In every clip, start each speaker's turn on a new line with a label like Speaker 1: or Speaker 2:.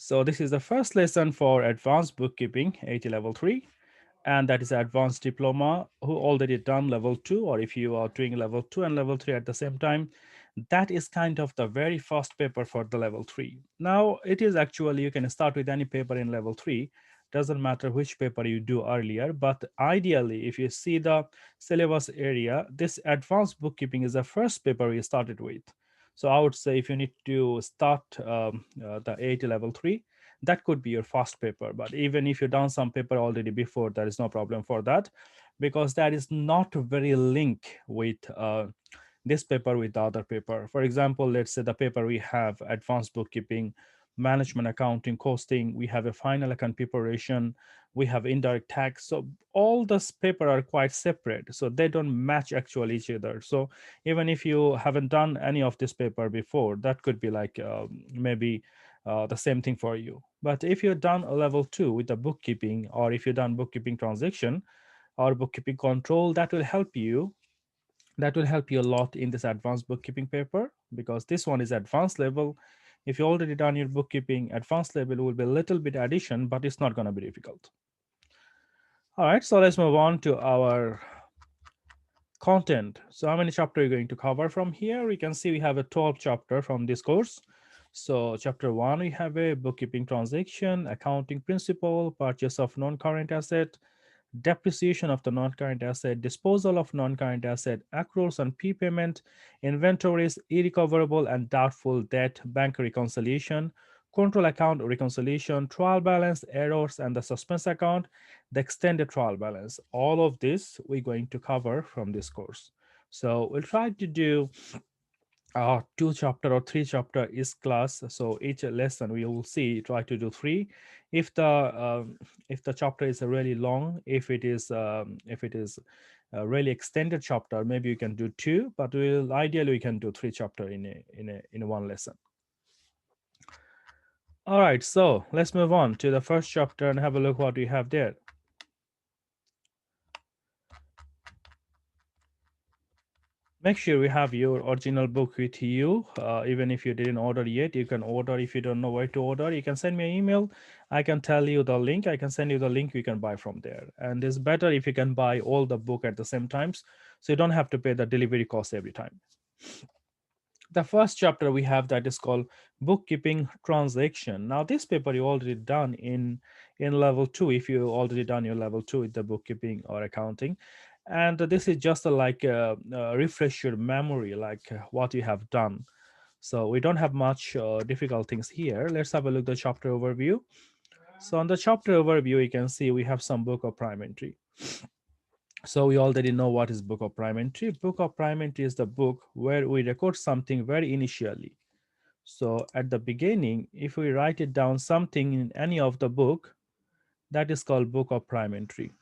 Speaker 1: So this is the first lesson for advanced bookkeeping, AAT level 3, and that is advanced diploma who already done level 2, or if you are doing level 2 and level 3 at the same time, that is kind of the very first paper for the level 3. Now it is actually, you can start with any paper in level 3, doesn't matter which paper you do earlier, but ideally if you see the syllabus area, this advanced bookkeeping is the first paper you started with. So I would say if you need to start the AAT level 3, that could be your first paper. But even if you've done some paper already before, there is no problem for that, because that is not very link with this paper with the other paper. For example, let's say the paper we have advanced bookkeeping, management accounting, costing, we have a final account preparation, we have indirect tax. So all this paper are quite separate, so they don't match actually each other. So even if you haven't done any of this paper before, that could be like maybe the same thing for you. But if you've done a level 2 with the bookkeeping, or if you've done bookkeeping transaction or bookkeeping control, that will help you a lot in this advanced bookkeeping paper, because this one is advanced level. If you already done your bookkeeping, advanced level will be a little bit addition, but it's not going to be difficult. All right, so let's move on to our content. So how many chapter are you going to cover from here? We can see we have a 12 chapter from this course. So chapter 1, we have a bookkeeping transaction, accounting principle, purchase of non-current asset, depreciation of the non-current asset, disposal of non-current asset, accruals and prepayment, inventories, irrecoverable and doubtful debt, bank reconciliation, control account reconciliation, trial balance, errors, and the suspense account, the extended trial balance. All of this we're going to cover from this course. So we'll try to do 2 chapter or 3 chapter is class. So each lesson we will see try to do 3. If the chapter is really long, if it is a really extended chapter, maybe you can do 2, but we'll ideally we can do 3 chapter in one lesson. All right, so let's move on to the first chapter and have a look what we have there. Make sure you have your original book with you. Even if you didn't order yet, you can order. If you don't know where to order, you can send me an email. I can tell you the link. I can send you the link. You can buy from there. And it's better if you can buy all the book at the same times, so you don't have to pay the delivery cost every time. The first chapter we have that is called bookkeeping transaction. Now this paper you already done in level 2, if you already done your level 2 with the bookkeeping or accounting, and this is just like refresh your memory, like what you have done. So we don't have much difficult things here. Let's have a look at the chapter overview. So on the chapter overview, you can see we have some book of prime entry. So we already know what is book of prime entry. Book of prime entry is the book where we record something very initially. So at the beginning, if we write it down something in any of the book, that is called book of prime entry.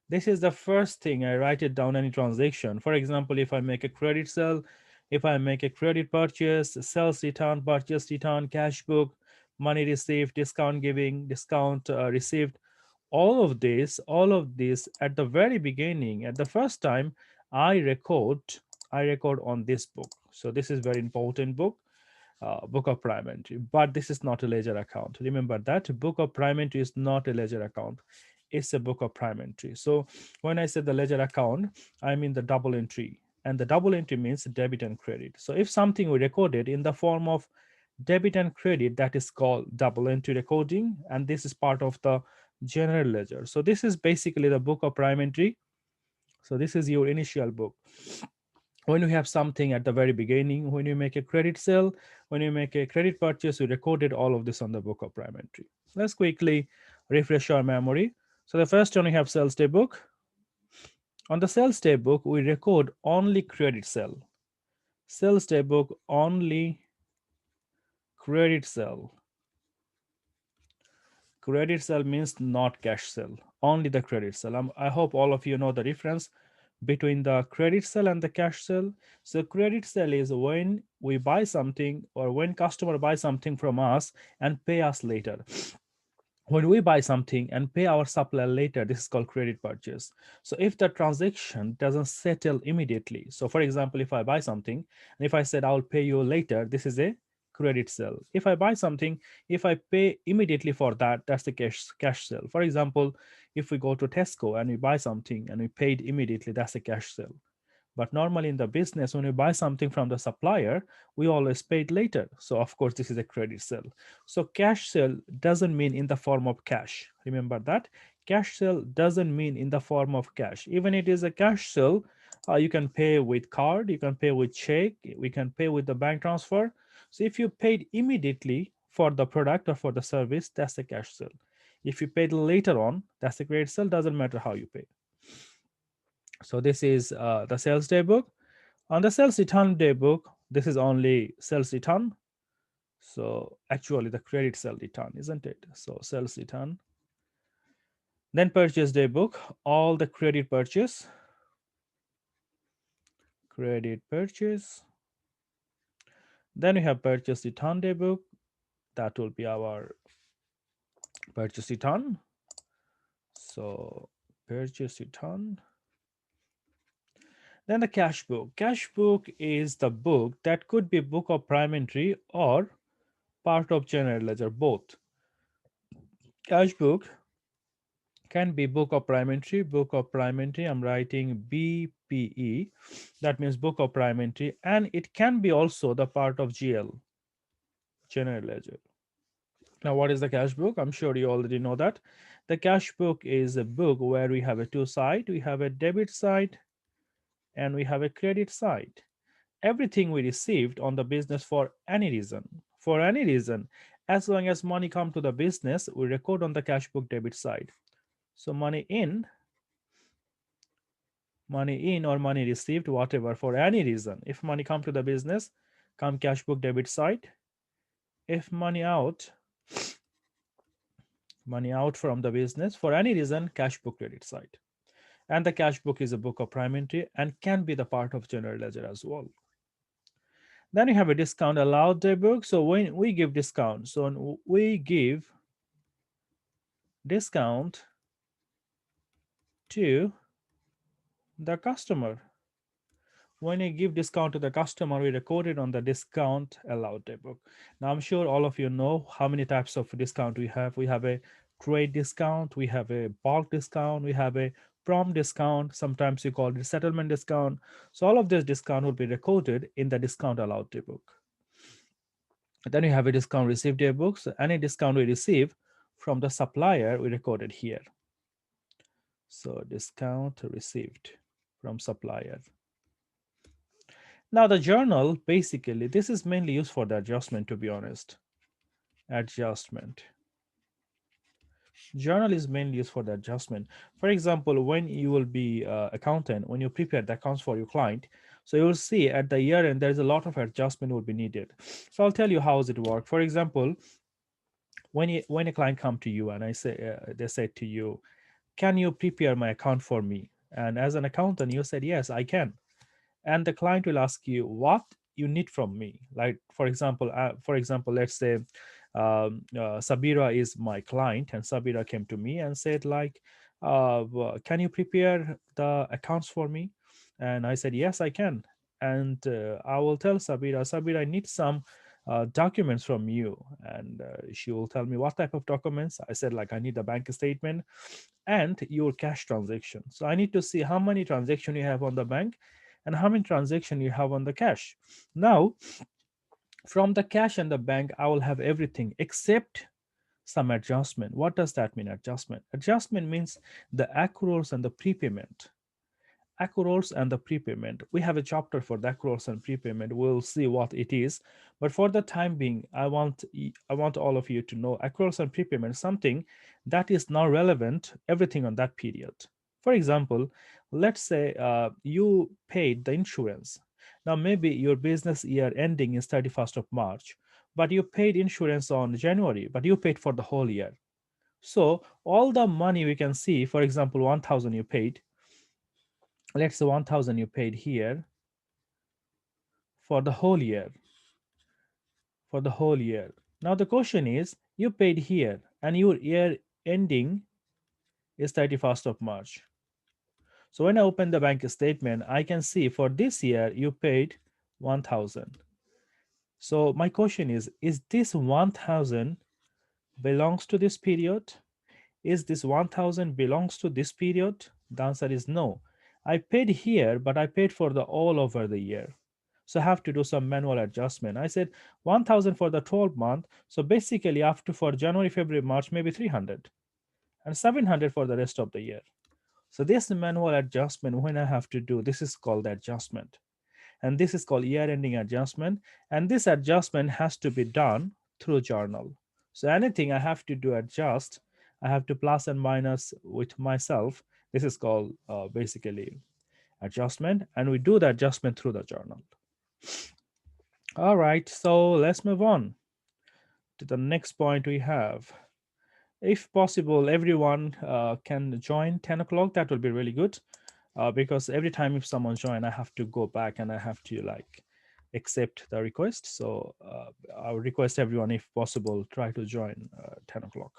Speaker 1: This is the first thing I write it down any transaction. For example, if I make a credit sale, if I make a credit purchase, sales return, purchase return, cash book, money received, discount giving, discount received, all of this at the very beginning, at the first time, I record on this book. So this is very important book. Book of prime entry, but this is not a ledger account. Remember that book of prime entry is not a ledger account. It's a book of prime entry. So when I say the ledger account, I mean the double entry, and the double entry means debit and credit. So if something we recorded in the form of debit and credit, that is called double entry recording, and this is part of the general ledger. So this is basically the book of prime entry. So this is your initial book. When you have something at the very beginning, when you make a credit sale, when you make a credit purchase, you recorded all of this on the book of prime entry. Let's quickly refresh our memory. So the first one, we have sales day book. On the sales day book, we record only credit sale. Sales day book, only credit sale. Credit sale means not cash sale, only the credit sale. I hope all of you know the difference between the credit sale and the cash sale. So credit sale is when we buy something, or when customer buys something from us and pay us later. When we buy something and pay our supplier later, this is called credit purchase. So if the transaction doesn't settle immediately, so for example, if I buy something and if I said I'll pay you later, this is a credit sale. If I buy something, if I pay immediately for that, that's the cash sale. For example, if we go to Tesco and we buy something and we paid immediately, that's a cash sale. But normally in the business, when we buy something from the supplier, we always pay it later. So of course, this is a credit sale. So cash sale doesn't mean in the form of cash. Remember that. Cash sale doesn't mean in the form of cash. Even it is a cash sale, you can pay with card, you can pay with check, we can pay with the bank transfer. So if you paid immediately for the product or for the service, that's a cash sale. If you paid later on, that's a credit sale. Doesn't matter how you pay. So this is the sales day book. On the sales return day book, this is only sales return. So actually the credit sale return, isn't it? So sales return. Then purchase day book, all the credit purchase. Credit purchase. Then we have purchase return day book. That will be our purchase return. So purchase return. Then the cash book. Cash book is the book that could be book of prime entry or part of general ledger, both. Cash book can be book of prime entry. Book of prime entry, I'm writing BPE. That means book of prime entry. And it can be also the part of GL, general ledger. Now, what is the cash book? I'm sure you already know that. The cash book is a book where we have a two side. We have a debit side and we have a credit side. Everything we received on the business for any reason, as long as money come to the business, we record on the cash book debit side. So money in or money received, whatever, for any reason. If money come to the business, come cash book debit side. If money out from the business for any reason, cash book credit side. And the cash book is a book of prime entry and can be the part of general ledger as well. Then you have a discount allowed day book. So when we give discount, so we give discount to the customer. When you give discount to the customer, we record it on the discount allowed day book. Now I'm sure all of you know how many types of discount we have. We have a trade discount, we have a bulk discount, we have a prompt discount. Sometimes you call it settlement discount. So all of this discount will be recorded in the discount allowed day book. Then you have a discount received day book. So any discount we receive from the supplier, we record it here. So discount received from supplier. Now the journal, basically, this is mainly used for the adjustment, to be honest. Adjustment. Journal is mainly used for the adjustment. For example, when you will be accountant, when you prepare the accounts for your client, so you will see at the year end, there's a lot of adjustment will be needed. So I'll tell you how does it work. For example, when a client come to you and they say to you, can you prepare my account for me? And as an accountant, you said, yes, I can. And the client will ask you what you need from me. Like for example, let's say Sabira is my client, and Sabira came to me and said like, can you prepare the accounts for me? And I said, yes, I can. And I will tell Sabira, I need some documents from you. And she will tell me what type of documents. I said like, I need a bank statement and your cash transaction. So I need to see how many transactions you have on the bank and how many transactions you have on the cash. Now, from the cash and the bank, I will have everything except some adjustment. What does that mean, adjustment? Adjustment means the accruals and the prepayment. Accruals and the prepayment. We have a chapter for the accruals and prepayment. We'll see what it is. But for the time being, I want all of you to know accruals and prepayment, something that is now relevant, everything on that period. For example, let's say you paid the insurance. Now, maybe your business year ending is 31st of March, but you paid insurance on January, but you paid for the whole year. So all the money we can see, for example, 1,000 you paid, let's say 1,000 you paid here for the whole year. Now the question is, you paid here and your year ending is 31st of March. So when I open the bank statement, I can see for this year you paid 1,000. So my question is this 1000 belongs to this period? Is this 1000 belongs to this period? The answer is no. I paid here, but I paid for the all over the year. So I have to do some manual adjustment. I said 1000 for the 12 month. So basically after for January, February, March, maybe 300 and 700 for the rest of the year. So this manual adjustment when I have to do, this is called adjustment. And this is called year ending adjustment. And this adjustment has to be done through journal. So anything I have to do adjust, I have to plus and minus with myself. This is called basically adjustment, and we do the adjustment through the journal. All right, so let's move on to the next point we have. If possible, everyone can join 10 o'clock. That will be really good, because every time if someone join, I have to go back and I have to like accept the request. So I would request everyone, if possible, try to join 10 o'clock.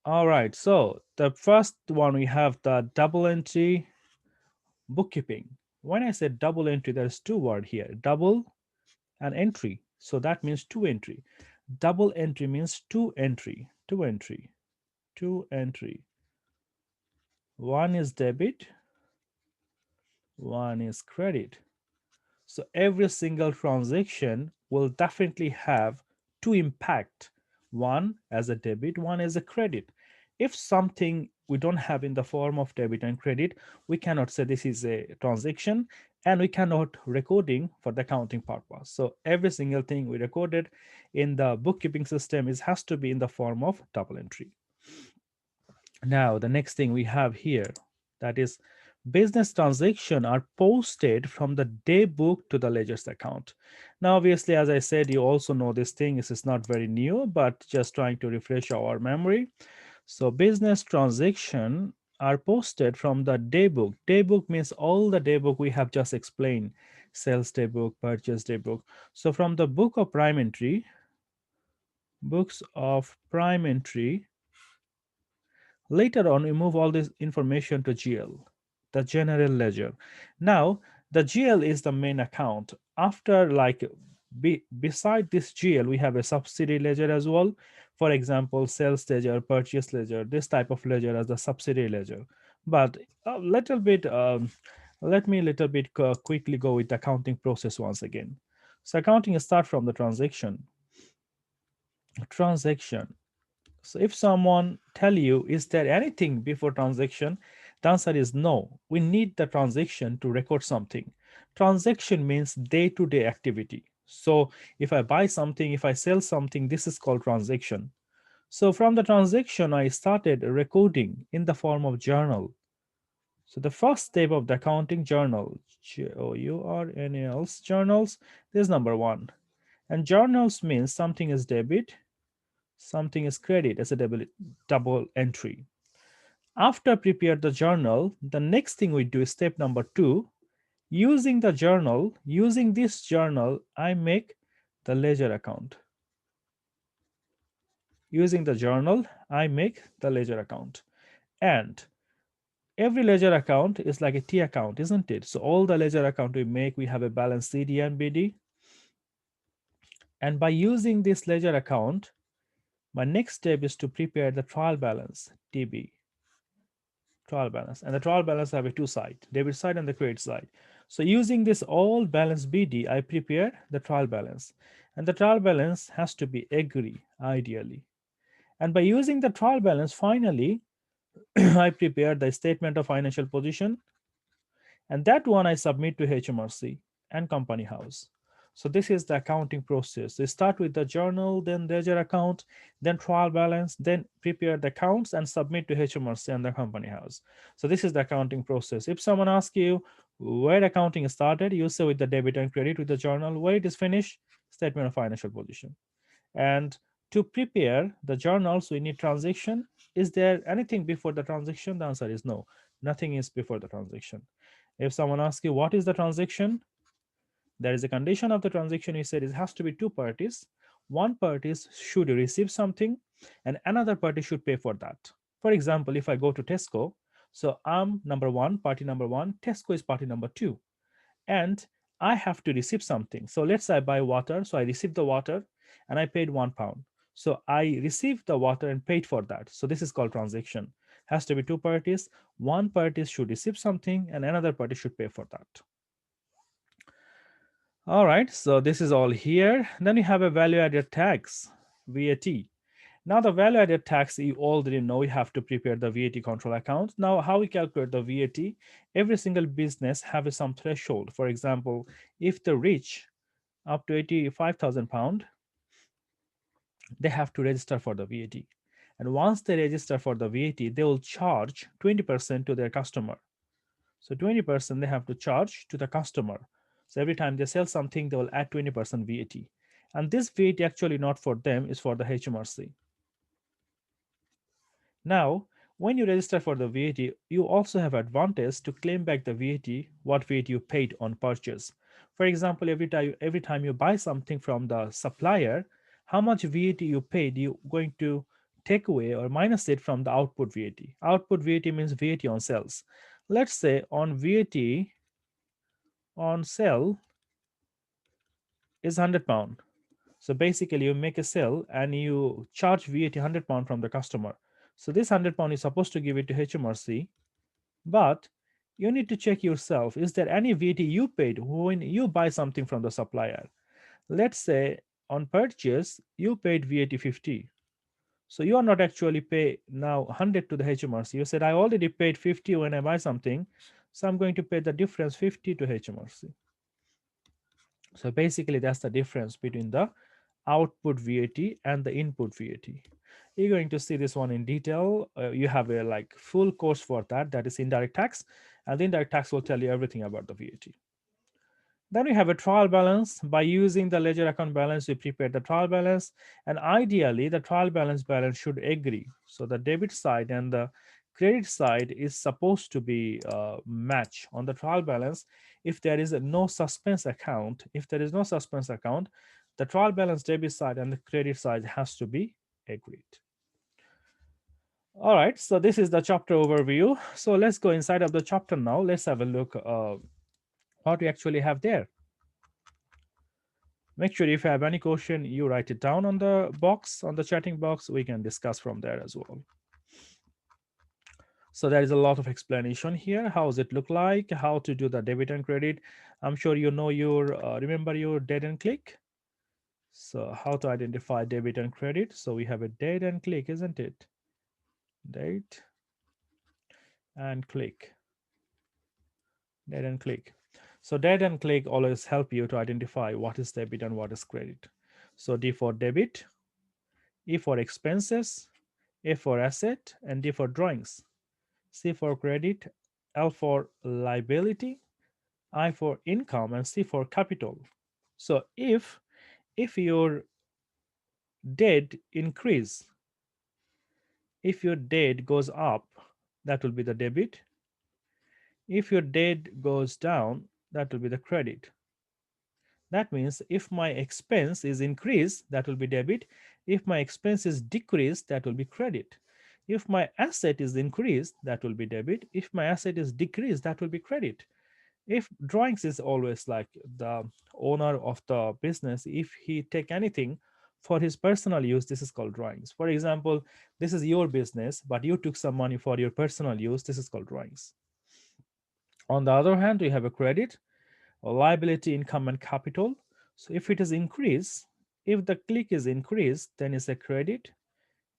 Speaker 1: All right, so the first one we have the double entry bookkeeping. When I said double entry, there's two words here, double and entry. So that means two entry. Double entry means two entry, two entry, two entry. One is debit, one is credit. So every single transaction will definitely have two impact, one as a debit, one as a credit. If something we don't have in the form of debit and credit, we cannot say this is a transaction, and we cannot recording for the accounting purpose. So every single thing we recorded in the bookkeeping system is has to be in the form of double entry. Now, the next thing we have here, that is business transaction are posted from the day book to the ledger's account. Now, obviously, as I said, you also know this thing. This is not very new, but just trying to refresh our memory. So business transaction are posted from the day book. Day book means all the day book we have just explained, sales day book, purchase day book. So from the book of prime entry, books of prime entry, later on, we move all this information to GL, the general ledger. Now, the GL is the main account. After, like, beside this GL, we have a subsidiary ledger as well. For example, sales ledger, purchase ledger, this type of ledger as the subsidiary ledger. But a little bit, let me a little bit quickly go with the accounting process once again. So accounting start from the transaction. Transaction. So if someone tell you, is there anything before transaction? The answer is no. We need the transaction to record something. Transaction means day-to-day activity. So if I buy something, if I sell something, this is called transaction. So from the transaction, I started recording in the form of journal. So the first step of the accounting journal, journals, journals, this is number one. And journals means something is debit, something is credit as a double entry. After prepare the journal, the next thing we do is step number two. Using the journal, using this journal, I make the ledger account. Using the journal, I make the ledger account. And every ledger account is like a T account, isn't it? So all the ledger account we make, we have a balance CD and BD. And by using this ledger account, my next step is to prepare the trial balance, TB. Trial balance, and the trial balance have a two side, debit side and the credit side. So using this all balance BD, I prepare the trial balance, and the trial balance has to be agree ideally. And by using the trial balance, finally I prepare the statement of financial position, and that one I submit to HMRC and company house. So this is the accounting process. They start with the journal, then ledger account, then trial balance, then prepare the accounts and submit to HMRC and the company house. So this is the accounting process. If someone asks you where accounting started, you say with the debit and credit with the journal. Where it is finished, statement of financial position. And to prepare the journals, we need transaction. Is there anything before the transaction? The answer is no. Nothing is before the transaction. If someone asks you what is the transaction, there is a condition of the transaction. He said it has to be two parties. One party should receive something and another party should pay for that. For example, if I go to Tesco, so I'm number one, party number one, Tesco is party number two. And I have to receive something. So let's say I buy water. So I received the water and I paid £1. So I received the water and paid for that. So this is called transaction. Has to be two parties. One party should receive something and another party should pay for that. All right. So this is all here. Then you have a value added tax, VAT. Now the value added tax, you already know you have to prepare the VAT control account. Now how we calculate the VAT, every single business have some threshold. For example, if they reach up to £85,000, they have to register for the VAT. And once they register for the VAT, they will charge 20% to their customer. So 20% they have to charge to the customer. So every time they sell something, they will add 20% VAT. And this VAT actually not for them, is for the HMRC. Now, when you register for the VAT, you also have advantage to claim back the VAT, what VAT you paid on purchase. For example, every time you buy something from the supplier, how much VAT you paid, you going to take away or minus it from the output VAT. Output VAT means VAT on sales. Let's say on VAT on sale is £100. So basically, you make a sale and you charge VAT £100 from the customer. So this £100 is supposed to give it to HMRC, but you need to check yourself, is there any VAT you paid when you buy something from the supplier? Let's say on purchase you paid VAT 50. So you are not actually pay now 100 to the HMRC. You said I already paid 50 when I buy something, so I'm going to pay the difference 50 to HMRC. So basically that's the difference between the output VAT and the input VAT. You're going to see this one in detail. You have a like full course for that, that is indirect tax, and the indirect tax will tell you everything about the VAT. Then we have a trial balance. By using the ledger account balance, we prepare the trial balance, and ideally the trial balance should agree. So the debit side and the credit side is supposed to be match on the trial balance. If there is no suspense account, the trial balance debit side and the credit side has to be agreed. All right, so this is the chapter overview. So let's go inside of the chapter now. Let's have a look what we actually have there. Make sure if you have any question, you write it down on the box, on the chatting box. We can discuss from there as well. So there is a lot of explanation here. How does it look like? How to do the debit and credit? I'm sure you know your, remember your date and click. So how to identify debit and credit? So we have a date and click, isn't it? Date and click. Date and click. So date and click always help you to identify what is debit and what is credit. So D for debit, E for expenses, A for asset, and D for drawings. C for credit, L for liability, I for income, and C for capital. So if your debt increase, if your debt goes up, that will be the debit. If your debt goes down, that will be the credit. That means if my expense is increased, that will be debit. If my expense is decreased, that will be credit. If my asset is increased, that will be debit. If my asset is decreased, that will be credit. If drawings is always like the owner of the business, if he take anything for his personal use, this is called drawings. For example, this is your business, but you took some money for your personal use, this is called drawings. On the other hand, we have a credit, or liability, income, and capital. So if it is increased, if the click is increased, then it's a credit.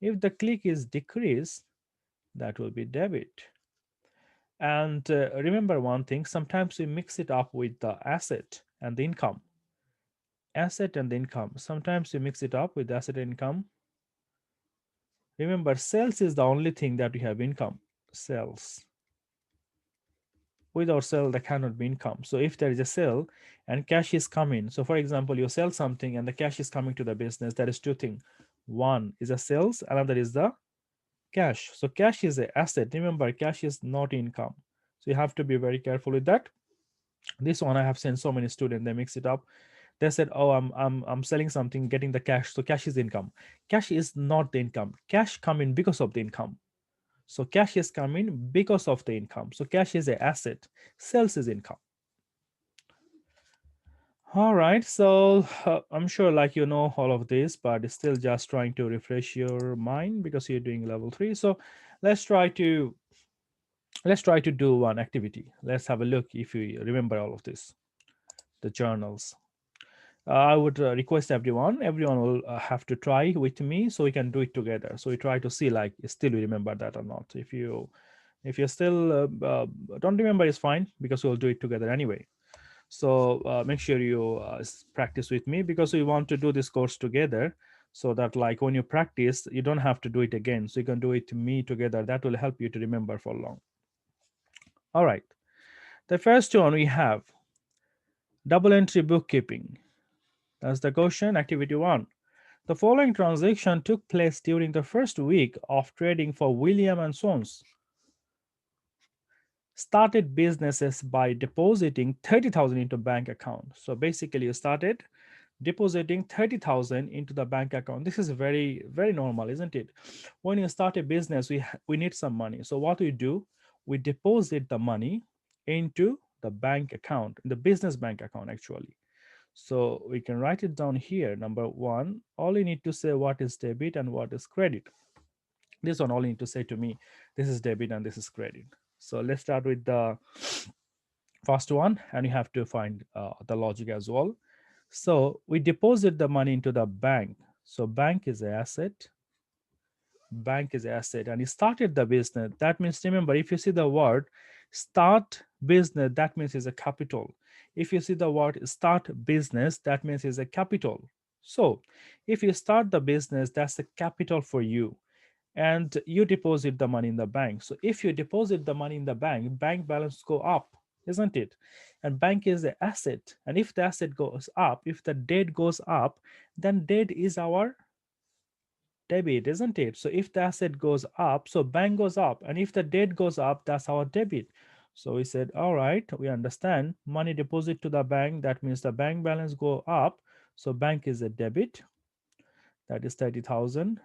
Speaker 1: If the click is decreased, that will be debit. And remember one thing, sometimes we mix it up with the asset and the income. Asset and income. Sometimes we mix it up with asset and income. Remember, sales is the only thing that we have income. Sales. Without sale, there cannot be income. So if there is a sale and cash is coming, so for example, you sell something and the cash is coming to the business, there is two things. One is a sales, another is the cash. So cash is an asset. Remember, cash is not income. So you have to be very careful with that. This one I have seen so many students, they mix it up. They said, oh, I'm selling something, getting the cash, so cash is income. Cash is not the income. Cash come in because of the income. So cash is coming because of the income. So cash is an asset. Sales is income. All right, so I'm sure like you know all of this, but it's still just trying to refresh your mind because you're doing level 3. So let's try to do one activity. Let's have a look if you remember all of this, the journals. I would request everyone will have to try with me so we can do it together. So we try to see like still you remember that or not. If you still don't remember, it's fine because we'll do it together anyway. So make sure you practice with me because we want to do this course together, so that like when you practice you don't have to do it again, so you can do it me together. That will help you to remember for long. All right, the first one we have double entry bookkeeping. That's the question. Activity 1: the following transaction took place during the first week of trading for William and Sons. Started businesses by depositing 30,000 into bank account. So basically you started depositing 30,000 into the bank account. This is very very normal, isn't it? When you start a business, we need some money. So what we do, we deposit the money into the bank account, the business bank account actually. So we can write it down here. Number 1, all you need to say what is debit and what is credit. This one all you need to say to me, this is debit and this is credit. So let's start with the first one, and you have to find the logic as well. So we deposit the money into the bank. So bank is an asset. Bank is an asset, and he started the business. That means, remember, if you see the word start business, that means it's a capital. If you see the word start business, that means it's a capital. So if you start the business, that's the capital for you, and you deposit the money in the bank. So if you deposit the money in the bank balance go up, isn't it? And bank is the asset, and if the asset goes up, if the debt goes up, then debt is our debit, isn't it? So if the asset goes up, so bank goes up, and if the debt goes up, that's our debit. So we said, all right, we understand money deposit to the bank, that means the bank balance go up, so bank is a debit, that is 30,000.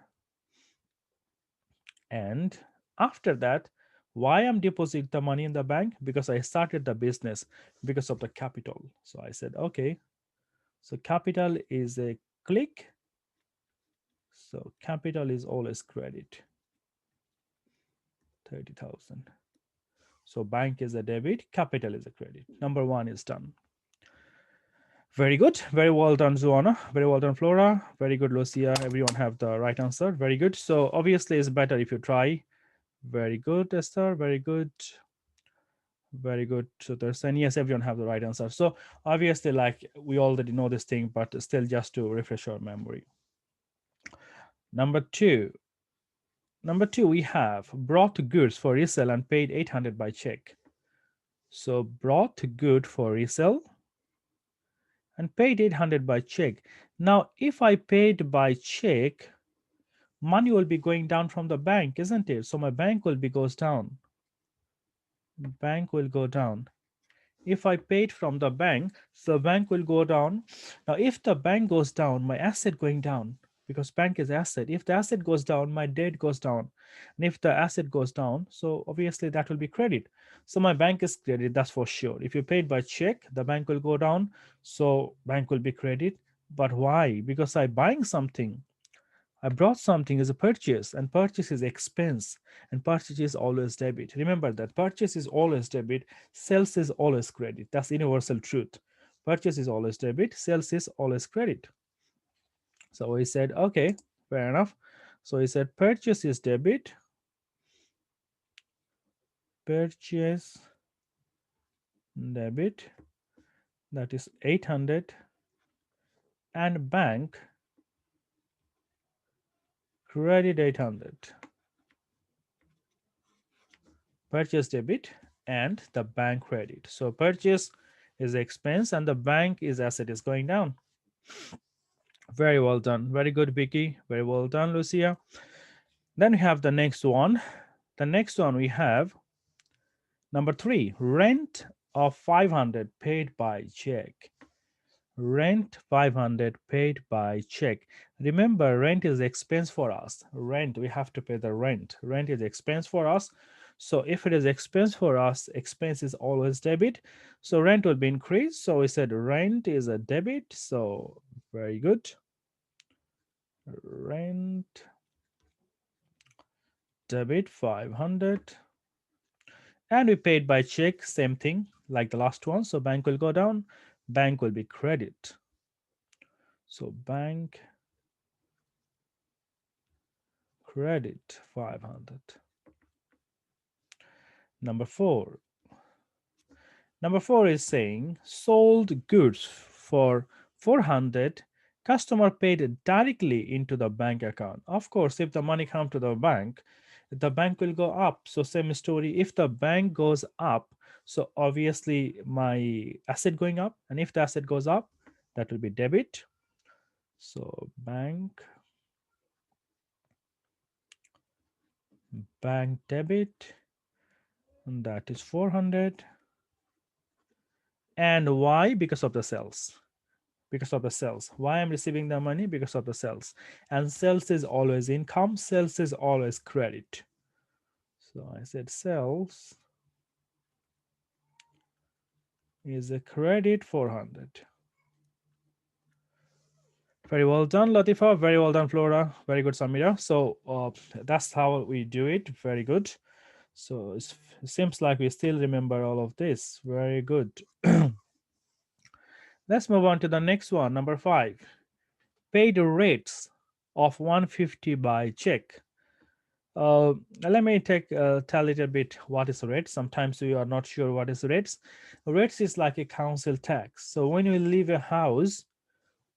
Speaker 1: And after that, why I'm depositing the money in the bank? Because I started the business because of the capital. So I said, okay, so capital is a click. So capital is always credit, 30,000. So bank is a debit, capital is a credit. Number 1 is done. Very good. Very well done, Zuana. Very well done, Flora. Very good, Lucia. Everyone have the right answer. Very good. So obviously it's better if you try. Very good, Esther. Very good. Very good. So there's, and yes, everyone have the right answer. So obviously, like we already know this thing, but still just to refresh our memory. Number two. Number 2, we have brought goods for resale and paid 800 by check. So brought good for resale and paid 800 by check. Now, if I paid by check, money will be going down from the bank, isn't it? So my bank will be goes down. Bank will go down. If I paid from the bank, so bank will go down. Now, if the bank goes down, my asset going down because bank is asset. If the asset goes down, my debt goes down. And if the asset goes down, so obviously that will be credit. So my bank is credit, that's for sure. If you paid by check, the bank will go down. So bank will be credit. But why? Because I buying something. I brought something as a purchase, and purchase is expense, and purchase is always debit. Remember that purchase is always debit, sales is always credit. That's universal truth. Purchase is always debit, sales is always credit. So we said, okay, fair enough. So we said purchase is debit, purchase debit, that is 800, and bank credit 800. Purchase debit and the bank credit. So purchase is expense and the bank is asset is going down. Very well done. Very good, Vicky. Very well done, Lucia. Then we have the next one. The next one we have number 3, rent of 500 paid by check. Rent 500 paid by check. Remember, rent is expense for us. Rent, we have to pay the rent. Rent is expense for us. So if it is expense for us, expense is always debit. So rent will be increased. So we said rent is a debit. So very good. Rent debit 500. And we paid by check, same thing like the last one. So bank will go down, bank will be credit. So bank credit 500. Number four. Number four is saying sold goods for 400. Customer paid directly into the bank account. Of course, if the money come to the bank will go up. So same story. If the bank goes up, so obviously my asset going up, and if the asset goes up, that will be debit. So bank debit, and that is 400. And why? Because of the sales. Because of the sales. Why I'm receiving the money? Because of the sales. And sales is always income. Sales is always credit. So I said sales is a credit 400. Very well done, Latifa. Very well done, Flora. Very good, Samira. So that's how we do it. Very good. So it seems like we still remember all of this. Very good. Let's move on to the next one, number 5. Paid rates of 150 by check. Let me tell a little bit what is rates. Sometimes we are not sure what is rates. Rates is like a council tax. So when we leave a house,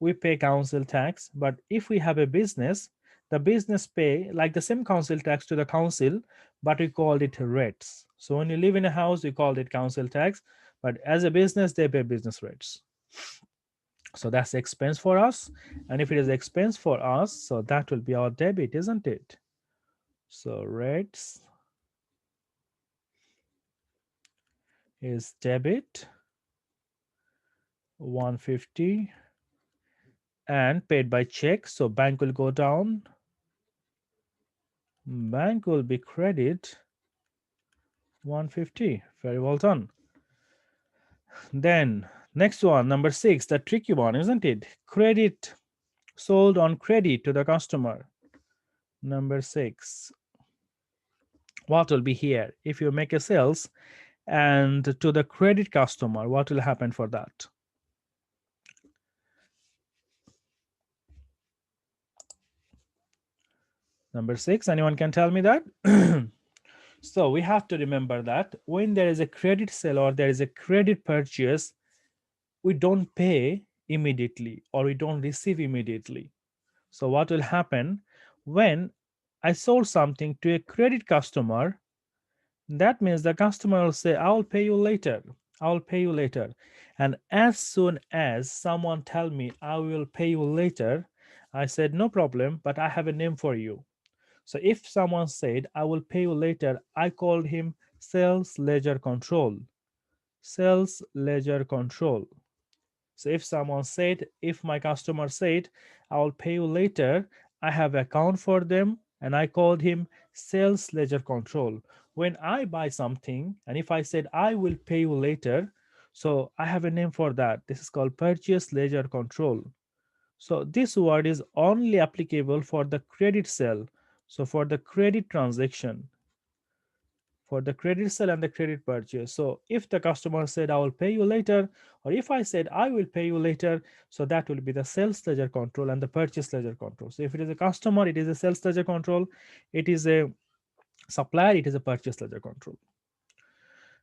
Speaker 1: we pay council tax. But if we have a business, the business pay like the same council tax to the council, but we call it rates. So when you live in a house, we call it council tax. But as a business, they pay business rates. So that's expense for us. And if it is expense for us, so that will be our debit, isn't it? So rates is debit 150 and paid by check. So bank will go down. Bank will be credit 150. Very well done. Then next one, number 6, the tricky one, isn't it? Credit sold on credit to the customer. Number 6. What will be here? If you make a sales and to the credit customer, what will happen for that? Number 6, anyone can tell me that? So we have to remember that when there is a credit sale or there is a credit purchase, we don't pay immediately or we don't receive immediately. So what will happen when I sold something to a credit customer? That means the customer will say, I'll pay you later. I'll pay you later. And as soon as someone tell me I will pay you later, I said, no problem, but I have a name for you. So if someone said, I will pay you later, I called him sales ledger control. Sales ledger control. So if someone said, if my customer said, I will pay you later, I have account for them and I called him sales ledger control. When I buy something and if I said, I will pay you later, so I have a name for that. This is called purchase ledger control. So this word is only applicable for the credit sale. So for the credit transaction, for the credit sale and the credit purchase. So if the customer said, I will pay you later, or if I said, I will pay you later, so that will be the sales ledger control and the purchase ledger control. So if it is a customer, it is a sales ledger control. It is a supplier, it is a purchase ledger control.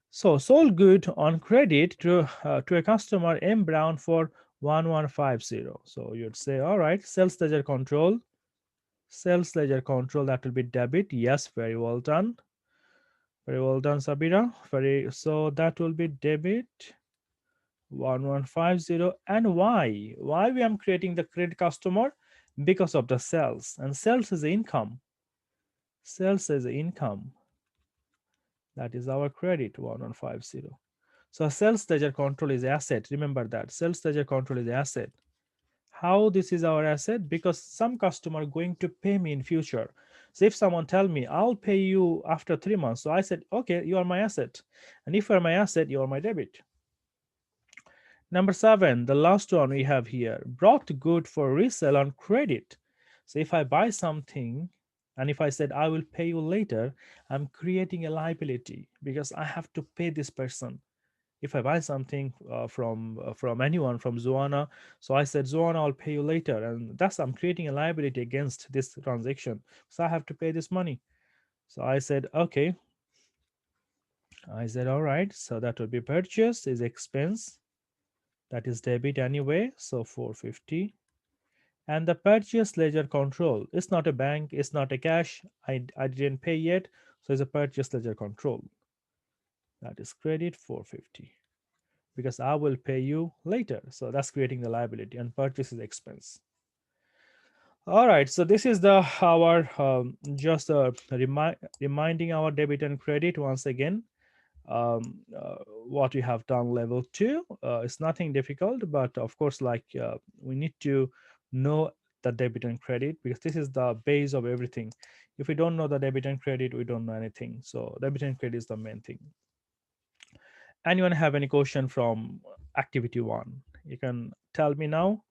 Speaker 1: So sold good on credit to a customer M Brown for 1150. So you'd say, all right, sales ledger control, that will be debit. Yes, very well done. Very well done, Sabira. So that will be debit 1150. And why? Why we am creating the credit customer? Because of the sales. And sales is income. Sales is income. That is our credit 1150. So sales ledger control is asset. Remember that. Sales ledger control is asset. How this is our asset? Because some customer are going to pay me in future. So if someone tell me I'll pay you after 3 months, so I said, okay, you are my asset. And if you are my asset, you are my debit. Number 7, the last one we have here, brought good for resale on credit. So if I buy something and if I said I will pay you later, I'm creating a liability because I have to pay this person. If I buy something from anyone, from Zoana, so I said Zoana, I'll pay you later, and that's I'm creating a liability against this transaction. So I have to pay this money. So I said okay. I said all right. So that would be purchase is expense. That is debit anyway. So 450. And the purchase ledger control. It's not a bank. It's not a cash. I didn't pay yet. So it's a purchase ledger control. That is credit 450. Because I will pay you later. So that's creating the liability, and purchase is expense. All right. So this is the our just reminding our debit and credit once again. What we have done level 2. It's nothing difficult, but of course, like we need to know the debit and credit because this is the base of everything. If we don't know the debit and credit, we don't know anything. So debit and credit is the main thing. Anyone have any question from activity 1? You can tell me now.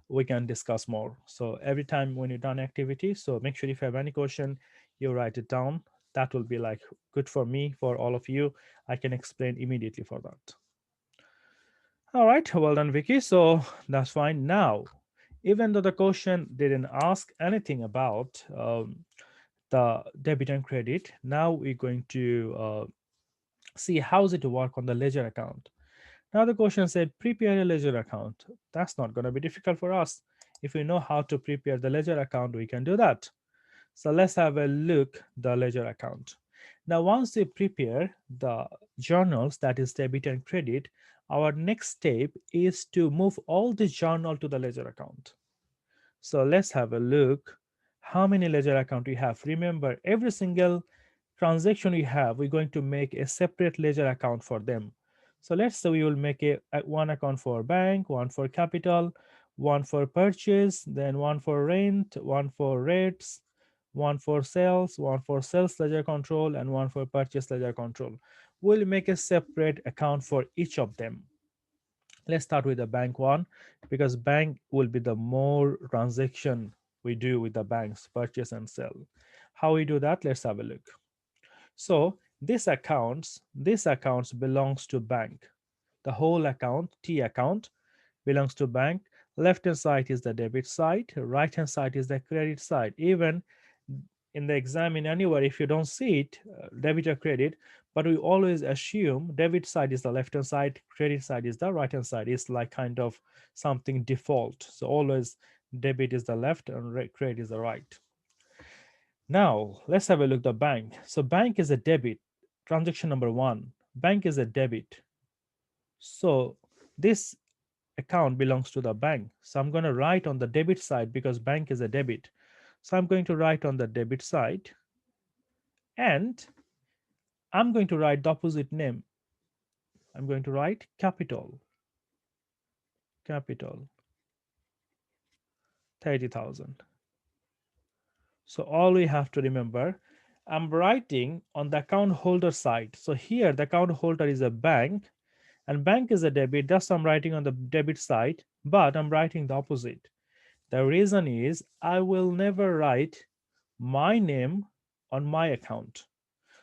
Speaker 1: We can discuss more. So every time when you're done activity, so make sure if you have any question, you write it down. That will be like good for me, for all of you. I can explain immediately for that. All right, well done, Vicky. So that's fine. Now, even though the question didn't ask anything about the debit and credit, now we're going to see how's it work on the ledger account. Now the question said prepare a ledger account. That's not going to be difficult for us. If we know how to prepare the ledger account, we can do that. So let's have a look the ledger account. Now once we prepare the journals, that is debit and credit, our next step is to move all the journal to the ledger account. So let's have a look how many ledger account we have. Remember, every single transaction we have, we're going to make a separate ledger account for them. So let's say we will make a one account for bank, one for capital, one for purchase, then one for rent, one for rates, one for sales, one for sales ledger control, and one for purchase ledger control. We'll make a separate account for each of them. Let's start with the bank one because bank will be the more transaction we do with the banks, purchase and sell. How we do that? Let's have a look. So this accounts belongs to bank. The whole account, T account, belongs to bank. Left hand side is the debit side, right hand side is the credit side. Even in the exam, in anywhere, if you don't see it, debit or credit, but we always assume debit side is the left hand side, credit side is the right hand side. It's like kind of something default. So always debit is the left and credit is the right. Now let's have a look at the bank. So bank is a debit. Transaction number 1, bank is a debit. So this account belongs to the bank. So I'm going to write on the debit side because bank is a debit. So I'm going to write on the debit side, and I'm going to write the opposite name. I'm going to write capital, 30,000. So all we have to remember, I'm writing on the account holder side. So here the account holder is a bank and bank is a debit. Thus I'm writing on the debit side, but I'm writing the opposite. The reason is I will never write my name on my account.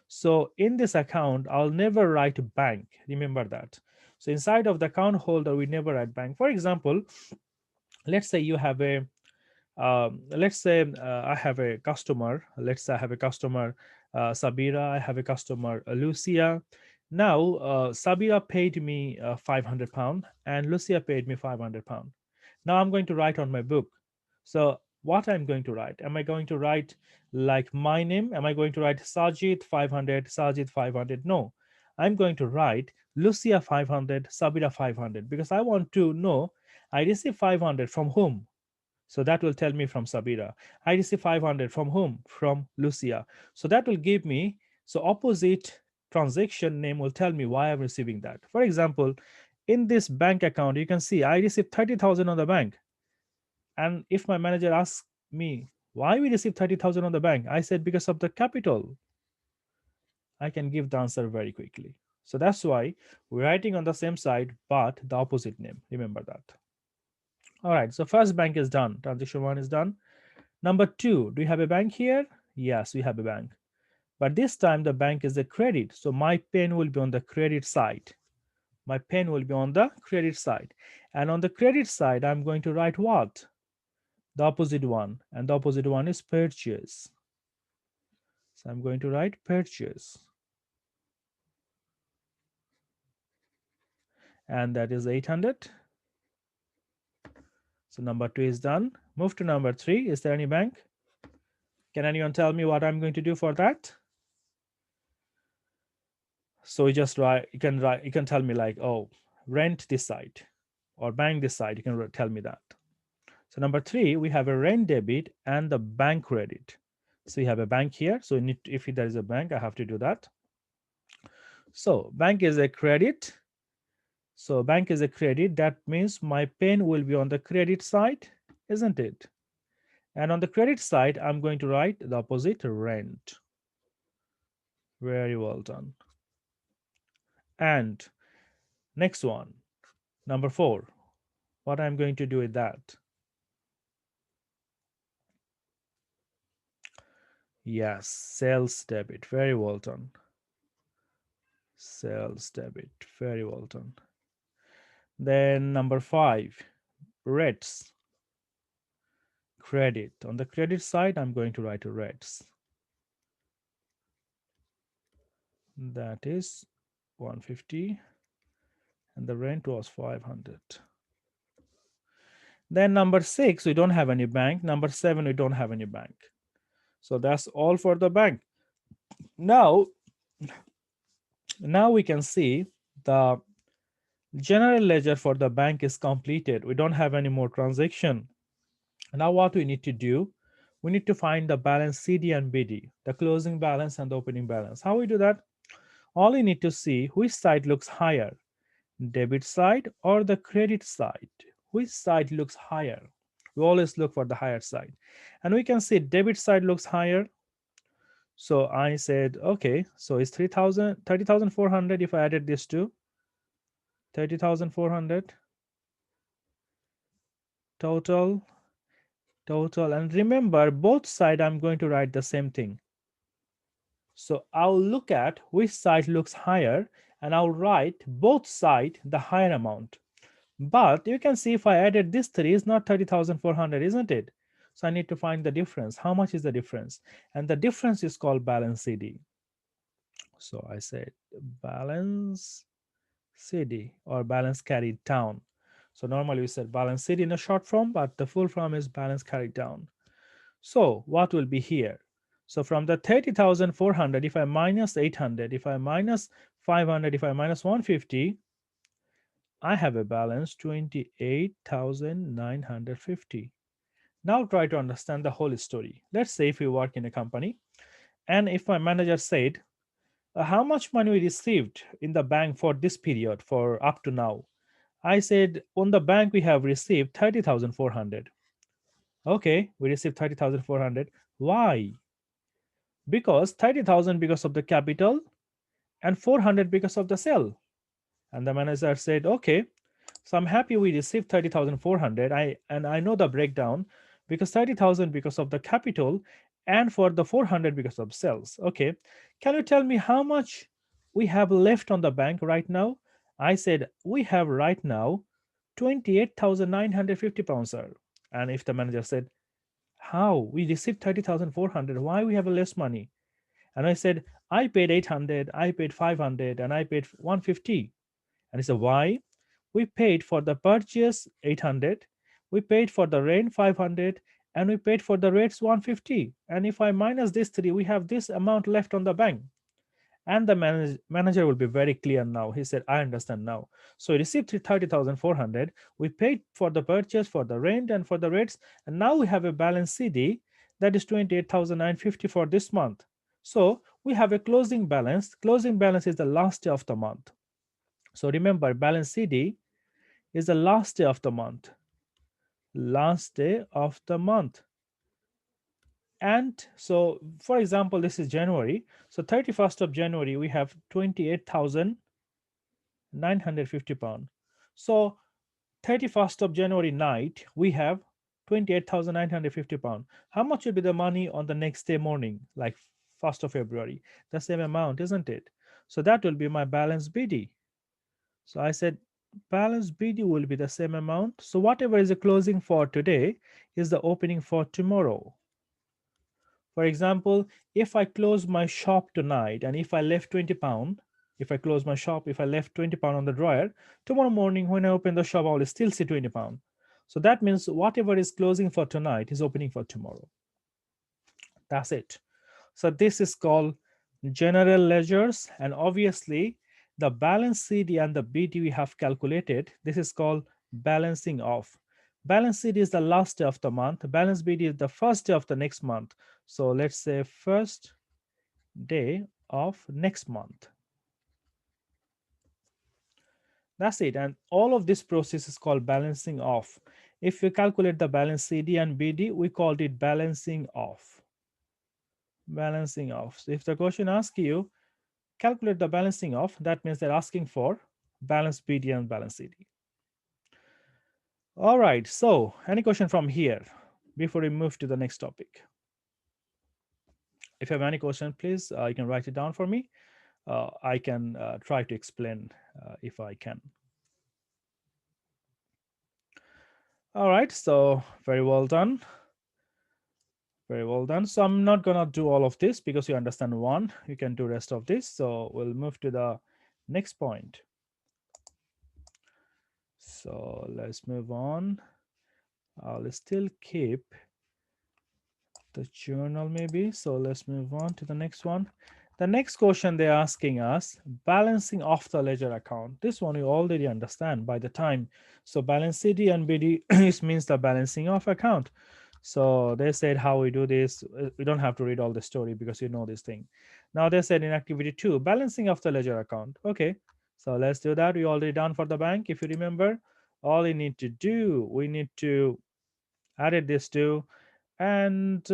Speaker 1: So in this account, I'll never write bank. Remember that. So inside of the account holder, we never write bank. For example, let's say you have a let's say I have a customer. Let's say I have a customer, Sabira. I have a customer, Lucia. Now, Sabira paid me £500 and Lucia paid me £500. Now I'm going to write on my book. So what I'm going to write? Am I going to write like my name? Am I going to write Sajid 500, Sajid 500? No, I'm going to write Lucia 500, Sabira 500 because I want to know I received 500 from whom. So that will tell me from Sabira. I receive 500 from whom? From Lucia. So that will give me, so opposite transaction name will tell me why I'm receiving that. For example, in this bank account, you can see I received 30,000 on the bank. And if my manager asks me why we received 30,000 on the bank, I said because of the capital. I can give the answer very quickly. So that's why we're writing on the same side but the opposite name. Remember that. All right, so first bank is done. Transaction 1 is done. Number 2, do you have a bank here? Yes, we have a bank. But this time the bank is a credit. So my pen will be on the credit side. My pen will be on the credit side. And on the credit side, I'm going to write what? The opposite one. And the opposite one is purchase. So I'm going to write purchase. And that is 800. So number 2 is done. Move to number 3. Is there any bank? Can anyone tell me what I'm going to do for that? So you just write, you can tell me like, oh, rent this side or bank this side. You can tell me that. So number 3, we have a rent debit and the bank credit. So you have a bank here. So if there is a bank, I have to do that. So bank is a credit. So bank is a credit. That means my pen will be on the credit side, isn't it? And on the credit side, I'm going to write the opposite, rent. Very well done. And next one, number 4. What I'm going to do with that? Yes, sales debit. Very well done. Sales debit. Very well done. Then number 5, rates. Credit. On the credit side, I'm going to write rates. That is 150. And the rent was 500. Then number 6, we don't have any bank. Number 7, we don't have any bank. So that's all for the bank. Now we can see the general ledger for the bank is completed. We don't have any more transaction. Now what we need to do, we need to find the balance CD and BD, the closing balance and the opening balance. How we do that? All you need to see which side looks higher, debit side or the credit side. Which side looks higher? We always look for the higher side. And we can see debit side looks higher. So I said, okay, so it's 30,400 if I added this to 30,400 total. And remember, both side I'm going to write the same thing. So I'll look at which side looks higher and I'll write both side the higher amount. But you can see if I added this 3 is not 30,400, isn't it? So I need to find the difference. How much is the difference? And the difference is called balance CD. So I said balance CD or balance carried down. So normally we said balance CD in a short form, but the full form is balance carried down. So what will be here? So from the 30,400, if I minus 800, if I minus 500, if I minus 150, I have a balance 28,950. Now try to understand the whole story. Let's say if you work in a company and if my manager said, how much money we received in the bank for this period for up to now? I said, on the bank we have received 30,400. Okay, we received 30,400. Why? Because 30,000 because of the capital and 400 because of the sale. And the manager said, okay, so I'm happy we received 30,400. I know the breakdown because 30,000 because of the capital and for the 400 because of sales. Okay, can you tell me how much we have left on the bank right now? I said, we have right now 28,950 pounds, sir. And if the manager said, how we received 30,400, why we have less money? And I said, I paid 800, I paid 500, and I paid 150. And he said, why? We paid for the purchase 800, we paid for the rent 500, and we paid for the rates 150. And if I minus this 3, we have this amount left on the bank. And the manager will be very clear now. He said, I understand now. So we received 30,400. We paid for the purchase, for the rent, and for the rates. And now we have a balance CD that is 28,950 for this month. So we have a closing balance. Closing balance is the last day of the month. So remember, balance CD is the last day of the month. last day of the month. And so, for example, this is January. So 31st of January, we have 28,950 pound. So 31st of January night, we have 28,950 pound. How much will be the money on the next day morning, like 1st of February? The same amount, isn't it? So that will be my balance BD. So I said balance BD will be the same amount. So whatever is the closing for today is the opening for tomorrow. For example, if I close my shop tonight and if I left 20 pound, if I close my shop, if I left 20 pound on the drawer, tomorrow morning when I open the shop, I will still see 20 pound. So that means whatever is closing for tonight is opening for tomorrow. That's it. So this is called general ledgers, and obviously the balance CD and the BD we have calculated. This is called balancing off. Balance CD is the last day of the month. Balance BD is the first day of the next month. So let's say first day of next month. That's it. And all of this process is called balancing off. If you calculate the balance CD and BD, we called it balancing off. Balancing off. So if the question asks you, calculate the balancing off, that means they're asking for balance BD and balance CD. All right. So any question from here before we move to the next topic? If you have any question, please, you can write it down for me. I can try to explain if I can. All right. So very well done. Very well done. So I'm not gonna do all of this because you understand one. You can do rest of this. So we'll move to the next point. So let's move on. I'll still keep the journal maybe. So let's move on to the next one. The next question they're asking us, balancing off the ledger account. This one you already understand by the time. So balance CD and BD means the balancing off account. So they said how we do this. We don't have to read all the story because you know this thing. Now they said in activity 2, balancing of the ledger account. Okay, so let's do that. We already done for the bank. If you remember, all you need to do, we need to added this to, and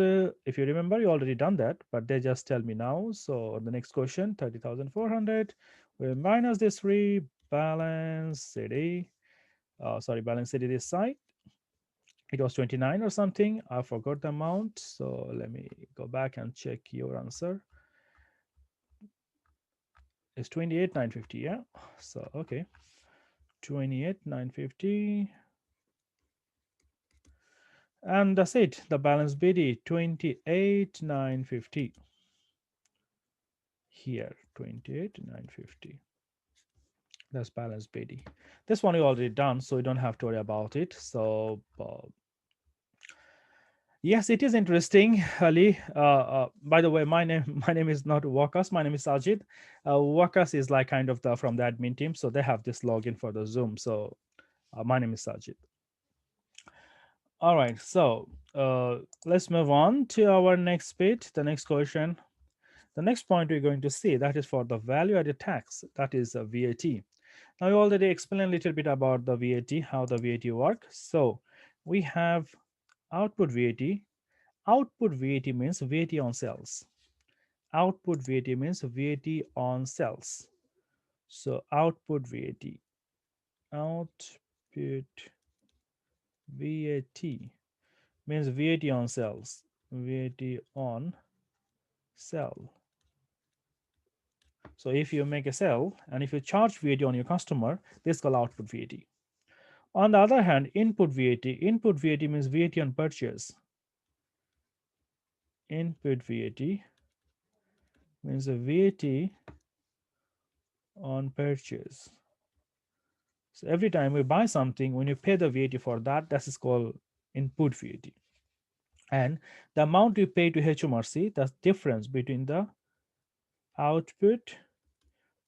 Speaker 1: if you remember, you already done that, but they just tell me now. So the next question, 30,400, we minus this 3, balance city. Sorry, balance city this side. It was 29 or something. I forgot the amount. So let me go back and check your answer. It's 28,950. Yeah. So, okay. 28,950. And that's it. The balance BD 28,950. Here 28,950. That's balance BD. This one you already done, so you don't have to worry about it. So yes, it is interesting, Ali. By the way, my name my name is not Wakas. My name is Sajid. Wakas is like kind of the from the admin team, so they have this login for the Zoom. So my name is Sajid. All right, so let's move on to our next bit. The next question. The next point we're going to see, that is for the value added tax, that is VAT. Now, we already explained a little bit about the VAT, how the VAT works. So we have output VAT. Output VAT means VAT on sales. Output VAT means VAT on sales. So output VAT. Output VAT means VAT on sales. VAT on sell. So if you make a sale and if you charge VAT on your customer, this is called output VAT. On the other hand, input VAT. Input VAT means VAT on purchase. Input VAT means a VAT on purchase. So every time we buy something, when you pay the VAT for that, that is called input VAT. And the amount you pay to HMRC, that's difference between the output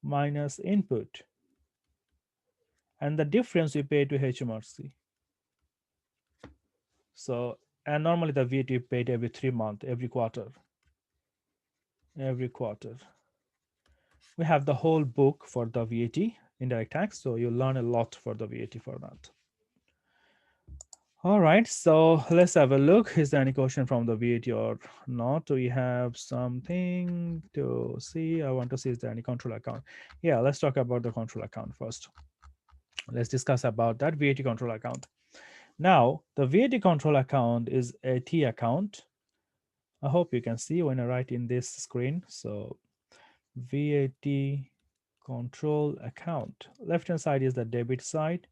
Speaker 1: minus input. And the difference you pay to HMRC. So, and normally the VAT you paid every 3 months, every quarter. Every quarter. We have the whole book for the VAT, indirect tax. So you learn a lot for the VAT for that. All right, so let's have a look. Is there any question from the VAT or not? We have something to see. I want to see, is there any control account? Yeah, let's talk about the control account first. Let's discuss about that VAT control account. Now, the VAT control account is a T account. I hope you can see when I write in this screen. So VAT control account. Left hand side is the debit side.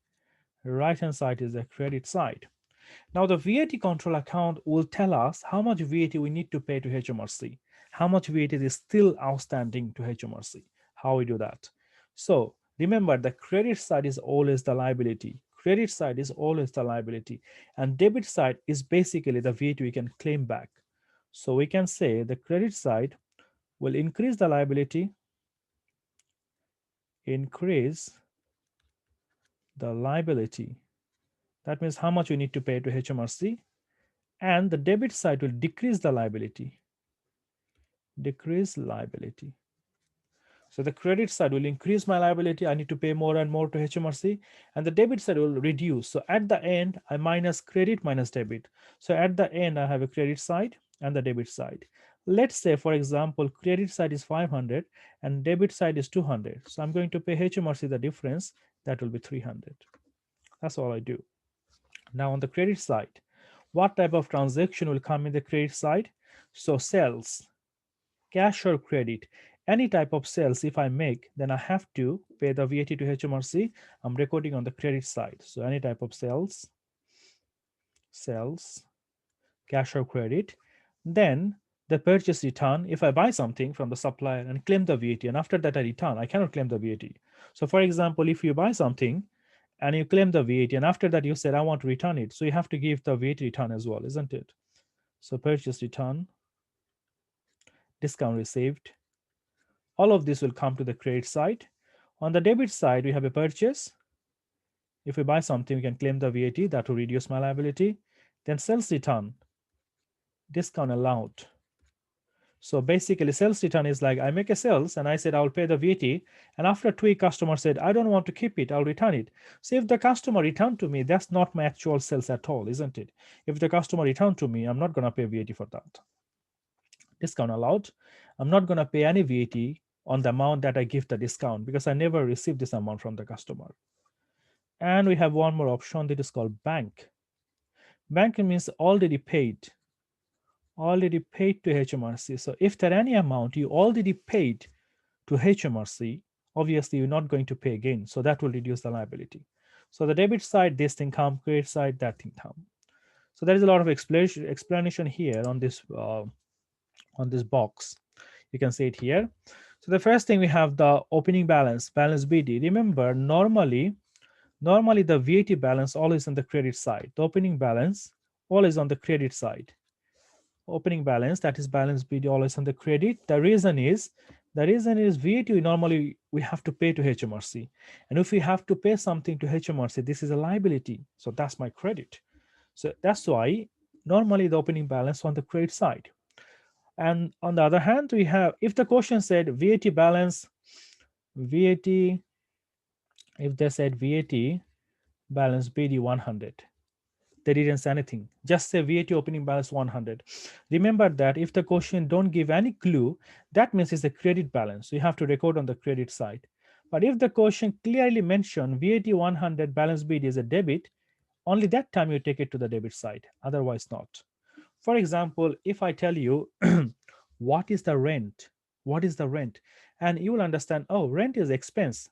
Speaker 1: Right hand side is the credit side. Now, the VAT control account will tell us how much VAT we need to pay to HMRC, how much VAT is still outstanding to HMRC, how we do that. So, remember, the credit side is always the liability. Credit side is always the liability, and debit side is basically the VAT we can claim back. So, we can say the credit side will increase the liability, increase the liability. That means how much we need to pay to HMRC, and the debit side will decrease the liability, decrease liability. So the credit side will increase my liability. I need to pay more and more to HMRC, and the debit side will reduce. So at the end, I minus credit minus debit. So at the end, I have a credit side and the debit side. Let's say, for example, credit side is 500 and debit side is 200. So I'm going to pay HMRC the difference. That will be 300. That's all I do. Now on the credit side, what type of transaction will come in the credit side? So sales, cash or credit, any type of sales if I make, then I have to pay the VAT to HMRC. I'm recording on the credit side. So any type of sales, cash or credit. Then the purchase return, if I buy something from the supplier and claim the VAT, and after that I return, I cannot claim the VAT. So for example, if you buy something and you claim the VAT, and after that you said, I want to return it. So you have to give the VAT return as well, isn't it? So purchase return, discount received, all of this will come to the credit side. On the debit side, we have a purchase. If we buy something, we can claim the VAT. That will reduce my liability. Then sales return, discount allowed. So basically, sales return is like I make a sales and I said I'll pay the VAT. And after 2 weeks, customer said, I don't want to keep it, I'll return it. So if the customer returned to me, that's not my actual sales at all, isn't it? If the customer returned to me, I'm not going to pay VAT for that. Discount allowed. I'm not going to pay any VAT on the amount that I give the discount because I never received this amount from the customer. And we have one more option that is called bank. Bank means already paid to HMRC. So if there any amount you already paid to HMRC, obviously you're not going to pay again. So that will reduce the liability. So the debit side, this thing come, credit side, that thing come. So there is a lot of explanation here on this box. You can see it here. So the first thing we have the opening balance BD. Remember, normally the VAT balance always on the credit side. The opening balance always on the credit side. Opening balance, that is balance BD, always on the credit. The reason is VAT normally we have to pay to HMRC, and if we have to pay something to HMRC, this is a liability. So that's my credit. So that's why normally the opening balance on the credit side. And on the other hand, we have, if the question said VAT balance, VAT, if they said VAT balance BD 100, they didn't say anything. Just say VAT opening balance 100. Remember that if the question don't give any clue, that means it's a credit balance. So you have to record on the credit side. But if the question clearly mention VAT 100 balance BD is a debit, only that time you take it to the debit side. Otherwise not. For example, if I tell you what is the rent, and you will understand, oh, rent is expense.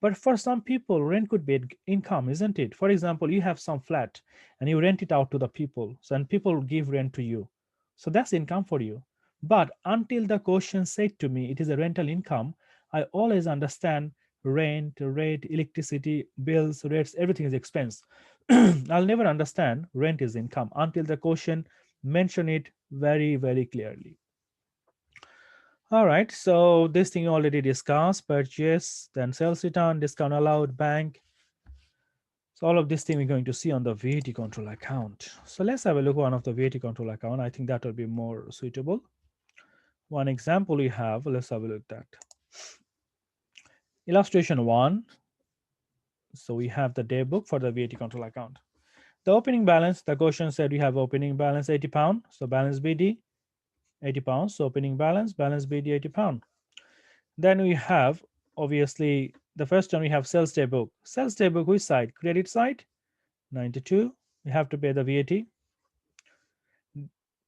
Speaker 1: But for some people, rent could be income, isn't it? For example, you have some flat and you rent it out to the people, so and people give rent to you, so that's income for you. But until the question said to me it is a rental income, I always understand rent, rate, electricity bills, rates, everything is expense. I'll never understand rent is income until the question mention it very, very clearly. All right, so this thing you already discussed, purchase, then sales return, discount allowed, bank. So all of this thing we're going to see on the VAT control account. So let's have a look at one of the VAT control account. I think that will be more suitable. One example we have, let's have a look at that. Illustration 1. So we have the day book for the VAT control account. The opening balance, the question said we have opening balance 80 pound. So balance BD 80 pounds. So opening balance BD 80 pound. Then we have obviously the first one we have sales day book. Sales day book which side? Credit side 92. We have to pay the VAT.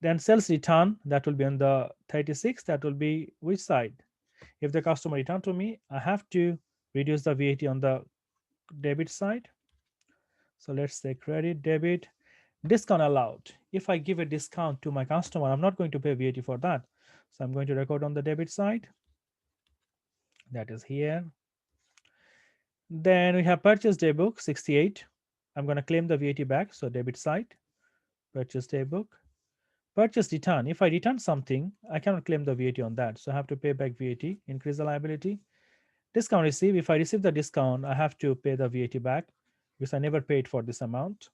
Speaker 1: Then sales return that will be on the 36. That will be which side? If the customer return to me, I have to reduce the VAT on the debit side. So let's say credit, debit, discount allowed. If I give a discount to my customer, I'm not going to pay VAT for that. So I'm going to record on the debit side. That is here. Then we have purchase day book 68. I'm going to claim the VAT back. So debit side, purchase day book. Purchase return. If I return something, I cannot claim the VAT on that. So I have to pay back VAT, increase the liability. Discount receive. If I receive the discount, I have to pay the VAT back because I never paid for this amount.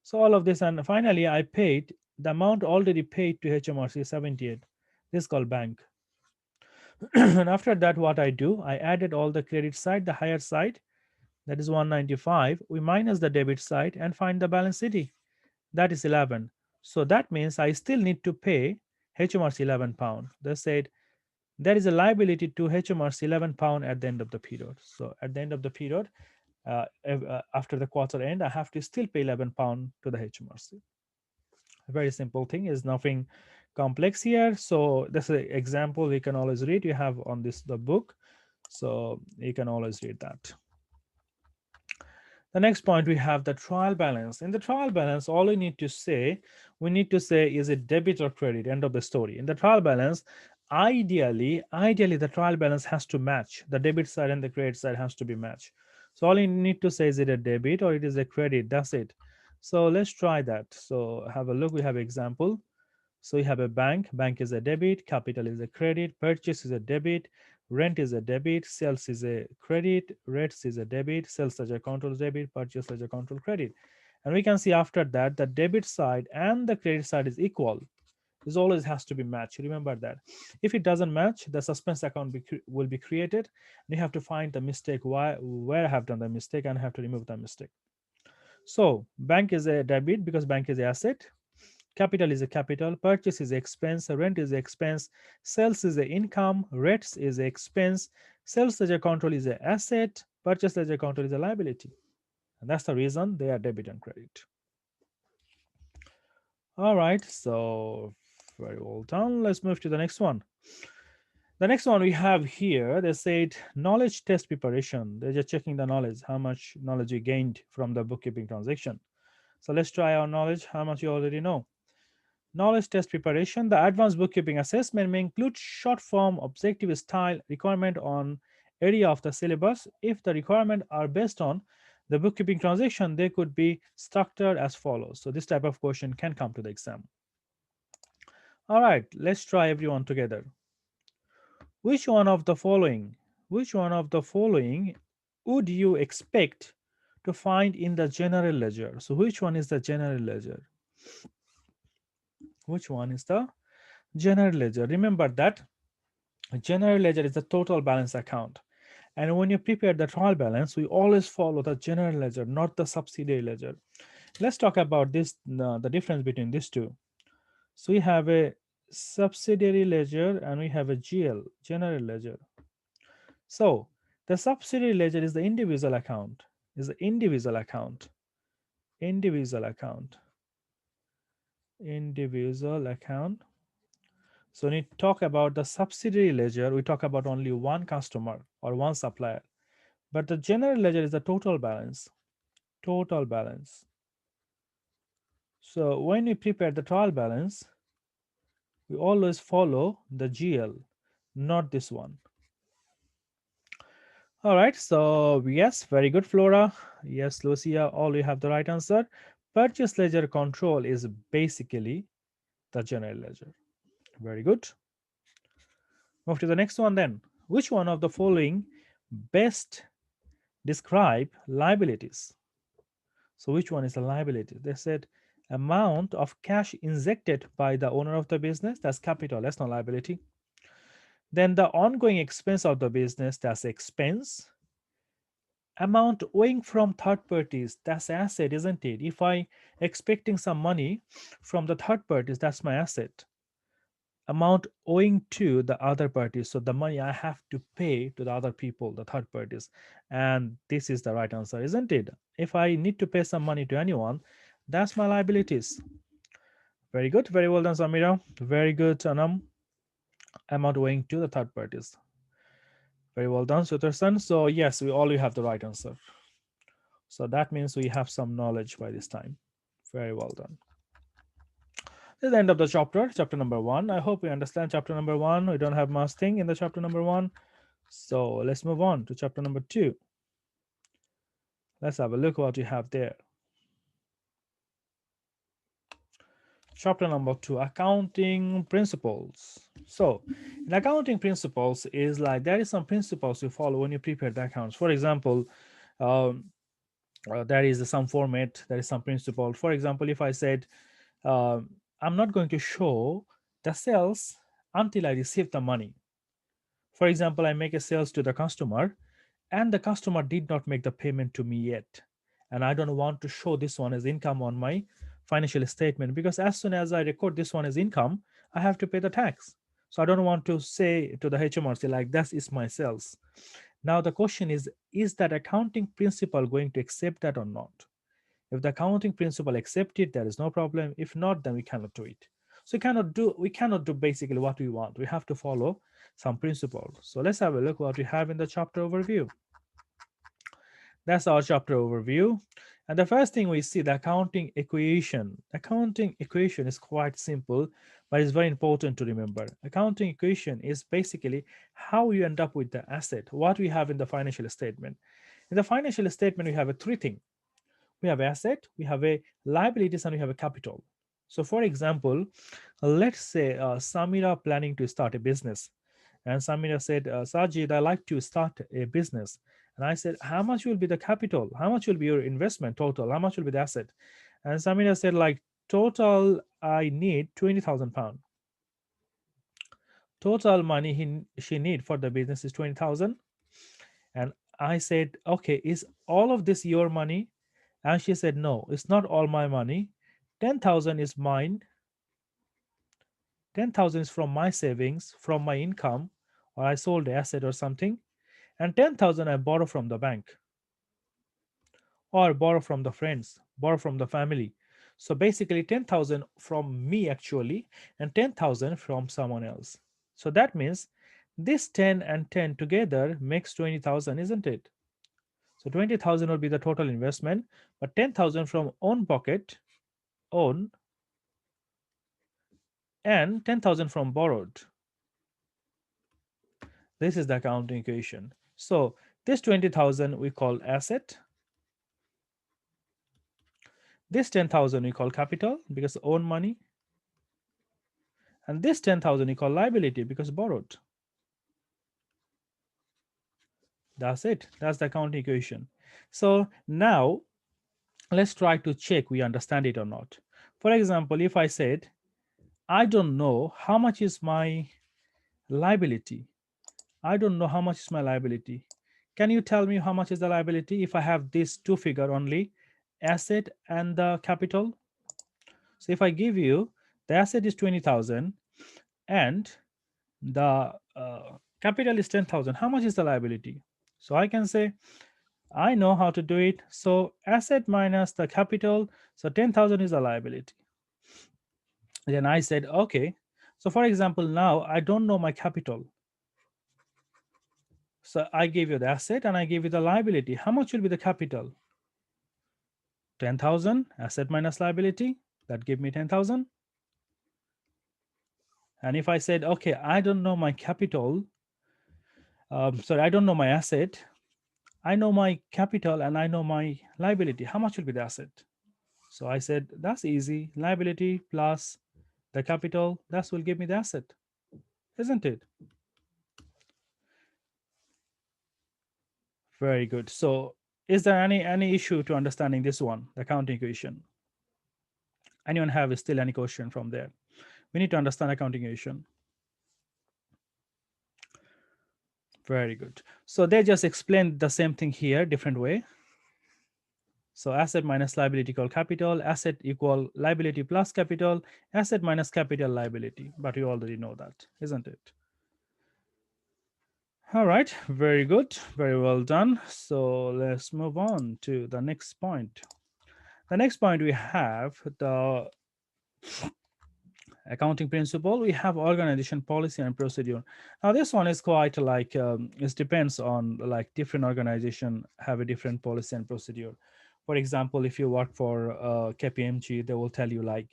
Speaker 1: So all of this, and finally, I paid the amount already paid to HMRC 78. This is called bank. And after that, what I do, I added all the credit side, the higher side, that is 195. We minus the debit side and find the balance city. That is 11. So that means I still need to pay HMRC 11 pound. They said there is a liability to HMRC 11 pound at the end of the period. So at the end of the period, after the quarter end, I have to still pay 11 pound to the HMRC. A very simple thing, is nothing complex here. So this is an example we can always read. You have on this the book, so you can always read that. The next point, we have the trial balance. In the trial balance, all we need to say, is it debit or credit? End of the story. In the trial balance, ideally the trial balance has to match. The debit side and the credit side has to be matched. So all you need to say, is it a debit or it is a credit? That's it. So let's try that. So have a look. We have example. So you have a bank is a debit, capital is a credit, purchase is a debit, rent is a debit, sales is a credit, rates is a debit, sales ledger control debit, purchase ledger control credit. And we can see after that the debit side and the credit side is equal. This always has to be matched. Remember that. If it doesn't match, the suspense account will be created. And you have to find the mistake, where I have done the mistake, and I have to remove the mistake. So bank is a debit because bank is an asset. Capital is a capital, purchase is expense, rent is expense, sales is a income, rates is a expense, sales ledger control is a asset, purchase ledger control is a liability. And that's the reason they are debit and credit. All right, so very well done. Let's move to the next one. The next one we have here, they said knowledge test preparation. They're just checking the knowledge, how much knowledge you gained from the bookkeeping transaction. So let's try our knowledge, how much you already know. Knowledge test preparation. The advanced bookkeeping assessment may include short form, objective style requirement on area of the syllabus. If the requirements are based on the bookkeeping transaction, they could be structured as follows. So this type of question can come to the exam. All right, let's try everyone together. Which one of the following would you expect to find in the general ledger? So which one is the general ledger? Which one is the general ledger? Remember that general ledger is the total balance account. And when you prepare the trial balance, we always follow the general ledger, not the subsidiary ledger. Let's talk about this, the difference between these two. So we have a subsidiary ledger and we have a GL, general ledger. So the subsidiary ledger is the individual account, individual account. So when we talk about the subsidiary ledger, we talk about only one customer or one supplier. But the general ledger is the total balance. So when we prepare the trial balance, we always follow the GL, not this one. All right, so yes, very good, Flora. Yes, Lucia, all you have the right answer. Purchase ledger control is basically the general ledger. Very good. Move to the next one then. Which one of the following best describe liabilities? So which one is a liability? They said amount of cash injected by the owner of the business, that's capital, that's not liability. Then the ongoing expense of the business, that's expense. Amount owing from third parties, that's asset, isn't it? If I expecting some money from the third parties, that's my asset. Amount owing to the other parties, so the money I have to pay to the other people, the third parties. And this is the right answer, isn't it? If I need to pay some money to anyone, that's my liabilities. Very good, very well done, Samira. Very good, Anam. Amount owing to the third parties. Very well done, Sutarsan. So yes, we all have the right answer. So that means we have some knowledge by this time. Very well done. This is the end of the chapter, chapter number 1. I hope we understand chapter number 1. We don't have much thing in the chapter number 1. So let's move on to chapter number 2. Let's have a look what we have there. Chapter number 2, accounting principles. So in accounting principles is like there is some principles you follow when you prepare the accounts. For example, um, there is some format, there is some principle. For example, if I said I'm not going to show the sales until I receive the money. For example, I make a sales to the customer and the customer did not make the payment to me yet, and I don't want to show this one as income on my financial statement, because as soon as I record this one as income, I have to pay the tax. So I don't want to say to the HMRC like that is my sales. Now the question is that accounting principle going to accept that or not? If the accounting principle accept it, there is no problem. If not, then we cannot do it. So we cannot do basically what we want. We have to follow some principle. So let's have a look what we have in the chapter overview. That's our chapter overview. And the first thing we see, the accounting equation. Accounting equation is quite simple, but it's very important to remember. Accounting equation is basically how you end up with the asset, what we have in the financial statement. In the financial statement, we have a three things. We have asset, we have a liabilities, and we have a capital. So for example, let's say Samira planning to start a business, and Samira said, Sajid, I like to start a business. And I said, how much will be the capital? How much will be your investment total? How much will be the asset? And Samira said, like, total I need 20,000 pound. Total money she need for the business is 20,000. And I said, okay, is all of this your money? And she said, no, it's not all my money. 10,000 is mine. 10,000 is from my savings, from my income, or I sold the asset or something. And 10,000 I borrow from the bank, or borrow from the friends, borrow from the family. So basically 10,000 from me actually, and 10,000 from someone else. So that means this 10 and 10 together makes 20,000, isn't it? So 20,000 will be the total investment, but 10,000 from own pocket, own, and 10,000 from borrowed. This is the accounting equation. So this 20,000 we call asset. This 10,000 we call capital because own money. And this 10,000 we call liability because borrowed. That's it. That's the accounting equation. So now let's try to check we understand it or not. For example, if I said, I don't know how much is my liability. I don't know how much is my liability. Can you tell me how much is the liability if I have this two figure only, asset and the capital? So if I give you the asset is 20,000 and the capital is 10,000, how much is the liability? So I can say, I know how to do it. So asset minus the capital, so 10,000 is a liability. Then I said, okay. So for example, now I don't know my capital. So I gave you the asset and I gave you the liability. How much will be the capital? 10,000, asset minus liability, that gave me 10,000. And if I said, okay, I don't know my capital, sorry, I don't know my asset, I know my capital and I know my liability. How much will be the asset? So I said, that's easy. Liability plus the capital, that will give me the asset, isn't it? Very good. So is there any issue to understanding this one, the accounting equation? Anyone have still any question from there? We need to understand accounting equation. Very good. So they just explained the same thing here, different way. So asset minus liability equal capital, asset equal liability plus capital, asset minus capital liability. But you already know that, isn't it? All right, very good, very well done. So let's move on to the next point. The next point we have the accounting principle. We have organization policy and procedure. Now this one is quite like it depends on, like, different organization have a different policy and procedure. For example, if you work for KPMG, they will tell you, like,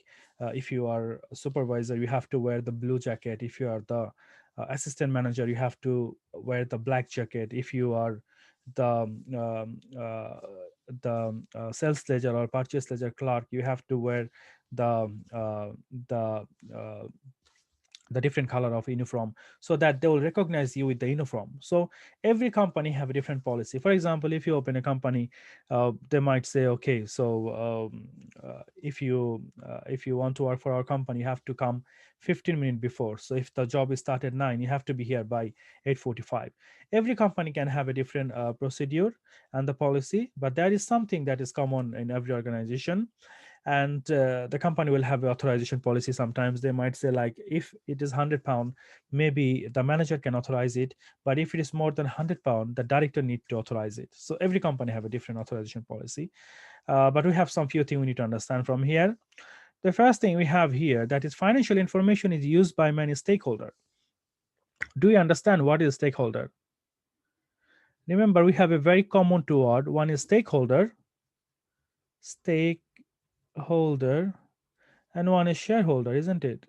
Speaker 1: if you are a supervisor, you have to wear the blue jacket. If you are the assistant manager, you have to wear the black jacket. If you are the sales ledger or purchase ledger clerk, you have to wear the the uh, the different color of uniform, so that they will recognize you with the uniform. So every company have a different policy. For example, if you open a company, they might say, okay, so if you want to work for our company, you have to come 15 minutes before. So if the job is start at 9, you have to be here by 8:45. Every company can have a different procedure and the policy, but there is something that is common in every organization. And the company will have an authorization policy. Sometimes they might say, like, if it is £100, maybe the manager can authorize it, but if it is more than £100, the director need to authorize it. So every company have a different authorization policy. But we have some few things we need to understand from here. The first thing we have here, that is financial information is used by many stakeholder. Do you understand what is stakeholder? Remember, we have a very common two word. One is stakeholder, stakeholder, and one is shareholder, isn't it?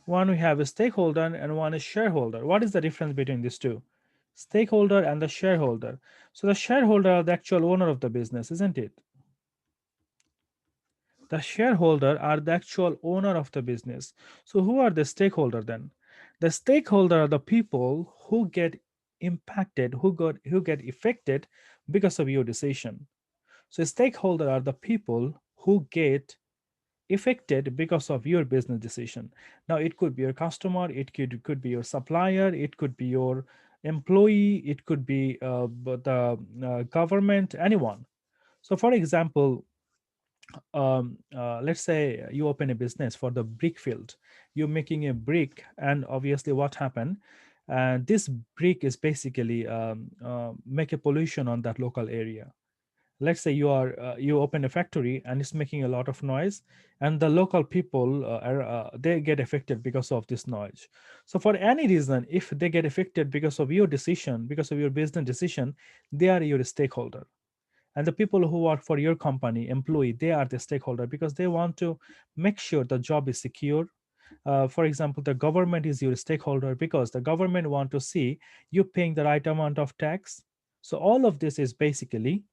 Speaker 1: One we have a stakeholder and one is shareholder. What is the difference between these two? Stakeholder and the shareholder. So the shareholder are the actual owner of the business, isn't it? The shareholder are the actual owner of the business. So who are the stakeholder then? The stakeholder are the people who get impacted, who get affected because of your decision. So stakeholder are the people who get affected because of your business decision. Now it could be your customer, it could be your supplier, it could be your employee, it could be the government, anyone. So for example, let's say you open a business for the brick field. You're making a brick, and obviously what happened, this brick is basically make a pollution on that local area. Let's say you open a factory and it's making a lot of noise, and the local people they get affected because of this noise. So for any reason, if they get affected because of your decision, because of your business decision, they are your stakeholder. And the people who work for your company, employee, they are the stakeholder because they want to make sure the job is secure. For example, the government is your stakeholder because the government want to see you paying the right amount of tax. So all of this is basically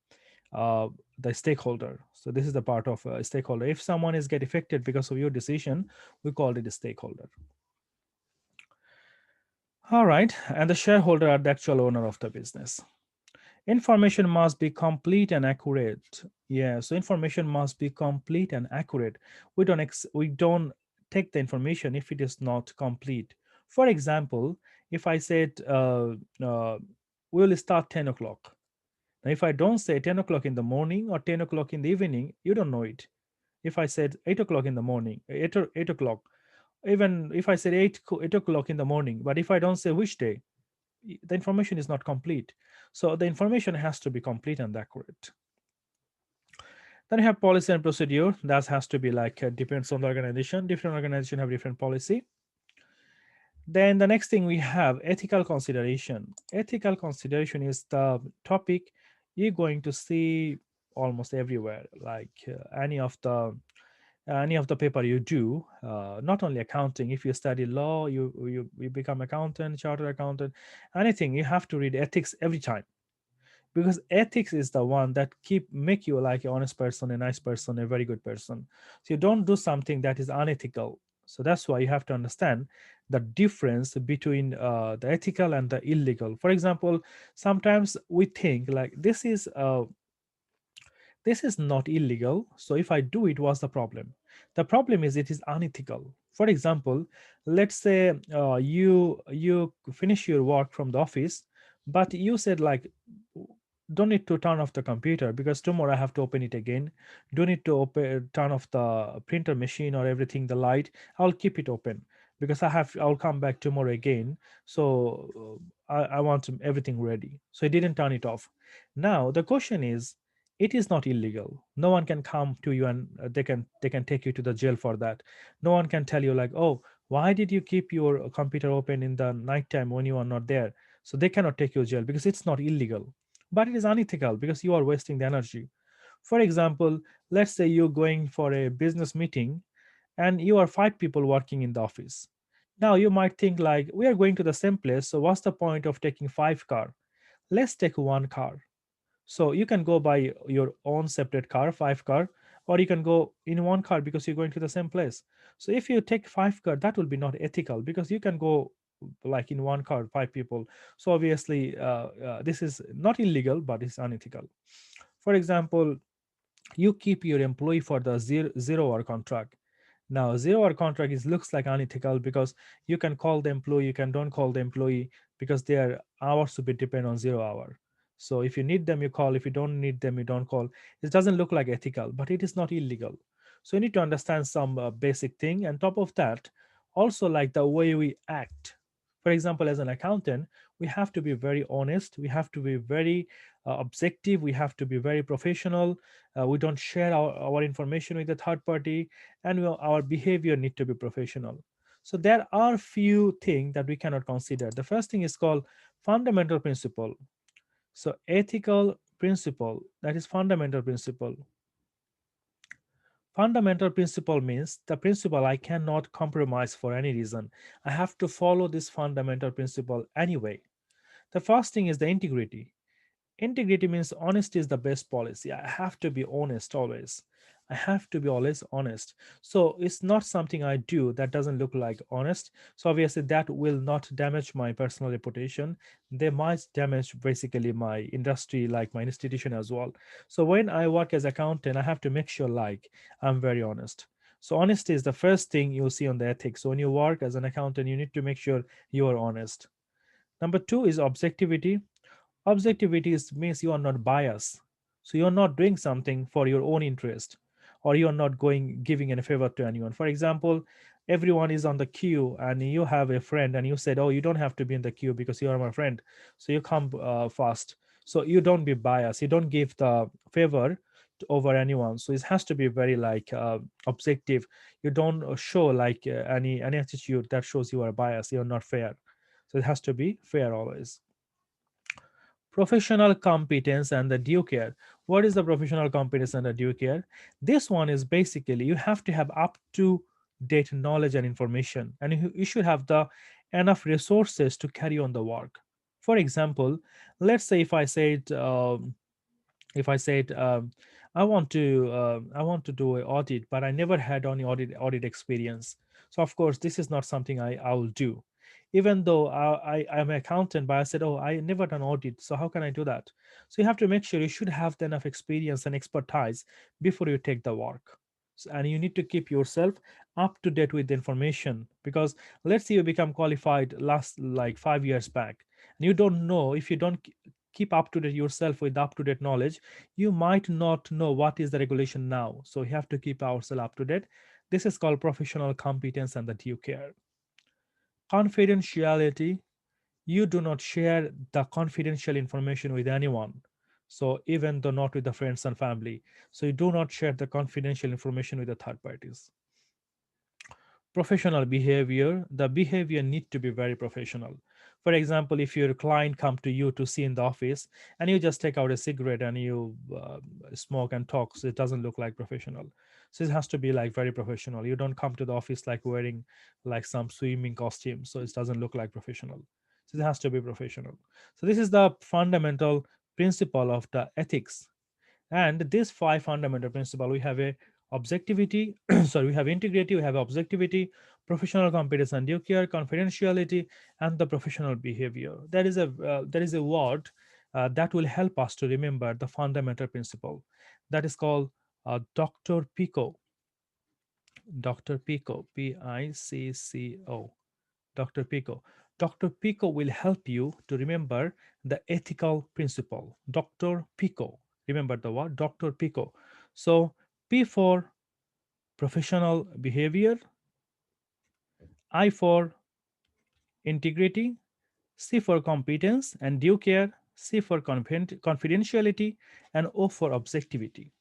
Speaker 1: uh, the stakeholder. So this is the part of a stakeholder. If someone is get affected because of your decision, we call it a stakeholder. All right, and the shareholder are the actual owner of the business. Information must be complete and accurate. Yeah, so information must be complete and accurate. We don't take the information if it is not complete. For example, if I said we will start 10 o'clock. Now, if I don't say 10 o'clock in the morning or 10 o'clock in the evening, you don't know it. If I said 8 o'clock in the morning, 8 o'clock, even if I said 8 o'clock in the morning, but if I don't say which day, the information is not complete. So the information has to be complete and accurate. Then you have policy and procedure. That has to be like depends on the organization. Different organization have different policy. Then the next thing we have ethical consideration. Ethical consideration is the topic you're going to see almost everywhere, like any of the paper you do, not only accounting. If you study law, you become accountant, chartered accountant, anything, you have to read ethics every time, because ethics is the one that keep make you like an honest person, a nice person, a very good person. So you don't do something that is unethical. So that's why you have to understand the difference between the ethical and the illegal. For example, sometimes we think like this is This is not illegal. So if I do it, what's the problem? The problem is it is unethical. For example, let's say you finish your work from the office, but you said like, don't need to turn off the computer because tomorrow I have to open it again. Don't need to turn off the printer machine or everything, the light. I'll keep it open because I'll come back tomorrow again. So I want everything ready. So he didn't turn it off. Now the question is, it is not illegal. No one can come to you and they can take you to the jail for that. No one can tell you like, oh, why did you keep your computer open in the nighttime when you are not there? So they cannot take you to jail because it's not illegal, but it is unethical because you are wasting the energy. For example, let's say you're going for a business meeting and you are five people working in the office. Now you might think like, we are going to the same place, so what's the point of taking five car? Let's take one car. So you can go by your own separate car, five car, or you can go in one car because you're going to the same place. So if you take five car, that will be not ethical because you can go like in one car, five people. So obviously, this is not illegal, but it's unethical. For example, you keep your employee for the zero hour contract. Now, 0 hour contract is looks like unethical because you can call the employee, you can don't call the employee because their hours to be depend on 0 hour. So if you need them, you call. If you don't need them, you don't call. It doesn't look like ethical, but it is not illegal. So you need to understand some basic thing. And top of that, also like the way we act. For example, as an accountant, we have to be very honest. We have to be very objective. We have to be very professional. We don't share our information with the third party, and our behavior need to be professional. So there are few things that we cannot consider. The first thing is called fundamental principle. So ethical principle, that is fundamental principle. Fundamental principle means the principle I cannot compromise for any reason. I have to follow this fundamental principle anyway. The first thing is the integrity. Integrity means honesty is the best policy. I have to be honest always. I have to be always honest. So it's not something I do that doesn't look like honest. So obviously that will not damage my personal reputation. They might damage basically my industry, like my institution as well. So when I work as accountant, I have to make sure like I'm very honest. So honesty is the first thing you'll see on the ethics. So when you work as an accountant, you need to make sure you are honest. Number two is objectivity. Objectivity means you are not biased. So you're not doing something for your own interest, or you're not going giving any favor to anyone. For example, everyone is on the queue and you have a friend and you said, oh, you don't have to be in the queue because you are my friend. So you come fast. So you don't be biased. You don't give the favor over anyone. So it has to be very like objective. You don't show like any attitude that shows you are biased. You're not fair. So it has to be fair always. Professional competence and the due care. What is the professional competence and the due care? This one is basically you have to have up to date knowledge and information, and you should have the enough resources to carry on the work. For example, let's say if I said I want to do an audit, but I never had any audit experience. So of course this is not something I will do. Even though I'm an accountant, but I said, oh, I never done audit, so how can I do that? So you have to make sure you should have enough experience and expertise before you take the work. And you need to keep yourself up to date with the information, because let's say you become qualified last like 5 years back, and you don't know, if you don't keep up to date yourself with up to date knowledge, you might not know what is the regulation now. So you have to keep ourselves up to date. This is called professional competence and the due care. Confidentiality. You do not share the confidential information with anyone. So even though not with the friends and family. So you do not share the confidential information with the third parties. Professional behavior. The behavior need to be very professional. For example, if your client come to you to see in the office and you just take out a cigarette and you smoke and talk, so it doesn't look like professional. So it has to be like very professional. You don't come to the office like wearing like some swimming costume, so it doesn't look like professional. So it has to be professional. So this is the fundamental principle of the ethics. And this five fundamental principle, we have a objectivity, sorry, we have integrity, we have objectivity, professional competence and due care, confidentiality, and the professional behavior. There is a word that will help us to remember the fundamental principle. That is called Dr. Pico. Dr. Pico, Picco. Dr. Pico. Dr. Pico will help you to remember the ethical principle. Dr. Pico. Remember the word Dr. Pico. So P for professional behavior, I for integrity, C for competence and due care, C for confidentiality, and O for objectivity.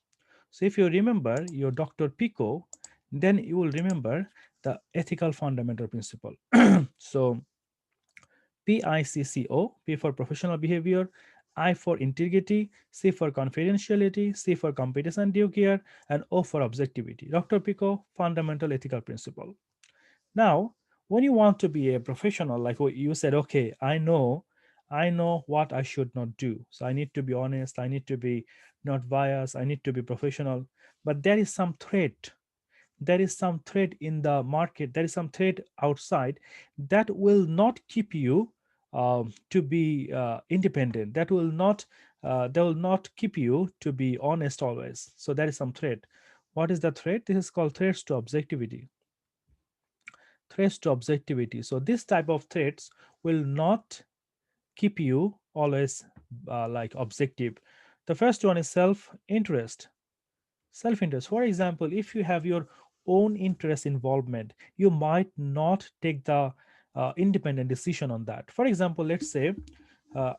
Speaker 1: So if you remember your Dr. Pico, then you will remember the ethical fundamental principle. So PICCO, P for professional behavior, I for integrity, C for confidentiality, C for competence and due care, and O for objectivity. Dr. Pico, fundamental ethical principle. Now, when you want to be a professional, like what you said, okay, I know what I should not do. So I need to be honest, I need to be not biased, I need to be professional. But there is some threat in the market, there is some threat outside that will not keep you to be independent, that will not keep you to be honest always. So there is some threat. What is the threat? This is called threats to objectivity. Threats to objectivity. So this type of threats will not keep you always like objective. The first one is self-interest. Self-interest, for example, if you have your own interest involvement, you might not take the independent decision on that. For example, let's say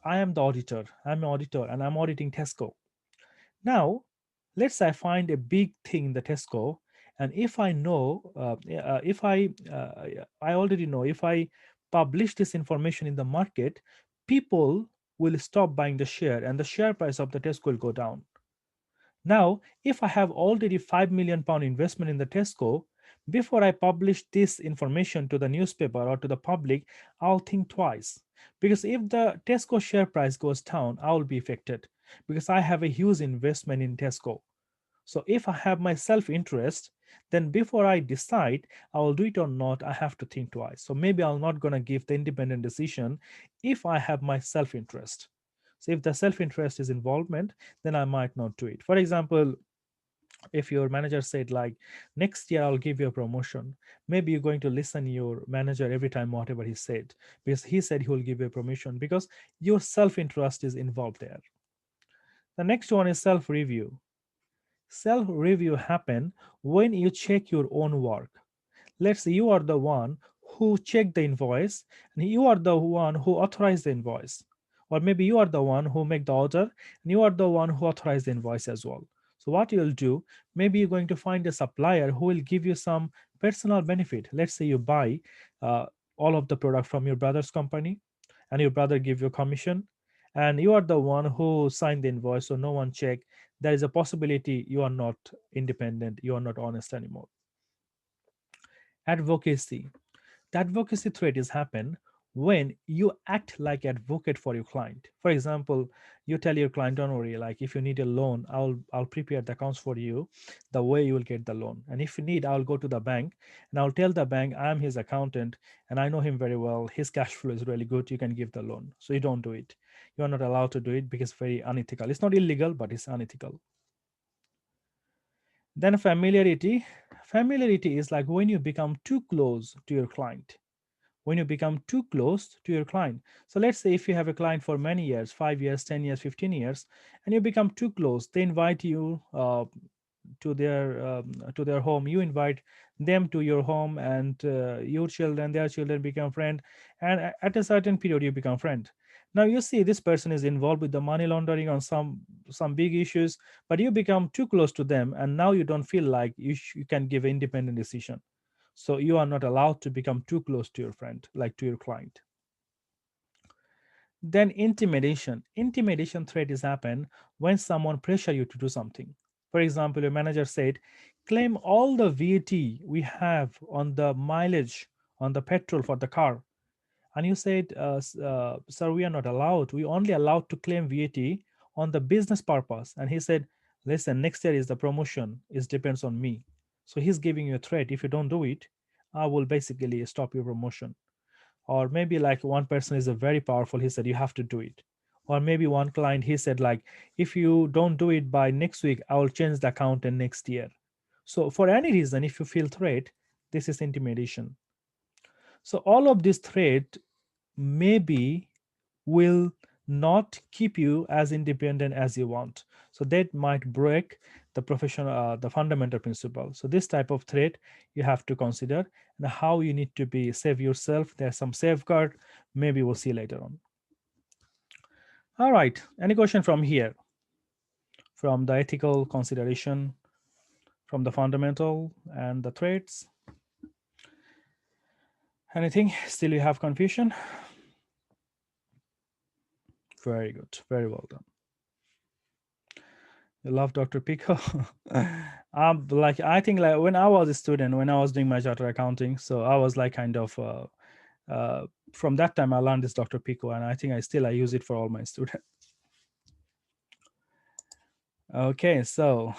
Speaker 1: I'm an auditor and I'm auditing Tesco. Now, let's say I find a big thing in the Tesco, and if I know, if I already know, if I publish this information in the market, people will stop buying the share, and the share price of the Tesco will go down. Now, if I have already £5 million investment in the Tesco, before I publish this information to the newspaper or to the public, I'll think twice. Because if the Tesco share price goes down, I will be affected because I have a huge investment in Tesco. So if I have my self-interest, then before I decide I will do it or not, I have to think twice. So maybe I'm not going to give the independent decision if I have my self-interest. So if the self-interest is involvement, then I might not do it. For example, if your manager said like next year I'll give you a promotion, maybe you're going to listen your manager every time whatever he said, because he said he will give you a promotion because your self-interest is involved there. The next one is self-review. Self-review happen when you check your own work. Let's say you are the one who checked the invoice and you are the one who authorized the invoice, or maybe you are the one who make the order and you are the one who authorized the invoice as well. So what you'll do, maybe you're going to find a supplier who will give you some personal benefit. Let's say you buy uh, all of the product from your brother's company and your brother give you a commission, and you are the one who signed the invoice, so no one check. There is a possibility you are not independent, you are not honest anymore. Advocacy. The advocacy threat is happen when you act like advocate for your client. For example, you tell your client, don't worry, like if you need a loan, I'll prepare the accounts for you the way you will get the loan. And if you need, I'll go to the bank and I'll tell the bank I'm his accountant and I know him very well. His cash flow is really good. You can give the loan. So you don't do it. You are not allowed to do it because it's very unethical. It's not illegal, but it's unethical. Then familiarity. Familiarity is like when you become too close to your client, when you become too close to your client. So let's say if you have a client for many years, 5 years, 10 years, 15 years, and you become too close, they invite you to their home, you invite them to your home, and your children, their children become friend, and at a certain period you become friend. Now you see this person is involved with the money laundering on some big issues, but you become too close to them and now you don't feel like you can give an independent decision. So you are not allowed to become too close to your friend, like to your client. Then intimidation. Intimidation threat is happen when someone pressure you to do something. For example, your manager said, claim all the VAT we have on the mileage on the petrol for the car. And you said, sir, we are not allowed. We only allowed to claim VAT on the business purpose. And he said, listen, next year is the promotion. It depends on me. So he's giving you a threat. If you don't do it, I will basically stop your promotion. Or maybe like one person is a very powerful, he said you have to do it. Or maybe one client, he said like, if you don't do it by next week, I will change the account in next year. So for any reason, if you feel threat, this is intimidation. So all of this threat maybe will not keep you as independent as you want. So that might break the professional, the fundamental principle. So this type of threat you have to consider, and how you need to be save yourself. There's some safeguard. Maybe we'll see later on. All right. Any question from here? From the ethical consideration, from the fundamental and the threats? Anything? Still you have confusion? Very good. Very well done. You love Dr. Pico. Like I think like when I was a student, when I was doing my charter accounting, so I was like kind of from that time I learned this Dr. Pico, and I think I use it for all my students. Okay, so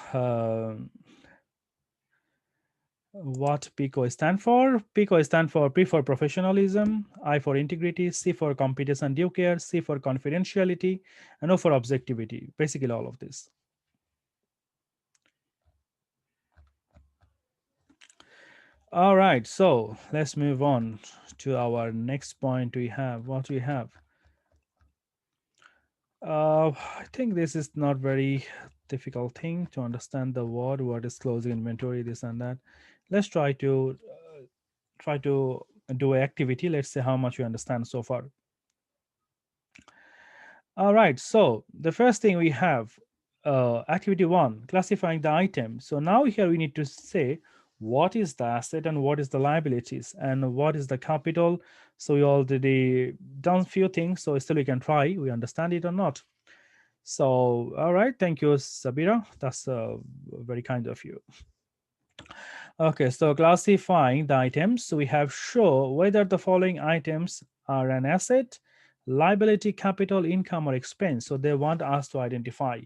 Speaker 1: what PICO stand for? PICO stand for P for professionalism, I for integrity, C for competence and due care, C for confidentiality, and O for objectivity. Basically all of this. All right, so let's move on to our next point. We have what we have. I think this is not very difficult thing to understand the word. What is closing inventory? This and that. Let's try to do an activity. Let's see how much you understand so far. All right. So the first thing we have, activity 1, classifying the item. So now here we need to say what is the asset and what is the liabilities and what is the capital. So we already done few things. So still we can try. We understand it or not. So all right. Thank you, Sabira. That's very kind of you. Okay, so classifying the items, so we have show whether the following items are an asset, liability, capital, income, or expense. So they want us to identify,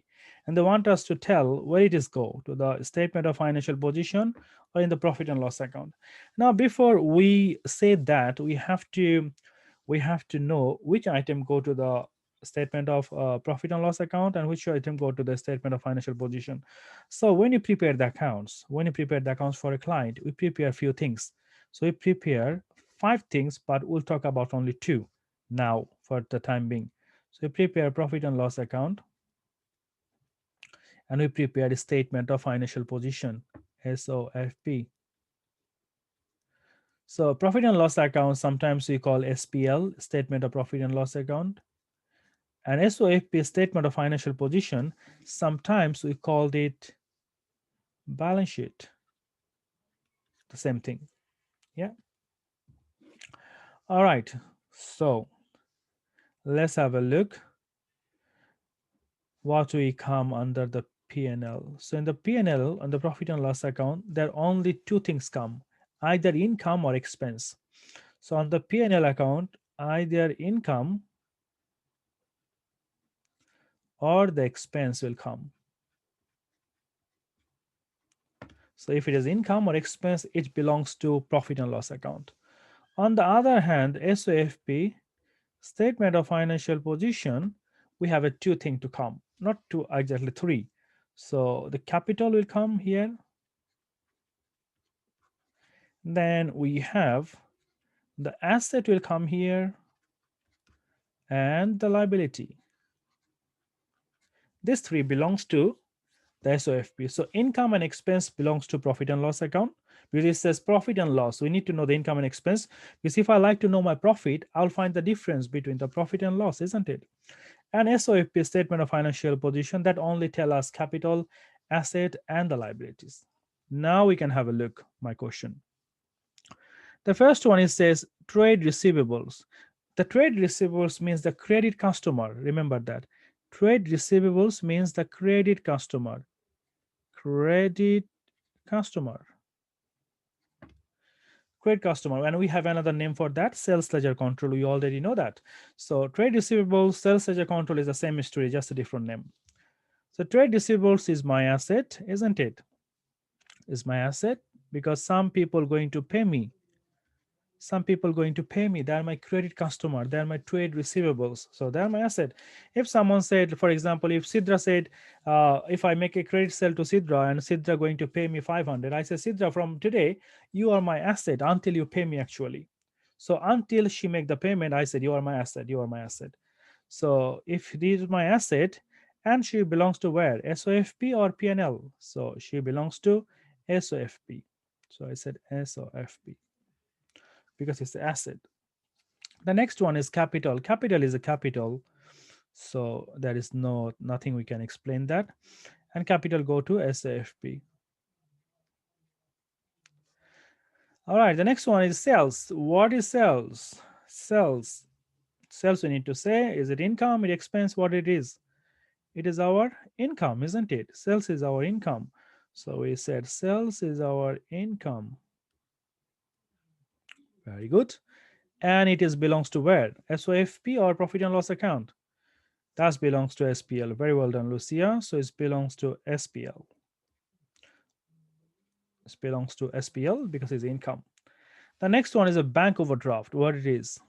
Speaker 1: and they want us to tell where it is go to the statement of financial position or in the profit and loss account. Now, before we say that, we have to know which item go to the statement of profit and loss account and which item go to the statement of financial position. So when you prepare the accounts for a client, we prepare a few things. So we prepare 5 things, but we'll talk about only 2 now for the time being. So we prepare profit and loss account, and we prepare a statement of financial position, SOFP. So profit and loss account, sometimes we call SPL, statement of profit and loss account, and SOFP, statement of financial position, sometimes we called it balance sheet. The same thing. Yeah. All right. So let's have a look what we come under the P&L. So in the P&L, on the profit and loss account, there are only 2 things come, either income or expense. So on the P&L account, either income or the expense will come. So if it is income or expense, it belongs to profit and loss account. On the other hand, SOFP, statement of financial position, we have a 2 thing to come, not 2, exactly 3. So the capital will come here. Then we have the asset will come here, and the liability. This 3 belongs to the SOFP. So income and expense belongs to profit and loss account, because it says profit and loss. We need to know the income and expense, because if I like to know my profit, I'll find the difference between the profit and loss, isn't it? And SOFP, statement of financial position, that only tell us capital, asset, and the liabilities. Now we can have a look my question. The first one, it says trade receivables. The trade receivables means the credit customer. Remember that. Trade receivables means the credit customer. Credit customer. Credit customer. And we have another name for that, sales ledger control. We already know that. So trade receivables, sales ledger control is the same story, just a different name. So trade receivables is my asset, isn't it? Is my asset, because some people going to pay me Some people going to pay me. They are my credit customer. They are my trade receivables. So they are my asset. If someone said, for example, if Sidra said, if I make a credit sale to Sidra and Sidra going to pay me 500, I say, Sidra, from today, you are my asset until you pay me actually. So until she make the payment, I said, you are my asset. You are my asset. So if this is my asset and she belongs to where? SOFP or PNL? So she belongs to SOFP. So I said SOFP because it's the asset. The next one is capital. Capital is a capital. So there is nothing we can explain that. And capital go to SAFP. All right, the next one is sales. What is sales? Sales. Sales we need to say, is it income, it expense, what it is? It is our income, isn't it? Sales is our income. So we said sales is our income. Very good. And it is belongs to where? SOFP or profit and loss account? That belongs to SPL. Very well done, Lucia. So it belongs to SPL. It belongs to SPL because it's income. The next one is a bank overdraft. What it is?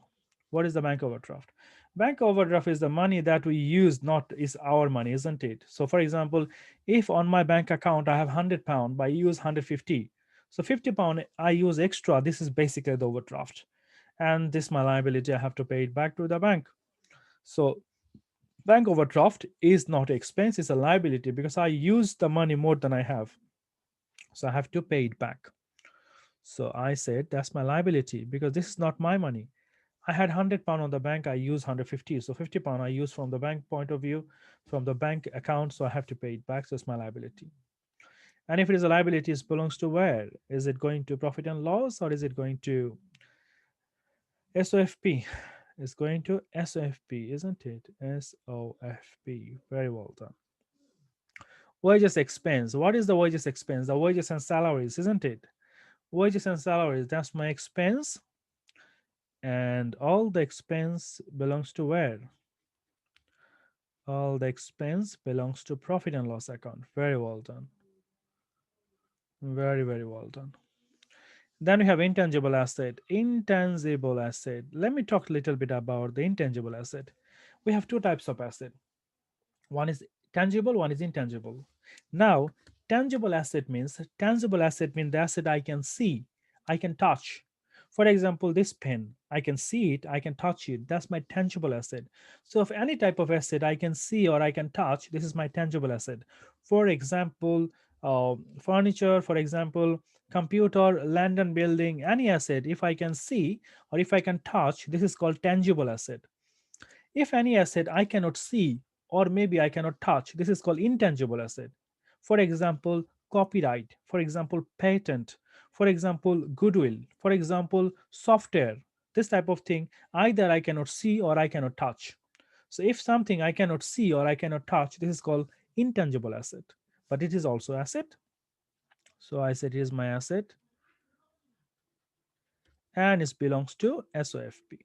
Speaker 1: What is the bank overdraft? Bank overdraft is the money that we use, not is our money, isn't it? So, for example, if on my bank account I have £100, but I use 150, so £50 I use extra. This is basically the overdraft, and this my liability. I have to pay it back to the bank. So bank overdraft is not expense, it's a liability because I use the money more than I have. So I have to pay it back. So I said that's my liability because this is not my money. I had £100 on the bank, I use 150. So £50 I use from the bank point of view, from the bank account. So I have to pay it back. So it's my liability. And if it is a liability, it belongs to where? Is it going to profit and loss or is it going to SOFP? It's going to SOFP, isn't it? SOFP. Very well done. Wages expense. What is the wages expense? The wages and salaries, isn't it? Wages and salaries, that's my expense. And all the expense belongs to where? All the expense belongs to profit and loss account. Very well done. Very, very well done. Then we have intangible asset. Intangible asset. Let me talk a little bit about the intangible asset. We have two types of asset. One is tangible, one is intangible. Now, tangible asset means the asset I can see, I can touch. For example, this pen, I can see it, I can touch it. That's my tangible asset. So if any type of asset I can see or I can touch, this is my tangible asset. For example, furniture, for example, computer, land and building, any asset, if I can see or if I can touch, this is called tangible asset. If any asset I cannot see or maybe I cannot touch, this is called intangible asset. For example, copyright, for example, patent, for example, goodwill, for example, software, this type of thing, either I cannot see or I cannot touch. So if something I cannot see or I cannot touch, this is called intangible asset, but it is also asset. So I said here's my asset and it belongs to SOFP.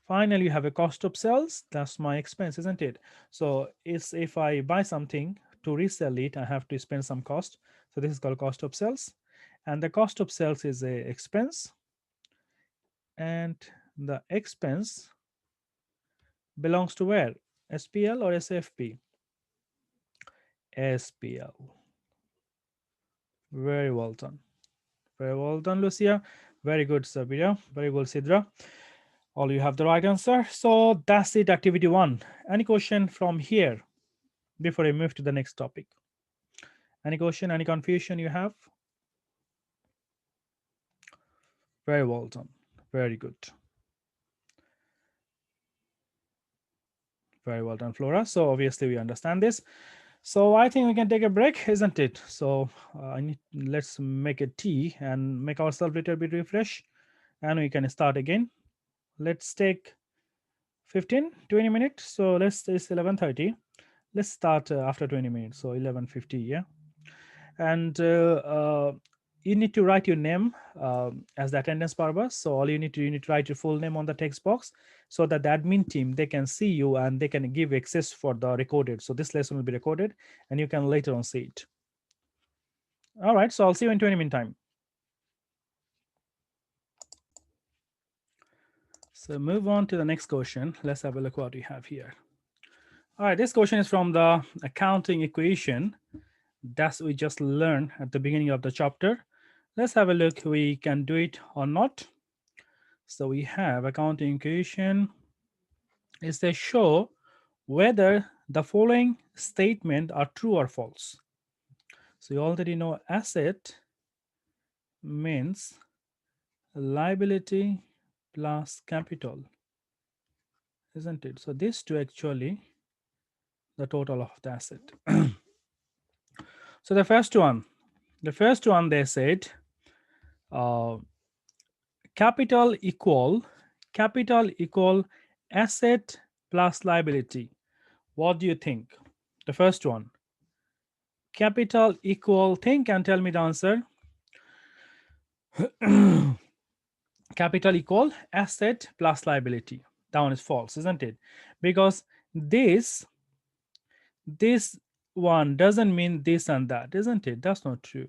Speaker 1: Finally, you have a cost of sales. That's my expense, isn't it? So it's if I buy something to resell it, I have to spend some cost. So this is called cost of sales. And the cost of sales is a expense. And the expense belongs to where? SPL or SFP? SPL. Very well done. Very well done, Lucia. Very good, Sabira. Very good, Sidra. All you have the right answer. So that's it, activity one. Any question from here before I move to the next topic? Any question, any confusion you have? Very well done. Very good. Very well done, Flora. So obviously we understand this. So I think we can take a break, isn't it? So let's make a tea and make ourselves a little bit refresh, and we can start again. Let's take 15-20 minutes. So it's 11:30. Let's start after 20 minutes. So 11:50. Yeah. And you need to write your name as the attendance purpose. So all you need to write your full name on the text box so that the admin team, they can see you and they can give access for the recorded. So this lesson will be recorded and you can later on see it. All right, so I'll see you in 20 minutes time. So move on to the next question. Let's have a look what we have here. All right, this question is from the accounting equation that we just learned at the beginning of the chapter. Let's have a look we can do it or not. So we have accounting equation is they show whether the following statement are true or false. So you already know asset means liability plus capital, isn't it? So these two actually the total of the asset. So the first one they said uh, capital equal asset plus liability. What do you think? The first one, capital equal, think and tell me the answer. Capital equal asset plus liability. That one is false, isn't it? Because this one doesn't mean this and that, isn't it? That's not true.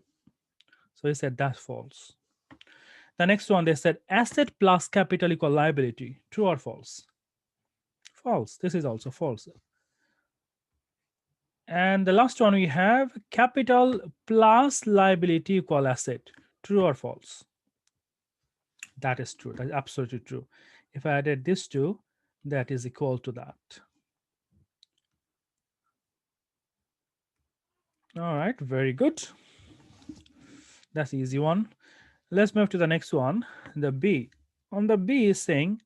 Speaker 1: So he said that's false. The next one, they said asset plus capital equal liability. True or false? False. This is also false. And the last one we have capital plus liability equal asset. True or false? That is true. That is absolutely true. If I added this two, that is equal to that. All right, very good. That's easy one. Let's move to the next one, the B. On the B is saying,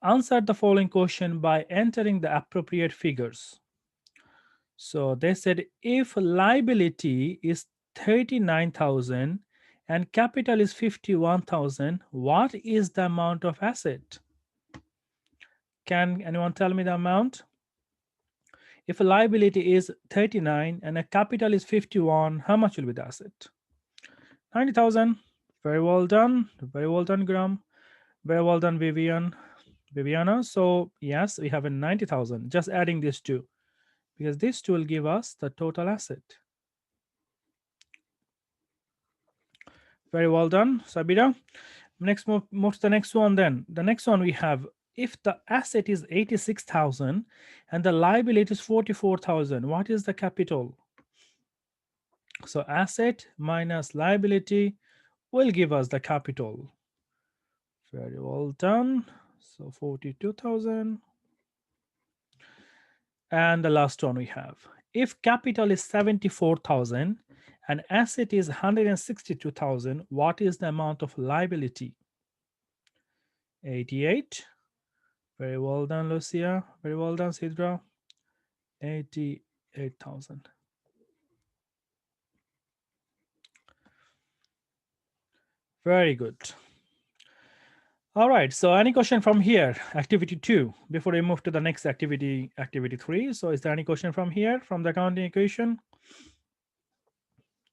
Speaker 1: answer the following question by entering the appropriate figures. So they said if liability is 39,000 and capital is 51,000, what is the amount of asset? Can anyone tell me the amount? If a liability is 39 and a capital is 51, how much will be the asset? 90,000. Very well done. Very well done, Graham. Very well done, Viviana. So yes, we have a 90,000. Just adding these two, because these two will give us the total asset. Very well done, Sabira. Next, move to the next one then. The next one we have, if the asset is 86,000 and the liability is 44,000, what is the capital? So asset minus liability will give us the capital. Very well done. So 42,000. And the last one we have, if capital is 74,000 and asset is 162,000, what is the amount of liability? 88. Very well done, Lucia. Very well done, Sidra. 88,000. Very good. All right. So any question from here? Activity 2, before we move to the next activity, activity 3. So is there any question from here, from the accounting equation?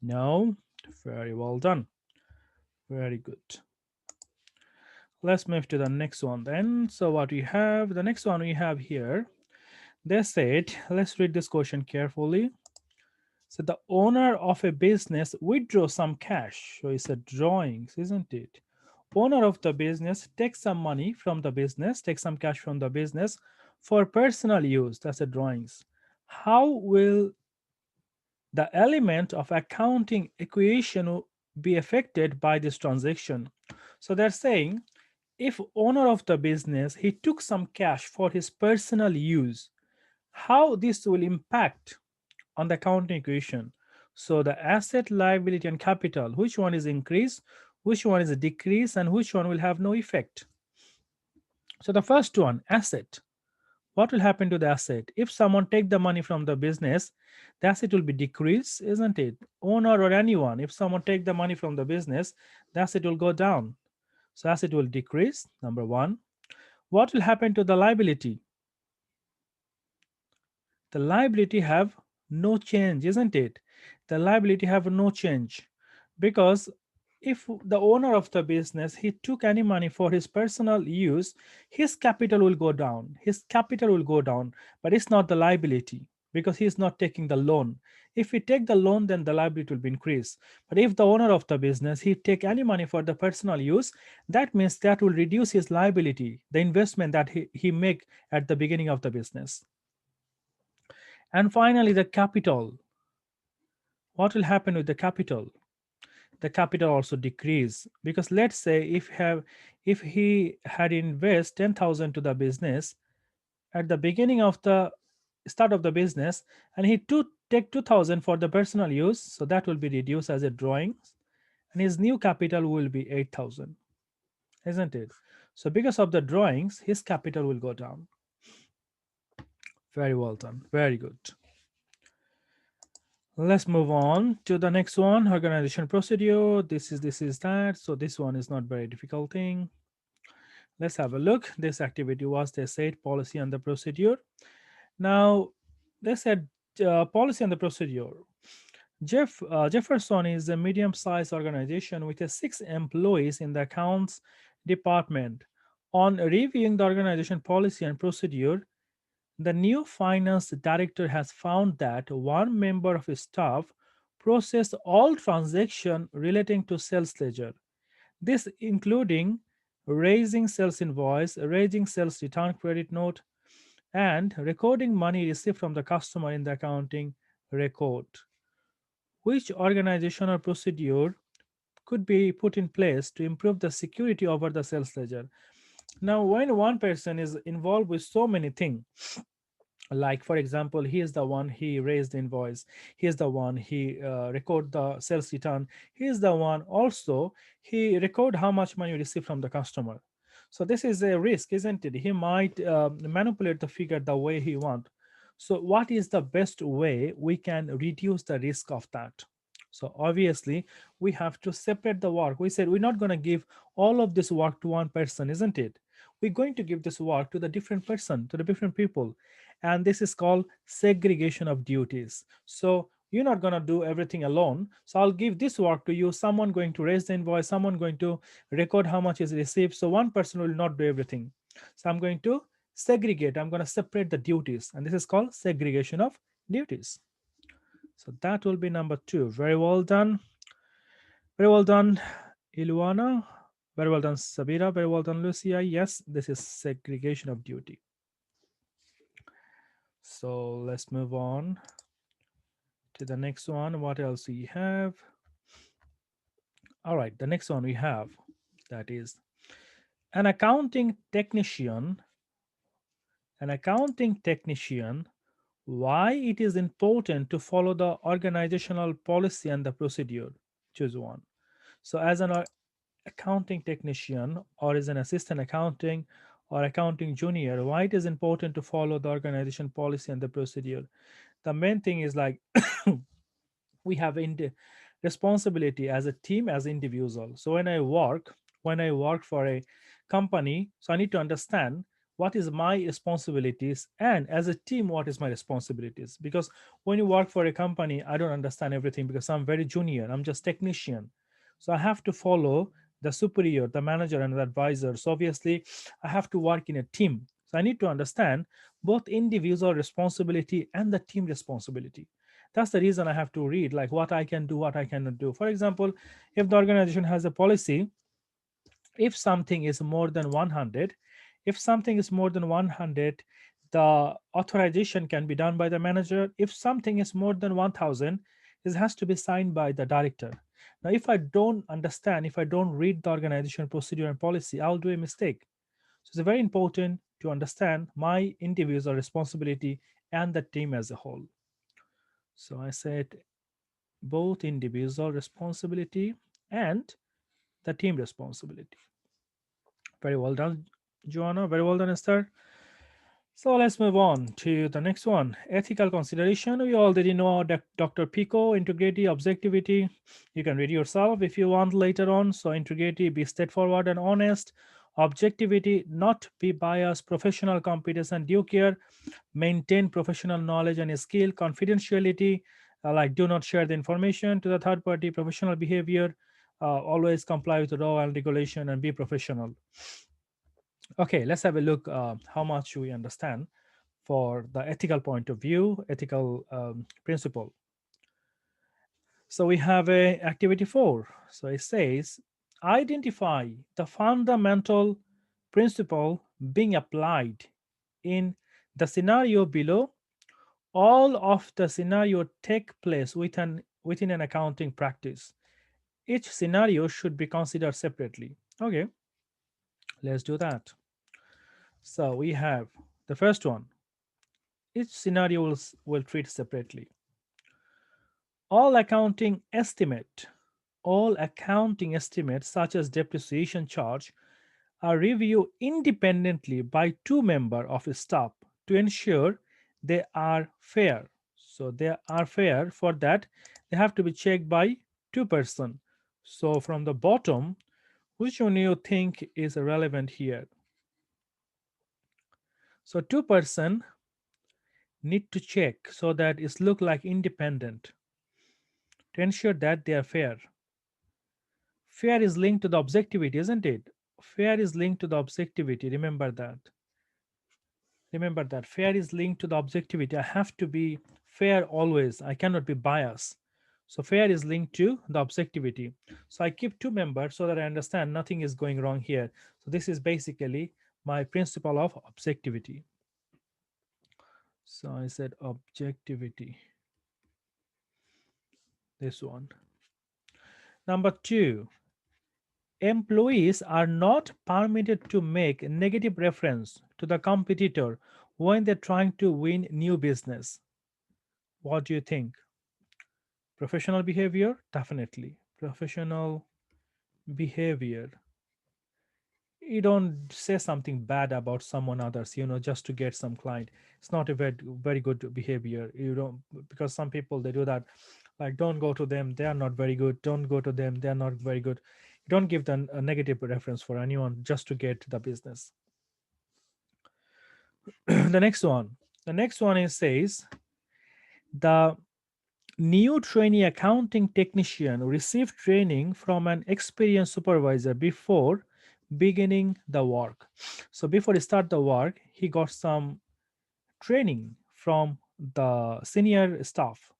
Speaker 1: No. Very well done. Very good. Let's move to the next one then. So what we have, the next one we have here, they said, let's read this question carefully. So the owner of a business withdraw some cash. So it's a drawings, isn't it? Owner of the business takes some money from the business, takes some cash from the business for personal use. That's a drawings. How will the element of accounting equation be affected by this transaction? So they're saying, if owner of the business, he took some cash for his personal use, how this will impact on the accounting equation? So the asset, liability, and capital, which one is increase, which one is a decrease, and which one will have no effect? So the first one, asset. What will happen to the asset? If someone take the money from the business, the asset will be decreased, isn't it? Owner or anyone, if someone take the money from the business, the asset will go down. So asset will decrease, number one. What will happen to the liability? The liability have no change, isn't it? The liability have no change, because if the owner of the business, he took any money for his personal use, his capital will go down. His capital will go down, but it's not the liability. because he is not taking the loan. If we take the loan, then the liability will be increased. But if the owner of the business, he take any money for the personal use, that means that will reduce his liability, the investment that he make at the beginning of the business. And finally, the capital. What will happen with the capital? The capital also decrease, because let's say if he had invest 10,000 to the business at the beginning of the start of the business, and he to take 2,000 for the personal use, so that will be reduced as a drawing, and his new capital will be 8,000, isn't it? So because of the drawings, his capital will go down. Very well done, very good. Let's move on to the next one. Organization procedure. This is that. So this one is not very difficult thing. Let's have a look. This activity was, they said, policy and the procedure. Now they said policy and the procedure. Jefferson is a medium-sized organization with 6 employees in the accounts department. On reviewing the organization policy and procedure, the new finance director has found that one member of his staff processed all transactions relating to sales ledger. This including raising sales invoice, raising sales return credit note, and recording money received from the customer in the accounting record. Which organizational procedure could be put in place to improve the security over the sales ledger? Now, when one person is involved with so many things, like for example, he is the one he raised the invoice, he is the one he record the sales return, he is the one also he record how much money you receive from the customer. So this is a risk, isn't it? He might manipulate the figure the way he want. So what is the best way we can reduce the risk of that? So obviously we have to separate the work. We said we're not going to give all of this work to one person, isn't it? We're going to give this work to the different person, to the different people, and this is called segregation of duties. So you're not going to do everything alone, so I'll give this work to you. Someone going to raise the invoice, someone going to record how much is received, so one person will not do everything. So I'm going to segregate, I'm going to separate the duties, and this is called segregation of duties. So that will be number 2. Very well done, very well done, Iluana. Very well done, Sabira. Very well done, Lucia. Yes, this is segregation of duty. So let's move on to the next one. What else we have? All right, the next one we have, that is an accounting technician. An accounting technician, why it is important to follow the organizational policy and the procedure. Choose one. So as an accounting technician, or as an assistant accounting or accounting junior, why it is important to follow the organization policy and the procedure? The main thing is like we have responsibility as a team, as individual. So when I work for a company, so I need to understand what is my responsibilities, and as a team what is my responsibilities. Because when you work for a company, I don't understand everything because I'm very junior, I'm just technician. So I have to follow the superior, the manager, and the advisor. So obviously I have to work in a team, so I need to understand both individual responsibility and the team responsibility. That's the reason I have to read like what I can do, what I cannot do. For example, if the organization has a policy, if something is more than 100, if something is more than 100, the authorization can be done by the manager. If something is more than 1000, it has to be signed by the director. Now if I don't understand, if I don't read the organization procedure and policy, I'll do a mistake. So it's very important to understand my individual responsibility and the team as a whole. So I said both individual responsibility and the team responsibility. Very well done, Joanna. Very well done, Esther. So let's move on to the next one. Ethical consideration. We already know Dr. Pico, integrity, objectivity. You can read yourself if you want later on. So integrity, be straightforward and honest. Objectivity, not be biased. Professional competence and due care. Maintain professional knowledge and skill. Confidentiality, like do not share the information to the third party. Professional behavior, always comply with the law and regulation and be professional. Okay, let's have a look how much we understand. for the ethical point of view, ethical principle. So we have a activity 4. So it says identify the fundamental principle being applied in the scenario below. All of the scenario take place within an accounting practice. Each scenario should be considered separately. Okay, let's do that. So we have the first one. Each scenario will treat separately. All accounting estimate, all accounting estimates such as depreciation charge are reviewed independently by two members of staff to ensure they are fair. So they are fair. For that, they have to be checked by two person. So from the bottom, which one you think is relevant here? So two person need to check so that it look like independent to ensure that they are fair. Fair is linked to the objectivity, isn't it? Fair is linked to the objectivity. Remember that. Remember that fair is linked to the objectivity. I have to be fair always. I cannot be biased. So fair is linked to the objectivity. So I keep two members so that I understand nothing is going wrong here. So this is basically my principle of objectivity. So I said objectivity. This one. Number 2, employees are not permitted to make negative reference to the competitor when they're trying to win new business. What do you think? Professional behavior? Definitely. Professional behavior. You don't say something bad about someone others, just to get some client. It's not a very good behavior. You don't, because some people they do that, like don't go to them, they are not very good. Don't go to them, they are not very good. You don't give them a negative reference for anyone just to get the business. the next one. The next one is says the new trainee accounting technician received training from an experienced supervisor before beginning the work. So before he start the work, he got some training from the senior staff.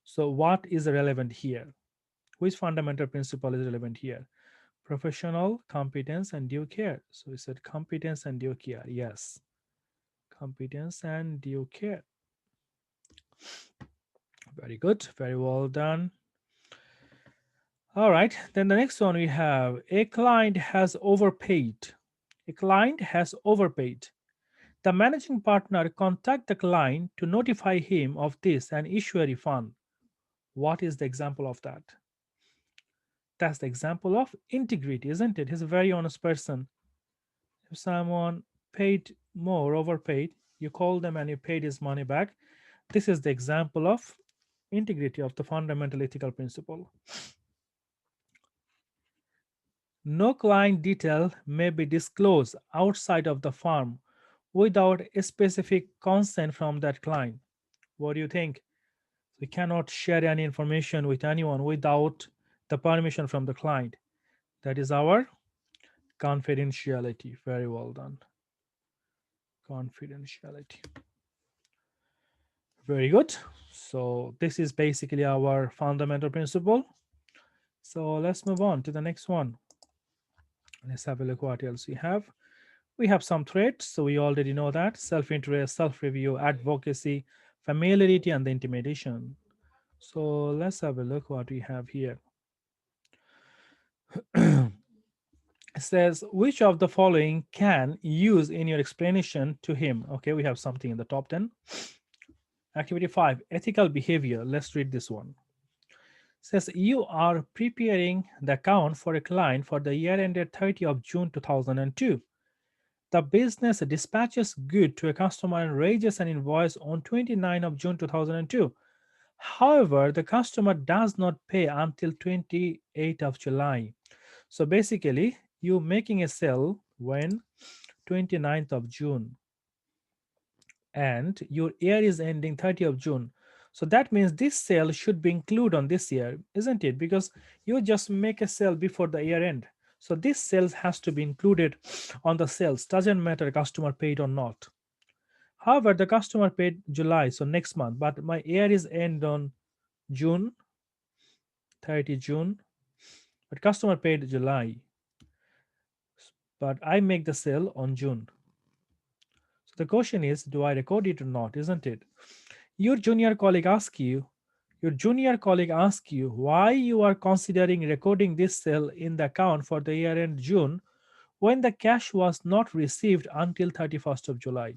Speaker 1: So what is relevant here? Which fundamental principle is relevant here? Professional competence and due care. So we said competence and due care. Yes, competence and due care. Very good. Very well done. All right. Then the next one we have a client has overpaid. A client has overpaid. The managing partner contact the client to notify him of this and issue a refund. What is the example of that? That's the example of integrity, isn't it? He's a very honest person. If someone paid more, overpaid, you call them and you paid his money back. This is the example of integrity of the fundamental ethical principle. No client detail may be disclosed outside of the firm without a specific consent from that client. What do you think? We cannot share any information with anyone without the permission from the client. That is our confidentiality. Very well done. Confidentiality. Very good. So this is basically our fundamental principle. So let's move on to the next one. Let's have a look what else we have. We have some traits, so we already know that: self-interest, self-review, advocacy, familiarity, and the intimidation. So let's have a look what we have here. It says which of the following can use in your explanation to him. Okay, we have something in the top 10. Activity 5, ethical behavior. Let's read this one. It says you are preparing the account for a client for the year ended 30 of June 2002. The business dispatches good to a customer and raises an invoice on 29 of June 2002. However, the customer does not pay until 28 of July. So basically, you making a sale when 29th of June and your year is ending 30 of June. So that means this sale should be included on this year, isn't it? Because you just make a sale before the year end. So this sales has to be included on the sales. Doesn't matter customer paid or not. However, the customer paid July, so next month, but my year is end on June 30 June, but customer paid July, but I make the sale on June. So the question is, do I record it or not? Isn't it? Your junior colleague asks you, your junior colleague asks you why you are considering recording this sale in the account for the year end June when the cash was not received until 31st of July.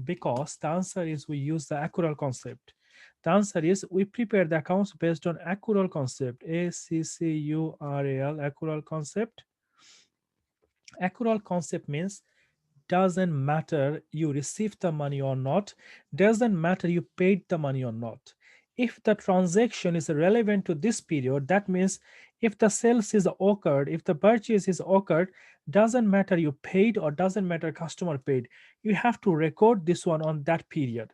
Speaker 1: Because the answer is we use the accrual concept. The answer is we prepare the accounts based on accrual concept. ACCURAL, accrual concept. Accrual concept means doesn't matter you received the money or not, doesn't matter you paid the money or not. If the transaction is relevant to this period, that means if the sales is occurred, if the purchase is occurred, doesn't matter you paid or doesn't matter customer paid, you have to record this one on that period.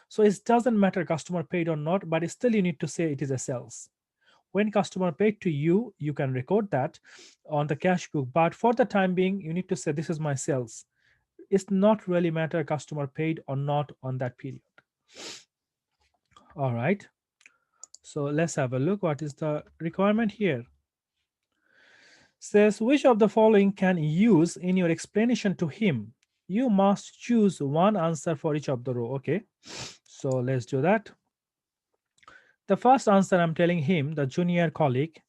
Speaker 1: So it doesn't matter customer paid or not, but still you need to say it is a sales. When customer paid to you, you can record that on the cash book, but for the time being you need to say this is my sales. It's not really matter customer paid or not on that period. All right, so let's have a look what is the requirement here. Says which of the following can you use in your explanation to him. You must choose one answer for each of the row. Okay, so let's do that. The first answer, I'm telling him, the junior colleague,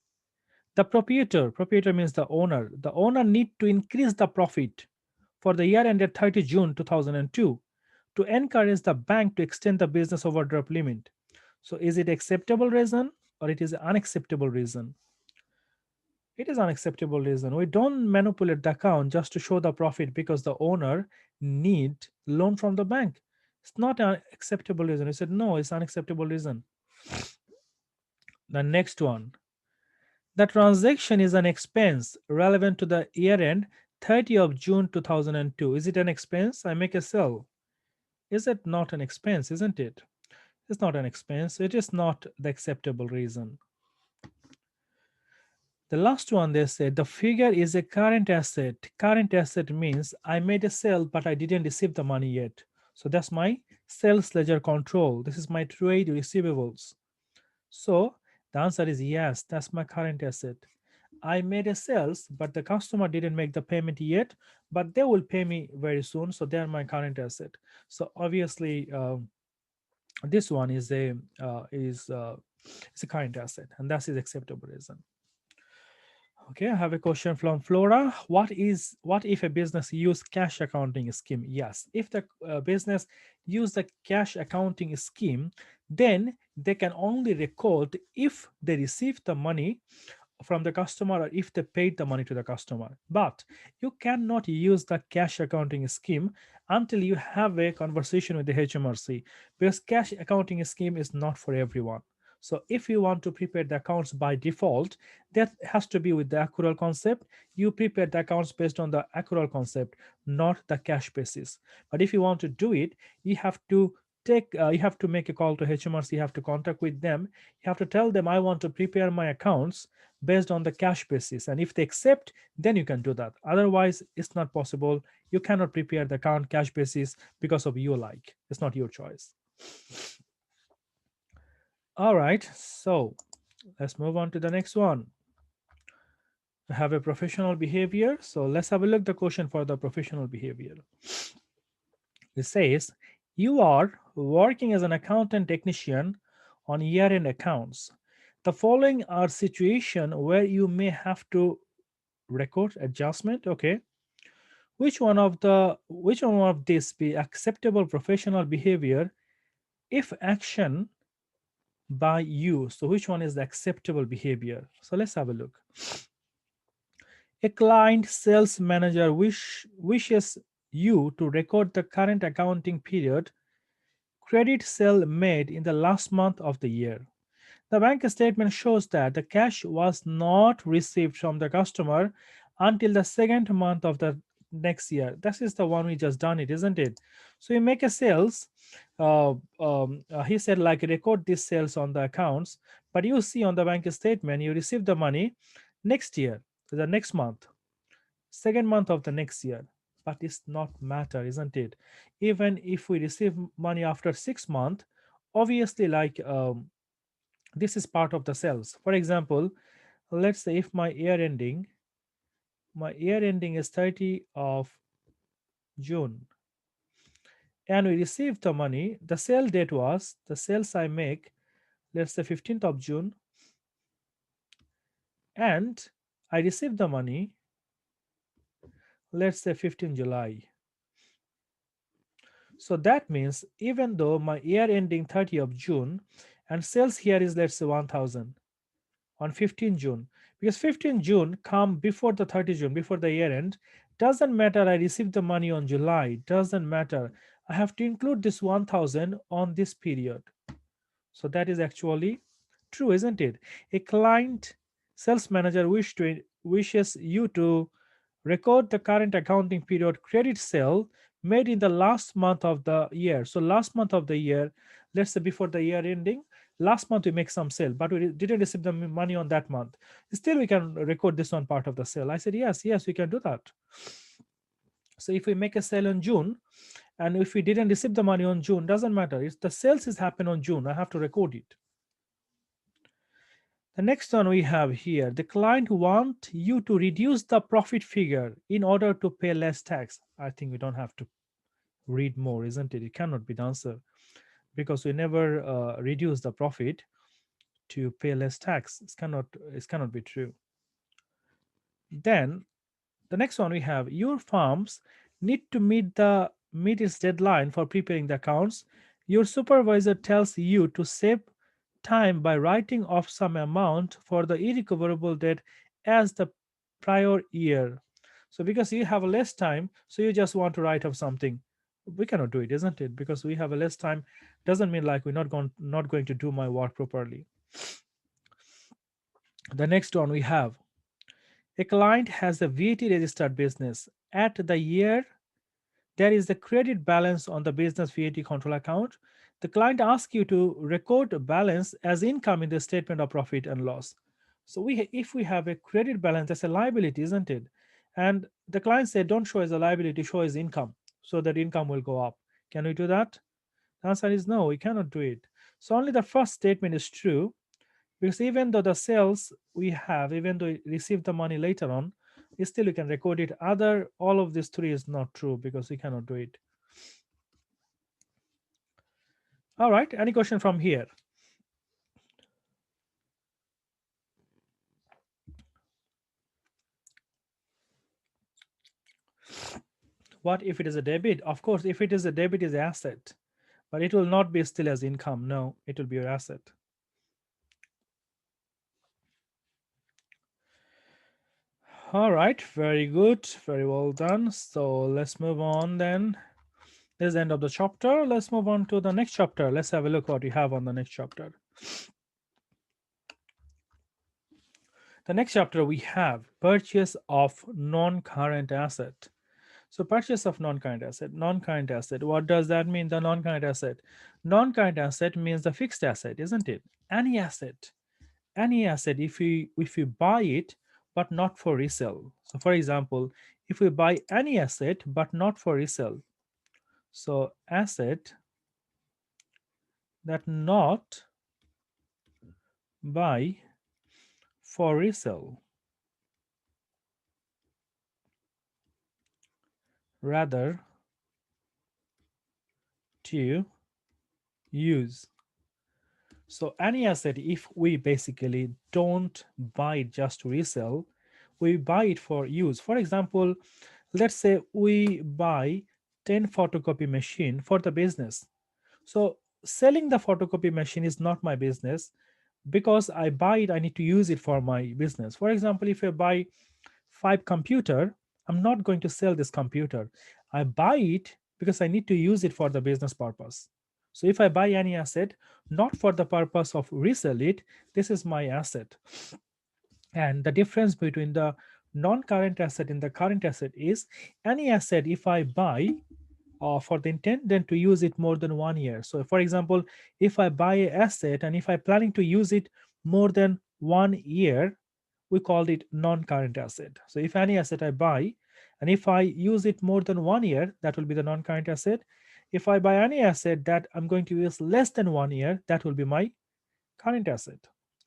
Speaker 1: the proprietor means the owner need to increase the profit for the year ended 30 June 2002 to encourage the bank to extend the business overdraft limit. So is it acceptable reason or it is unacceptable reason? It is unacceptable reason. We don't manipulate the account just to show the profit because the owner need loan from the bank. It's not an acceptable reason. He said no, it's unacceptable reason. The next one, the transaction is an expense relevant to the year end 30 of June 2002. Is it an expense? I make a sale. Is it not an expense? Isn't it? It's not an expense. It is not the acceptable reason. The last one, they said the figure is a current asset. Current asset means I made a sale, but I didn't receive the money yet. So that's my sales ledger control. This is my trade receivables. So the answer is yes, that's my current asset. I made a sales, but the customer didn't make the payment yet, but they will pay me very soon. So they're my current asset. So obviously, this one is it's a current asset, and that is acceptable reason. Okay, I have a question from Flora. What if a business use cash accounting scheme? Yes, if the business use the cash accounting scheme, then they can only record if they receive the money from the customer or if they paid the money to the customer. But you cannot use the cash accounting scheme until you have a conversation with the HMRC, because cash accounting scheme is not for everyone. So if you want to prepare the accounts by default, that has to be with the accrual concept. You prepare the accounts based on the accrual concept, not the cash basis. But if you want to do it, you have to you have to make a call to HMRC, you have to contact with them, you have to tell them I want to prepare my accounts based on the cash basis, and if they accept, then you can do that. Otherwise it's not possible. You cannot prepare the account cash basis because of you like, it's not your choice. All right, so let's move on to the next one. We have a professional behavior, so let's have a look the question for the professional behavior. It says you are working as an accountant technician on year-end accounts. The following are situation where you may have to record adjustment. Okay, which one of this be acceptable professional behavior if action by you? So which one is the acceptable behavior? So let's have a look. A client sales manager wishes you to record the current accounting period credit sale made in the last month of the year. The bank statement shows that the cash was not received from the customer until the second month of the next year. This is the one we just done it, isn't it? So you make a sales. He said like record these sales on the accounts, but you see on the bank statement you receive the money next year, the next month, second month of the next year. but it's not matter, isn't it? Even if we receive money after 6 months, obviously, like this is part of the sales. For example, let's say if my year ending is 30 of June, and we received the money, the sale date was the sales I make, let's say 15th of June, and I received the money, let's say 15 July. So that means even though my year ending 30 of June and sales here is, let's say, 1000 on 15 June, because 15 June come before the 30 June, before the year end, doesn't matter I received the money on July, doesn't matter. I have to include this 1000 on this period. So that is actually true, isn't it? A client sales manager wishes you to record the current accounting period credit sale made in the last month of the year. So last month of the year, let's say before the year ending, last month we make some sale, but we didn't receive the money on that month. Still, we can record this on part of the sale. I said, yes, we can do that. So if we make a sale in June, and if we didn't receive the money on June, doesn't matter. It's the sales is happen on June. I have to record it. The next one we have here, the client want you to reduce the profit figure in order to pay less tax. I think we don't have to read more, isn't it? It cannot be the answer because we never reduce the profit to pay less tax. It cannot be true. Then the next one we have, your firms need to meet its deadline for preparing the accounts. Your supervisor tells you to save time by writing off some amount for the irrecoverable debt as the prior year. So because you have less time, so you just want to write off something. We cannot do it, isn't it? Because we have a less time doesn't mean like we're not going to do my work properly. The next one we have, a client has a VAT registered business. At the year, there is the credit balance on the business VAT control account. The client asks you to record the balance as income in the statement of profit and loss. So if we have a credit balance, that's a liability, isn't it? And the client said, don't show as a liability, show as income, so that income will go up. Can we do that? The answer is no, we cannot do it. So only the first statement is true, because even though the sales we have, even though we receive the money later on, still we can record it. Other all of these three is not true because we cannot do it. All right, any question from here? What if it is a debit? Of course, if it is a debit, is asset, but it will not be still as income. No, it will be your asset. All right, very good, very well done. So let's move on then. This is the end of the chapter. Let's move on to the next chapter. Let's have a look what we have on the next chapter. The next chapter we have purchase of non-current asset. So purchase of non-current asset. Non-current asset. What does that mean? The non-current asset. Non-current asset means the fixed asset, isn't it? Any asset. Any asset. If we buy it but not for resale. So for example, if we buy any asset but not for resale. So asset that not buy for resale, rather to use. So any asset, if we basically don't buy it just to resell, we buy it for use. For example, let's say we buy 10 photocopy machine for the business. So selling the photocopy machine is not my business. Because I buy it, I need to use it for my business. For example, if I buy 5 computer, I'm not going to sell this computer. I buy it because I need to use it for the business purpose. So if I buy any asset not for the purpose of resell it, this is my asset. And the difference between the non-current asset and the current asset is, any asset if I buy for the intent then to use it more than 1 year. So for example, if I buy an asset and if I'm planning to use it more than 1 year, we called it non-current asset. So if any asset I buy And if I use it more than 1 year, that will be the non-current asset. If I buy any asset that I'm going to use less than 1 year, that will be my current asset.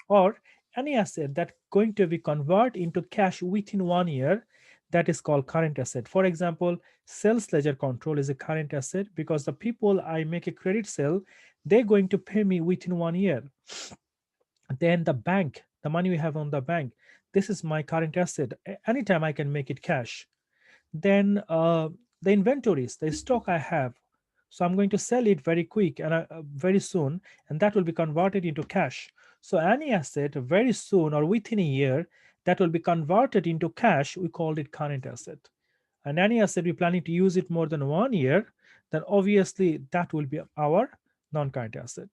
Speaker 1: Or any asset that going to be converted into cash within 1 year, that is called current asset. For example, sales ledger control is a current asset because the people I make a credit sale, they're going to pay me within 1 year. Then the bank, the money we have on the bank, this is my current asset. Anytime I can make it cash. Then the inventories, the stock I have, so I'm going to sell it very quick and very soon, and that will be converted into cash. So any asset very soon or within a year that will be converted into cash, we called it current asset. And any asset we planning to use it more than 1 year, then obviously that will be our non-current asset.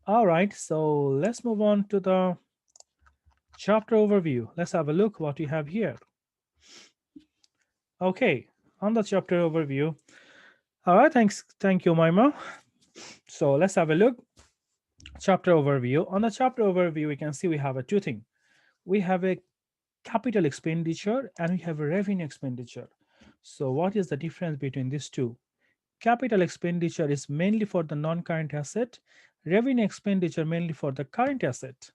Speaker 1: All right, so let's move on to the chapter overview. Let's have a look what we have here. Okay, on the chapter overview. All right, thank you, Maima. So let's have a look. Chapter overview. On the chapter overview, we can see we have a two things. We have a capital expenditure and we have a revenue expenditure. So what is the difference between these two? Capital expenditure is mainly for the non-current asset. Revenue expenditure mainly for the current asset.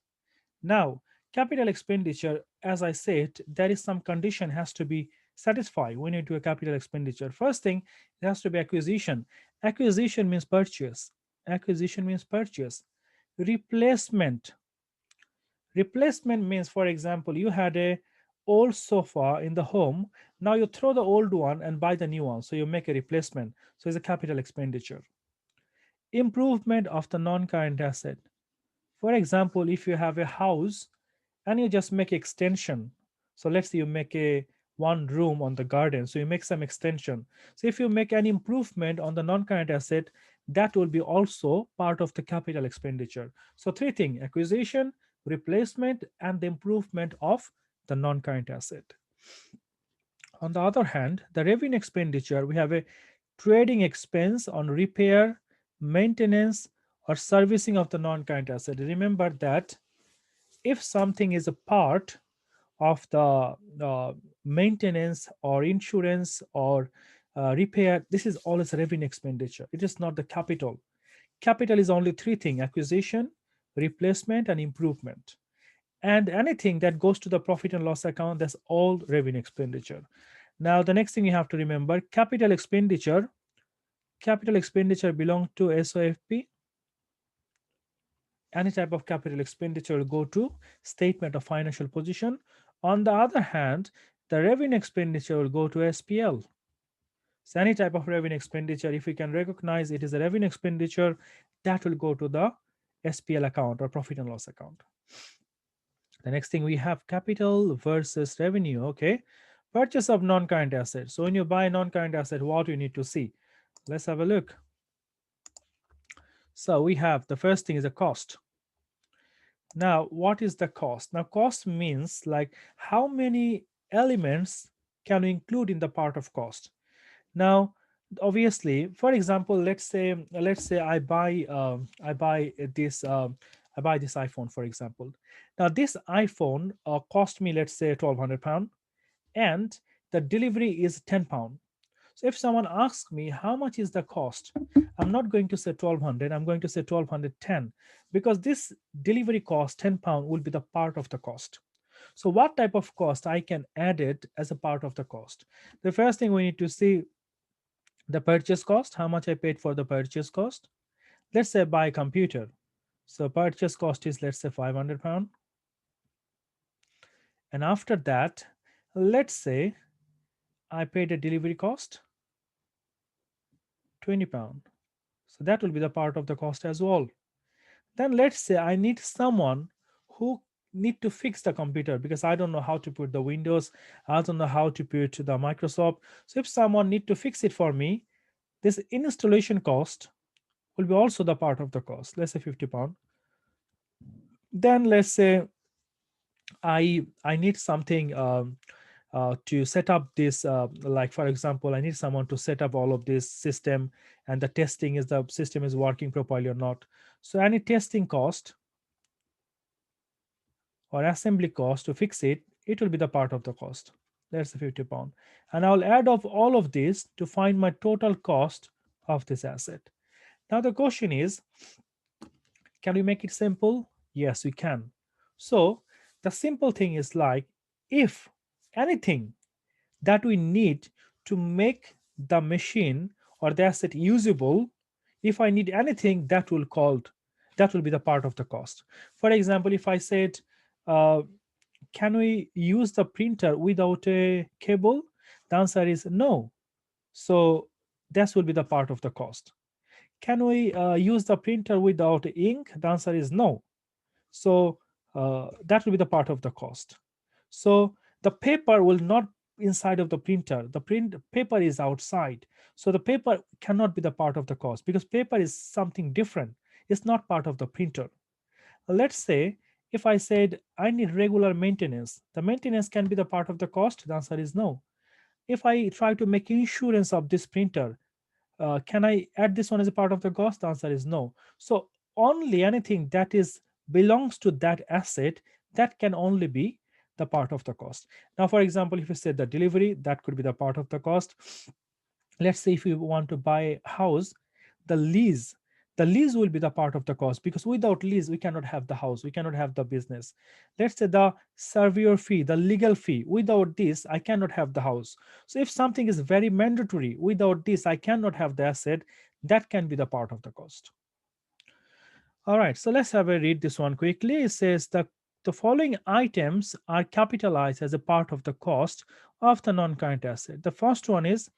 Speaker 1: Now, capital expenditure, as I said, there is some condition has to be satisfied when you do a capital expenditure. First thing, it has to be acquisition. Acquisition means purchase. Acquisition means purchase. Replacement. Replacement means, for example, you had a old sofa in the home. Now you throw the old one and buy the new one. So you make a replacement. So it's a capital expenditure. Improvement of the non-current asset. For example, if you have a house and you just make extension, so let's say you make a one room on the garden, so you make some extension. So if you make an improvement on the non-current asset, that will be also part of the capital expenditure. So three things: acquisition, replacement, and the improvement of the non-current asset. On the other hand, the revenue expenditure, we have a trading expense on repair, maintenance, or servicing of the non-current asset. Remember that if something is a part of the maintenance or insurance or repair, this is always revenue expenditure. It is not the capital. Capital is only three things: acquisition, replacement, and improvement. And anything that goes to the profit and loss account, that's all revenue expenditure. Now, the next thing you have to remember, capital expenditure belong to SOFP. Any type of capital expenditure will go to statement of financial position. On the other hand, the revenue expenditure will go to SPL. So any type of revenue expenditure, if we can recognize it is a revenue expenditure, that will go to the SPL account or profit and loss account. The next thing we have capital versus revenue. Okay, purchase of non-current assets. So when you buy non-current asset, what you need to see? Let's have a look. So we have the first thing is a cost. Now, what is the cost? Now, cost means like how many elements can we include in the part of cost. Now, obviously, for example, let's say I buy this iPhone, for example. Now, this iPhone cost me, let's say, £1,200, and the delivery is £10. So if someone asks me how much is the cost, I'm not going to say 1200, I'm going to say 1210, because this delivery cost £10 will be the part of the cost. So what type of cost I can add it as a part of the cost? The first thing we need to see the purchase cost, how much I paid for the purchase cost. Let's say buy a computer. So purchase cost is, let's say, £500. And after that, let's say I paid a delivery cost, £20. So that will be the part of the cost as well. Then let's say I need someone who need to fix the computer because I don't know how to put the Windows, I don't know how to put the Microsoft. So if someone need to fix it for me, this installation cost will be also the part of the cost. Let's say £50. Then let's say I need something to set up this, like for example, I need someone to set up all of this system and the testing is the system is working properly or not. So any testing cost or assembly cost to fix it, it will be the part of the cost. Let's say 50 pound. And I'll add up all of this to find my total cost of this asset. Now the question is, can we make it simple? Yes, we can. So the simple thing is like, if anything that we need to make the machine or the asset usable, if I need anything, that will be the part of the cost. For example, if I said, uh, can we use the printer without a cable? The answer is no. So that will be the part of the cost. Can we use the printer without ink? The answer is no. So that will be the part of the cost. So the paper will not inside of the printer. The print paper is outside. So the paper cannot be the part of the cost because paper is something different. It's not part of the printer. Let's say if I said I need regular maintenance, the maintenance can be the part of the cost. The answer is no. If I try to make insurance of this printer, can I add this one as a part of the cost? The answer is no. So only anything that is belongs to that asset, that can only be the part of the cost. Now, for example, if you say the delivery, that could be the part of the cost. Let's say if you want to buy a house, the lease, the lease will be the part of the cost, because without lease we cannot have the house, we cannot have the business. Let's say the surveyor fee, the legal fee, without this I cannot have the house. So if something is very mandatory, without this I cannot have the asset, that can be the part of the cost. All right, so let's have a read this one quickly. It says the following items are capitalized as a part of the cost of the non-current asset. The first one is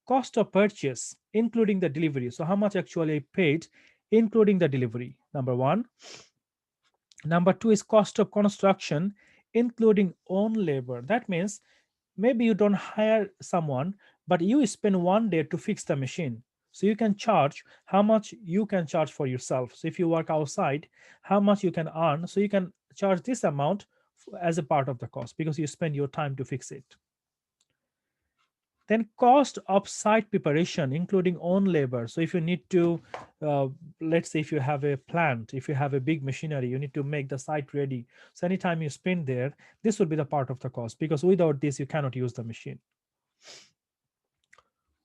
Speaker 1: cost of purchase, including the delivery. So how much actually I paid, including the delivery, number one. Number two is cost of construction, including own labor. That means maybe you don't hire someone, but you spend 1 day to fix the machine. So you can charge how much you can charge for yourself. So if you work outside, how much you can earn. So you can charge this amount as a part of the cost because you spend your time to fix it. Then cost of site preparation, including own labor. So if you need to, uh, let's say if you have a plant, if you have a big machinery, you need to make the site ready. So anytime you spend there, this will be the part of the cost, because without this you cannot use the machine.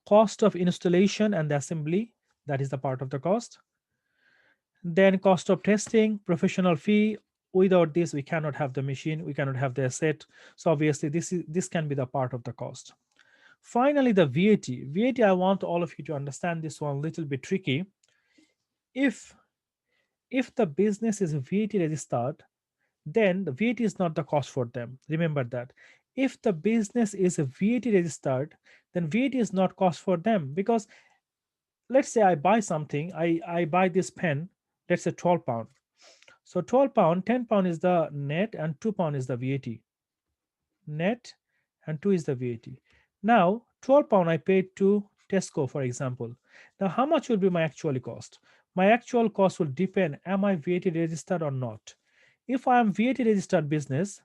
Speaker 1: Cost of installation and the assembly, that is the part of the cost. Then cost of testing, professional fee. Without this we cannot have the machine, we cannot have the asset. So obviously this can be the part of the cost. Finally, the VAT. VAT, I want all of you to understand this one a little bit tricky. If if the business is VAT registered, then the VAT is not the cost for them. Remember that. If the business is VAT registered, then VAT is not cost for them, because let's say I buy something, I buy this pen, let's say 12 pound. So 12 pound, 10 pound is the net and 2 pound is the VAT. Net and 2 is the VAT. Now 12 pound I paid to Tesco, for example. Now how much will be my actual cost? My actual cost will depend, am I VAT registered or not? If I am VAT registered business,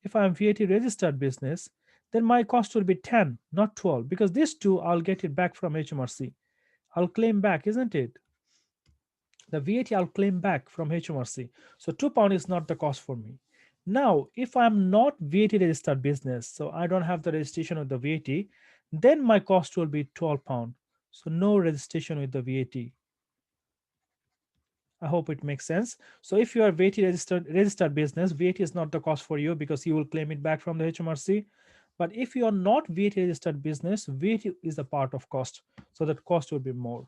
Speaker 1: if I am VAT registered business, then my cost will be 10, not 12, because this two I'll get it back from HMRC. I'll claim back, isn't it? The VAT I'll claim back from HMRC. So £2 is not the cost for me. Now, if I'm not VAT registered business, so I don't have the registration of the VAT, then my cost will be £12. So no registration with the VAT. I hope it makes sense. So if you are VAT registered business, VAT is not the cost for you because you will claim it back from the HMRC. But if you are not VAT registered business, VAT is a part of cost. So that cost will be more.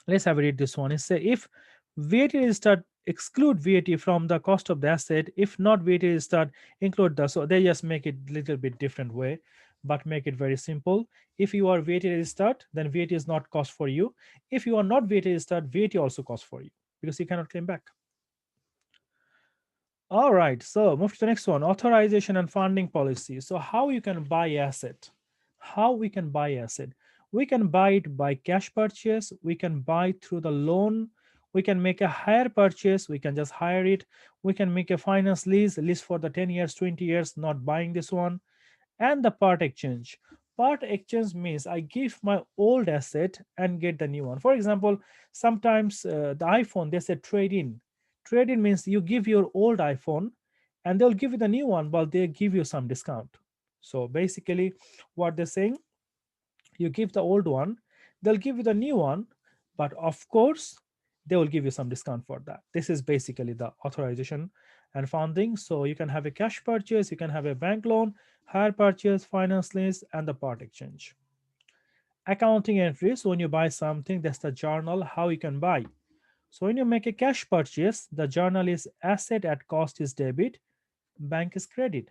Speaker 1: Let's have a read this one. It say if VAT registered, exclude VAT from the cost of the asset. If not VAT registered, include the. So they just make it a little bit different way, but make it very simple. If you are VAT registered, then VAT is not cost for you. If you are not VAT registered, VAT also cost for you because you cannot claim back. All right, so move to the next one, authorization and funding policy. So how you can buy asset, how we can buy asset. We can buy it by cash purchase, we can buy through the loan, we can make a hire purchase, we can just hire it, we can make a finance lease for the 10 years, 20 years, not buying this one. And the part exchange. Part exchange means I give my old asset and get the new one. For example, sometimes the iPhone, they say trade in. Trade in means you give your old iPhone and they'll give you the new one, but they give you some discount. So basically what they're saying, you give the old one, they'll give you the new one, but of course they will give you some discount for that. This is basically the authorization and funding. So you can have a cash purchase, you can have a bank loan, hire purchase, finance lease, and the part exchange. Accounting entries, when you buy something, that's the journal how you can buy. So when you make a cash purchase, the journal is asset at cost is debit, bank is credit.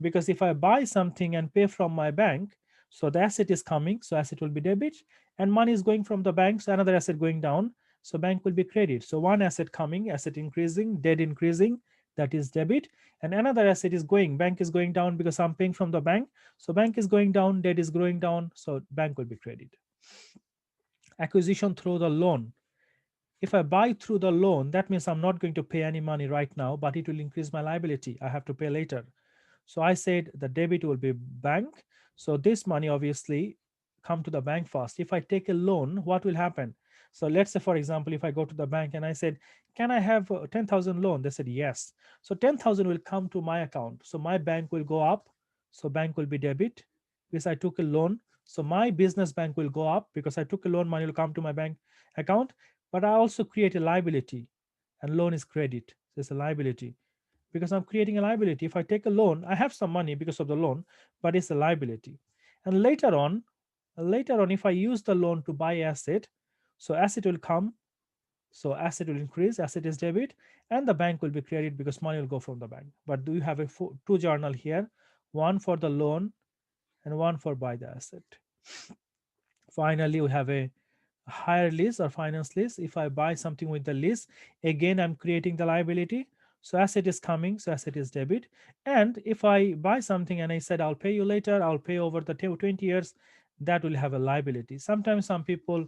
Speaker 1: Because if I buy something and pay from my bank, so the asset is coming, so asset will be debit, and money is going from the bank, so another asset going down, so bank will be credit. So one asset coming, asset increasing, debt increasing, that is debit, and another asset is going, bank is going down because I'm paying from the bank, so bank is going down, debt is going down, so bank will be credit. Acquisition through the loan, if I buy through the loan, that means I'm not going to pay any money right now, but it will increase my liability. I have to pay later. So I said the debit will be bank. So this money obviously come to the bank first. If I take a loan, what will happen? So let's say, for example, if I go to the bank and I said, can I have 10,000 loan? They said, yes. So 10,000 will come to my account. So my bank will go up. So bank will be debit because I took a loan. So my business bank will go up because I took a loan, money will come to my bank account. But I also create a liability, and loan is credit. So it's a liability because I'm creating a liability. If I take a loan, I have some money because of the loan, but it's a liability. And later on, if I use the loan to buy asset, so asset will come, so asset will increase, asset is debit, and the bank will be credit because money will go from the bank. But do you have a two journal here, one for the loan and one for buy the asset? Finally, we have a hire lease or finance lease. If I buy something with the lease, again I'm creating the liability. So asset is coming, so asset is debit. And if I buy something and I said I'll pay you later, I'll pay over the 20 years, that will have a liability. Sometimes some people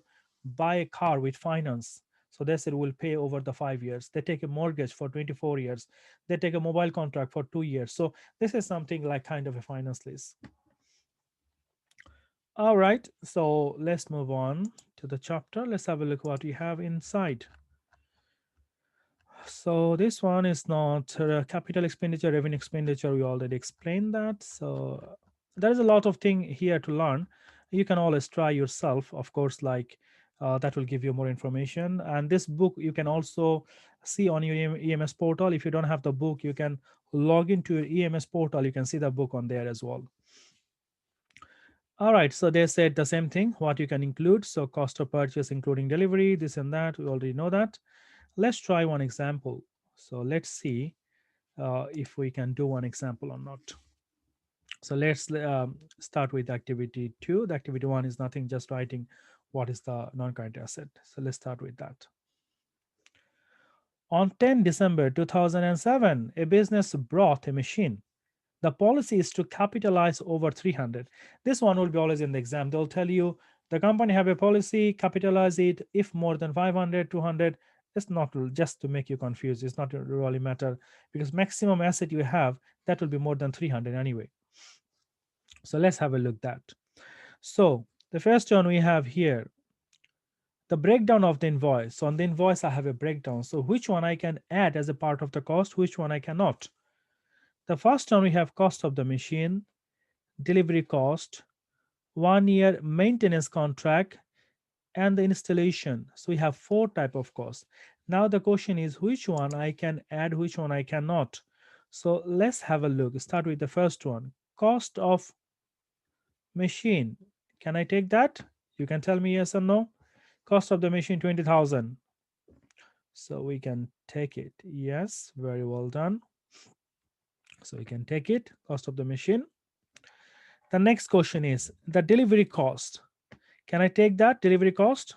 Speaker 1: buy a car with finance. So they said we'll pay over the 5 years. They take a mortgage for 24 years. They take a mobile contract for 2 years. So this is something like kind of a finance lease. All right, so let's move on to the chapter. Let's have a look what we have inside. So this one is not capital expenditure, revenue expenditure. We already explained that. So there's a lot of thing here to learn. You can always try yourself, of course, like that will give you more information. And this book you can also see on your EMS portal. If you don't have the book, you can log into your EMS portal. You can see the book on there as well. All right, so they said the same thing, what you can include. So cost of purchase, including delivery, this and that, we already know that. Let's try one example. So let's see if we can do one example or not. So let's start with activity 2. The activity 1 is nothing, just writing what is the non-current asset. So let's start with that. On 10 December 2007, a business brought a machine. The policy is to capitalize over 300. This one will be always in the exam. They'll tell you the company have a policy, capitalize it if more than 500, 200. It's not just to make you confused. It's not really matter because maximum asset you have, that will be more than 300 anyway. So let's have a look at that. So the first one we have here, the breakdown of the invoice. So on the invoice, I have a breakdown. So which one I can add as a part of the cost, which one I cannot. The first one we have cost of the machine, delivery cost, 1 year maintenance contract, and the installation. So we have 4 type of costs. Now the question is which one I can add, which one I cannot. So let's have a look. Start with the first one, cost of machine. Can I take that? You can tell me yes or no. Cost of the machine 20,000. So we can take it. Yes, very well done. So we can take it, cost of the machine. The next question is the delivery cost. Can I take that delivery cost?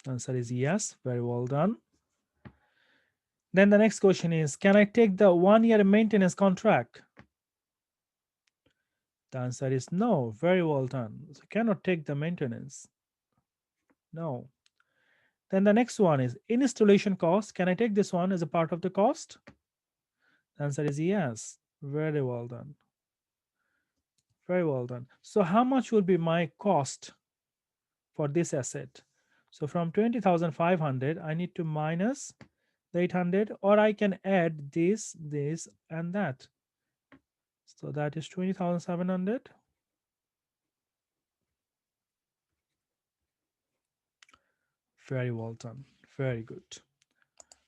Speaker 1: Answer is yes, very well done. Then the next question is, can I take the 1 year maintenance contract? The answer is no, very well done. So cannot take the maintenance. No. Then the next one is installation cost. Can I take this one as a part of the cost? The answer is yes, very well done. Very well done. So how much will be my cost for this asset? So from 20,500, I need to minus the 800, or I can add this, and that. So that is 20,700. Very well done. Very good.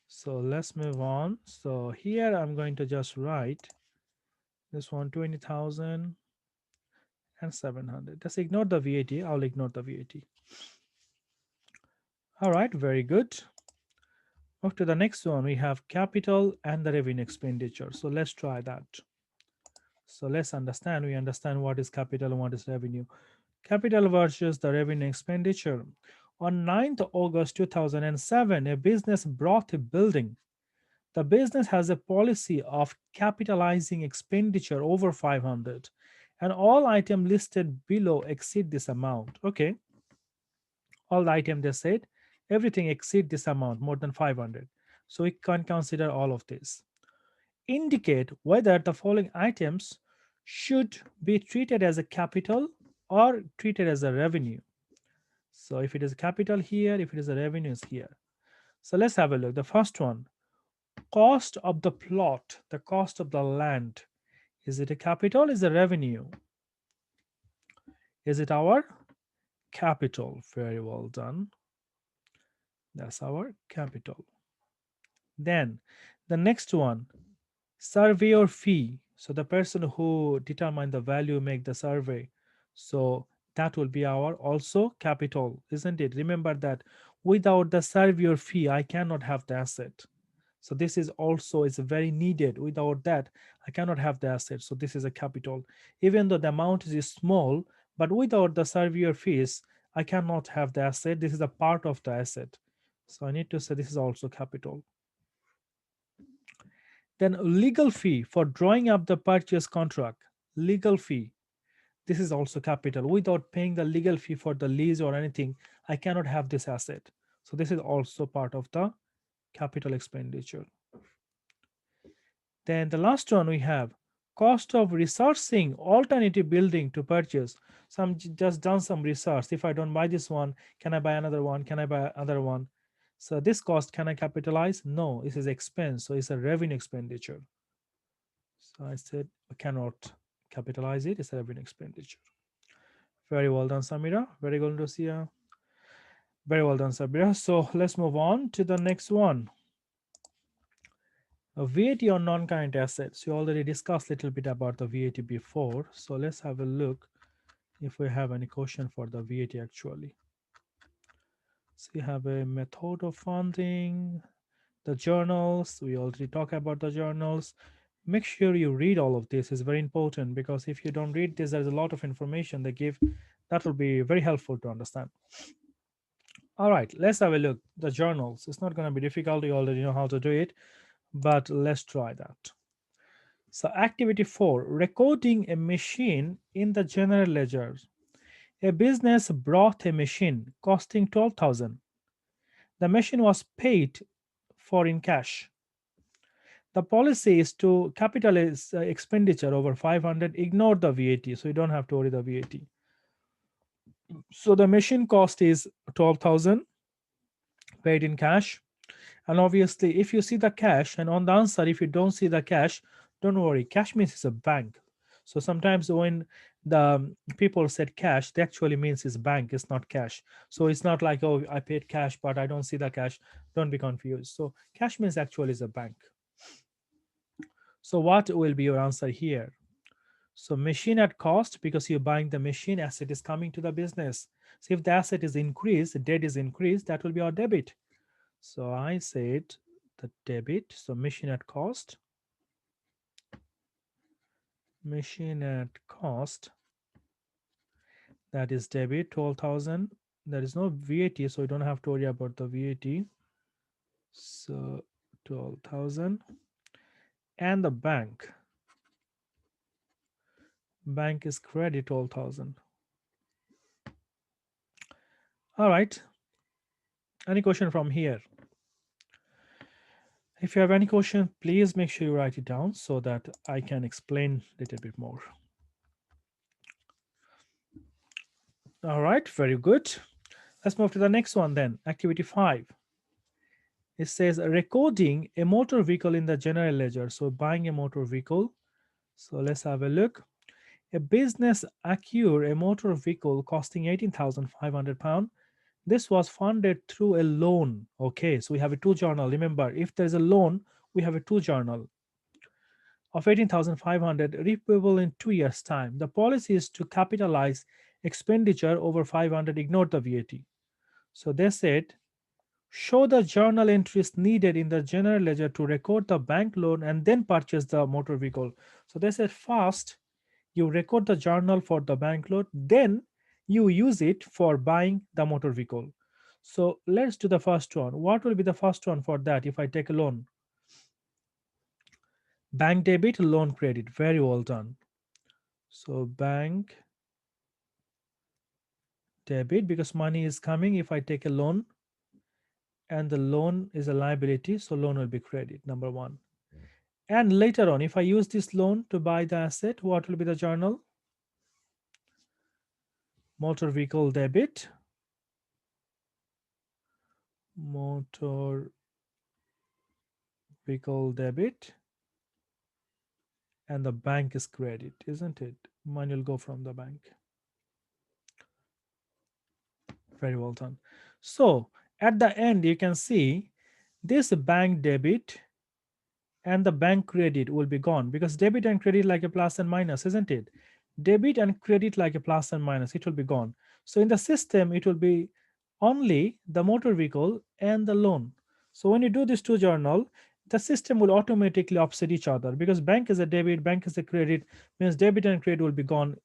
Speaker 1: So let's move on. So here I'm going to just write this one 20,700. Just ignore the VAT. I'll ignore the VAT. All right, very good. Move to the next one. We have capital and the revenue expenditure. So let's try that. So let's understand. We understand what is capital and what is revenue. Capital versus the revenue expenditure. On 9th August 2007, a business bought a building. The business has a policy of capitalizing expenditure over 500, and all items listed below exceed this amount. Okay, all the items they said, everything exceed this amount more than 500. So we can consider all of this. Indicate whether the following items should be treated as a capital or treated as a revenue. So if it is capital here, if it is a revenue is here. So let's have a look. The first one, cost of the plot, the cost of the land. Is it a capital? Is it a revenue? Is it our capital? Very well done. That's our capital. Then the next one, surveyor fee. So the person who determine the value make the survey. So that will be our also capital, isn't it? Remember that without the surveyor fee, I cannot have the asset. So this is also is very needed. Without that, I cannot have the asset. So this is a capital. Even though the amount is small, but without the surveyor fees, I cannot have the asset. This is a part of the asset. So I need to say this is also capital. Then legal fee for drawing up the purchase contract. Legal fee. This is also capital. Without paying the legal fee for the lease or anything, I cannot have this asset. So this is also part of the capital expenditure. Then the last one we have cost of resourcing alternative building to purchase. So I'm just done some research. If I don't buy this one, can I buy another one? Can I buy another one? So this cost, can I capitalize? No, this is expense. So it's a revenue expenditure. So I said I cannot capitalize it. It's a revenue expenditure. Very well done, Samira. Very good, Lucia. Very well done, Sabira. So let's move on to the next one. VAT on non-current assets. We already discussed a little bit about the VAT before. So let's have a look if we have any question for the VAT actually. So we have a method of funding, the journals. We already talked about the journals. Make sure you read all of this. Is very important because if you don't read this, there's a lot of information they give that will be very helpful to understand. All right, let's have a look. The journals. It's not going to be difficult. You already know how to do it, but let's try that. So activity 4, recording a machine in the general ledger. A business brought a machine costing 12,000. The machine was paid for in cash. The policy is to capitalize expenditure over 500, ignore the VAT, so you don't have to worry the VAT. So the machine cost is 12,000 paid in cash. And obviously, if you see the cash, and on the answer, if you don't see the cash, don't worry. Cash means it's a bank. So sometimes when the people said cash, they actually means it's bank, it's not cash. So it's not like, oh, I paid cash, but I don't see the cash. Don't be confused. So cash means actually is a bank. So what will be your answer here? So machine at cost, because you're buying the machine, asset is coming to the business. So if the asset is increased, debt is increased, that will be our debit. So I said the debit. So machine at cost. Machine at cost. That is debit 12,000. There is no VAT, so you don't have to worry about the VAT. So 12,000. And the bank. Bank is credit 12,000. All right. Any question from here? If you have any question, please make sure you write it down so that I can explain a little bit more. All right, very good. Let's move to the next one then. Activity 5. It says recording a motor vehicle in the general ledger. So buying a motor vehicle. So let's have a look. A business acquired a motor vehicle costing £18,500. This was funded through a loan. Okay, so we have a two journal. Remember, if there's a loan, we have a two journal of 18,500 repayable in 2 years' time. The policy is to capitalize expenditure over 500, ignore the VAT. So they said, show the journal entries needed in the general ledger to record the bank loan and then purchase the motor vehicle. So they said, first, you record the journal for the bank loan, then you use it for buying the motor vehicle. So let's do the first one. What will be the first one for that if I take a loan? Bank debit, loan credit. Very well done. So bank debit, because money is coming if I take a loan, and the loan is a liability, so loan will be credit, number one. And later on, if I use this loan to buy the asset, what will be the journal? Motor vehicle debit, motor vehicle debit, and the bank is credit, isn't it? Money will go from the bank. Very well done. So at the end, you can see this bank debit and the bank credit will be gone, because debit and credit like a plus and minus, isn't it? Debit and credit like a plus and minus, it will be gone. So in the system, it will be only the motor vehicle and the loan. So when you do this two journal, the system will automatically offset each other, because bank is a debit, bank is a credit, means debit and credit will be gone,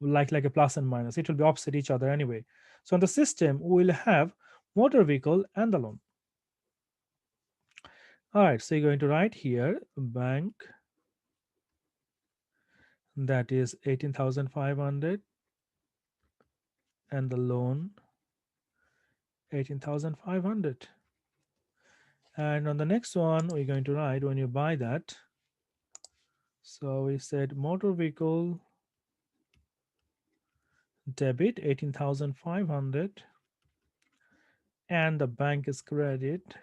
Speaker 1: like a plus and minus. It will be offset each other anyway. So in the system, we will have motor vehicle and the loan. All right, so you're going to write here bank, that is 18,500, and the loan 18,500. And on the next one, we're going to write when you buy that. So we said motor vehicle debit 18,500, and the bank is credit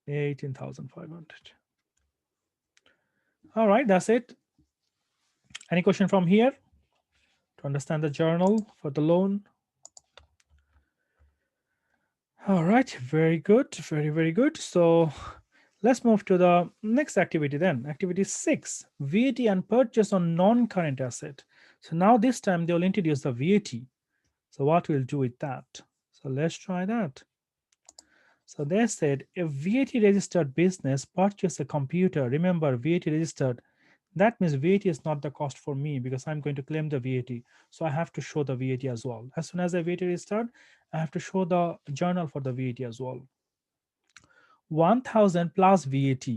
Speaker 1: 18,500. All right, that's it. Any question from here to understand the journal for the loan? All right, very good, very good. So let's move to the next activity then. Activity 6, VAT and purchase on non-current asset. So now this time they will introduce the VAT. So what we'll do with that? So let's try that. So they said a VAT registered business purchase a computer. Remember, VAT registered, that means VAT is not the cost for me, because I'm going to claim the VAT. So I have to show the VAT as well. As soon as the VAT is started, I have to show the journal for the VAT as well. 1,000 plus VAT.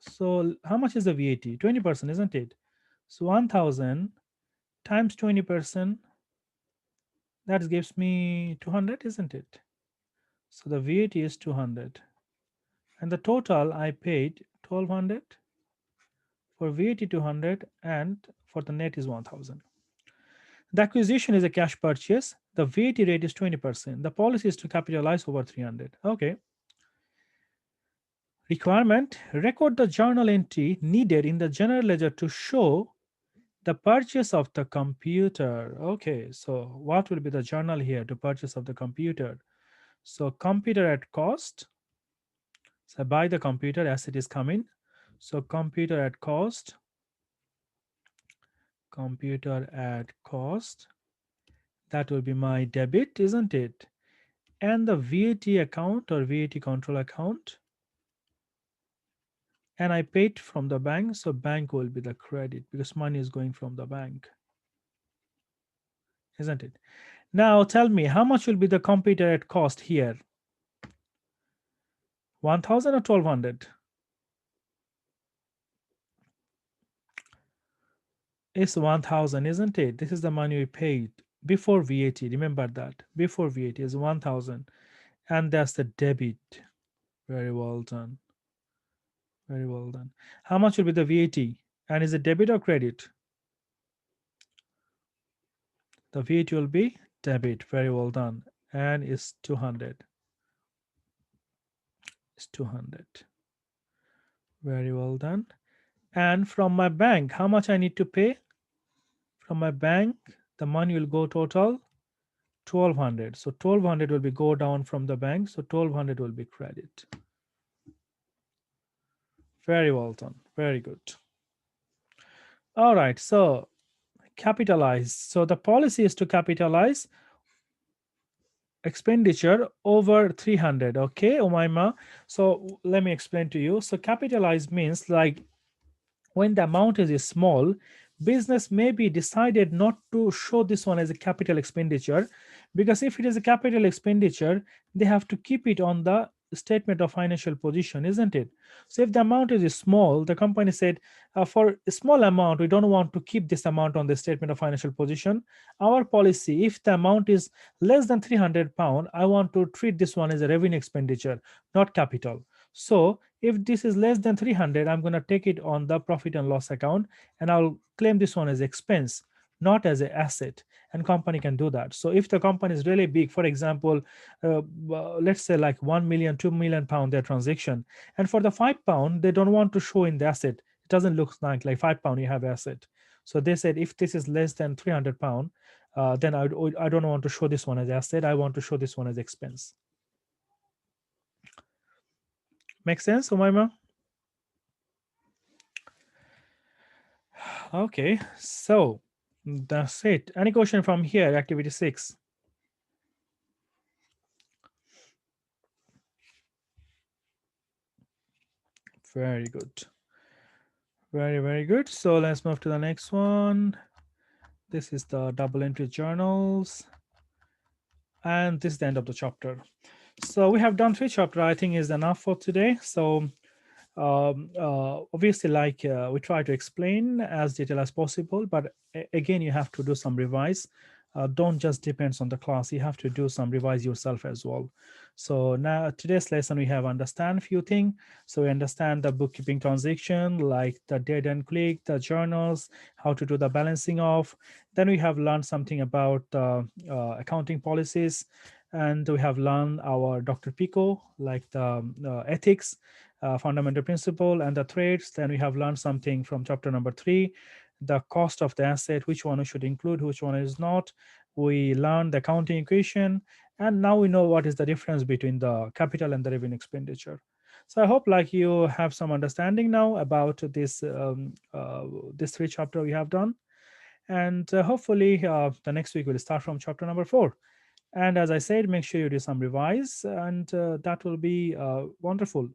Speaker 1: So how much is the VAT? 20%, isn't it? So 1,000 times 20%, that gives me 200, isn't it? So the VAT is 200. And the total I paid 1,200, for VAT 200, and for the net is 1,000. The acquisition is a cash purchase. The VAT rate is 20%. The policy is to capitalize over 300. Okay. Requirement: record the journal entry needed in the general ledger to show the purchase of the computer. Okay, so what will be the journal here to purchase of the computer? So computer at cost. So buy the computer as it is coming. So computer at cost. Computer at cost. That will be my debit, isn't it? And the VAT account or VAT control account. And I paid from the bank, so bank will be the credit, because money is going from the bank, isn't it? Now tell me, how much will be the computer at cost here? 1,000 or 1,200? It's 1,000, isn't it? This is the money we paid before VAT. Remember that. Before VAT is 1,000. And that's the debit. Very well done. Very well done. How much will be the VAT? And is it debit or credit? The VAT will be debit. Very well done. And it's 200. is 200. Very well done. And from my bank, how much I need to pay? From my bank, the money will go total 1200. So 1200 will be go down from the bank. So 1200 will be credit. Very well done. Very good. All right. So capitalize. So the policy is to capitalize expenditure over 300. Okay, Umaima. So let me explain to you. So capitalize means like when the amount is small, business may be decided not to show this one as a capital expenditure, because if it is a capital expenditure, they have to keep it on the statement of financial position, isn't it? So if the amount is small, the company said, for a small amount, we don't want to keep this amount on the statement of financial position. Our policy, if the amount is less than 300 pound, I want to treat this one as a revenue expenditure, not capital. So if this is less than 300, I'm going to take it on the profit and loss account, and I'll claim this one as expense, not as an asset. And company can do that. So if the company is really big, for example, let's say like 1 million, 2 million pound their transaction, and for the £5 they don't want to show in the asset, it doesn't look like £5 you have asset. So they said if this is less than 300 pound, then I don't want to show this one as asset, I want to show this one as expense. Make sense, Umaima? Okay, so that's it. Any question from here, activity 6? Very good. Very, very good. So let's move to the next one. This is the double entry journals. And this is the end of the chapter. So we have done 3 chapters, I think is enough for today. So obviously, like we try to explain as detailed as possible, but again you have to do some revise. Don't just depends on the class, you have to do some revise yourself as well. So now today's lesson we have understand few things. So we understand the bookkeeping transaction, like the date and click, the journals, how to do the balancing of. Then we have learned something about accounting policies, and we have learned our Dr. Pico, like the ethics, fundamental principle, and the trades. Then we have learned something from chapter number 3, the cost of the asset, which one we should include, which one is not. We learned the accounting equation, and now we know what is the difference between the capital and the revenue expenditure. So I hope like you have some understanding now about this 3 chapter we have done, and hopefully the next week we'll start from chapter number 4. And as I said, make sure you do some revise, and that will be wonderful.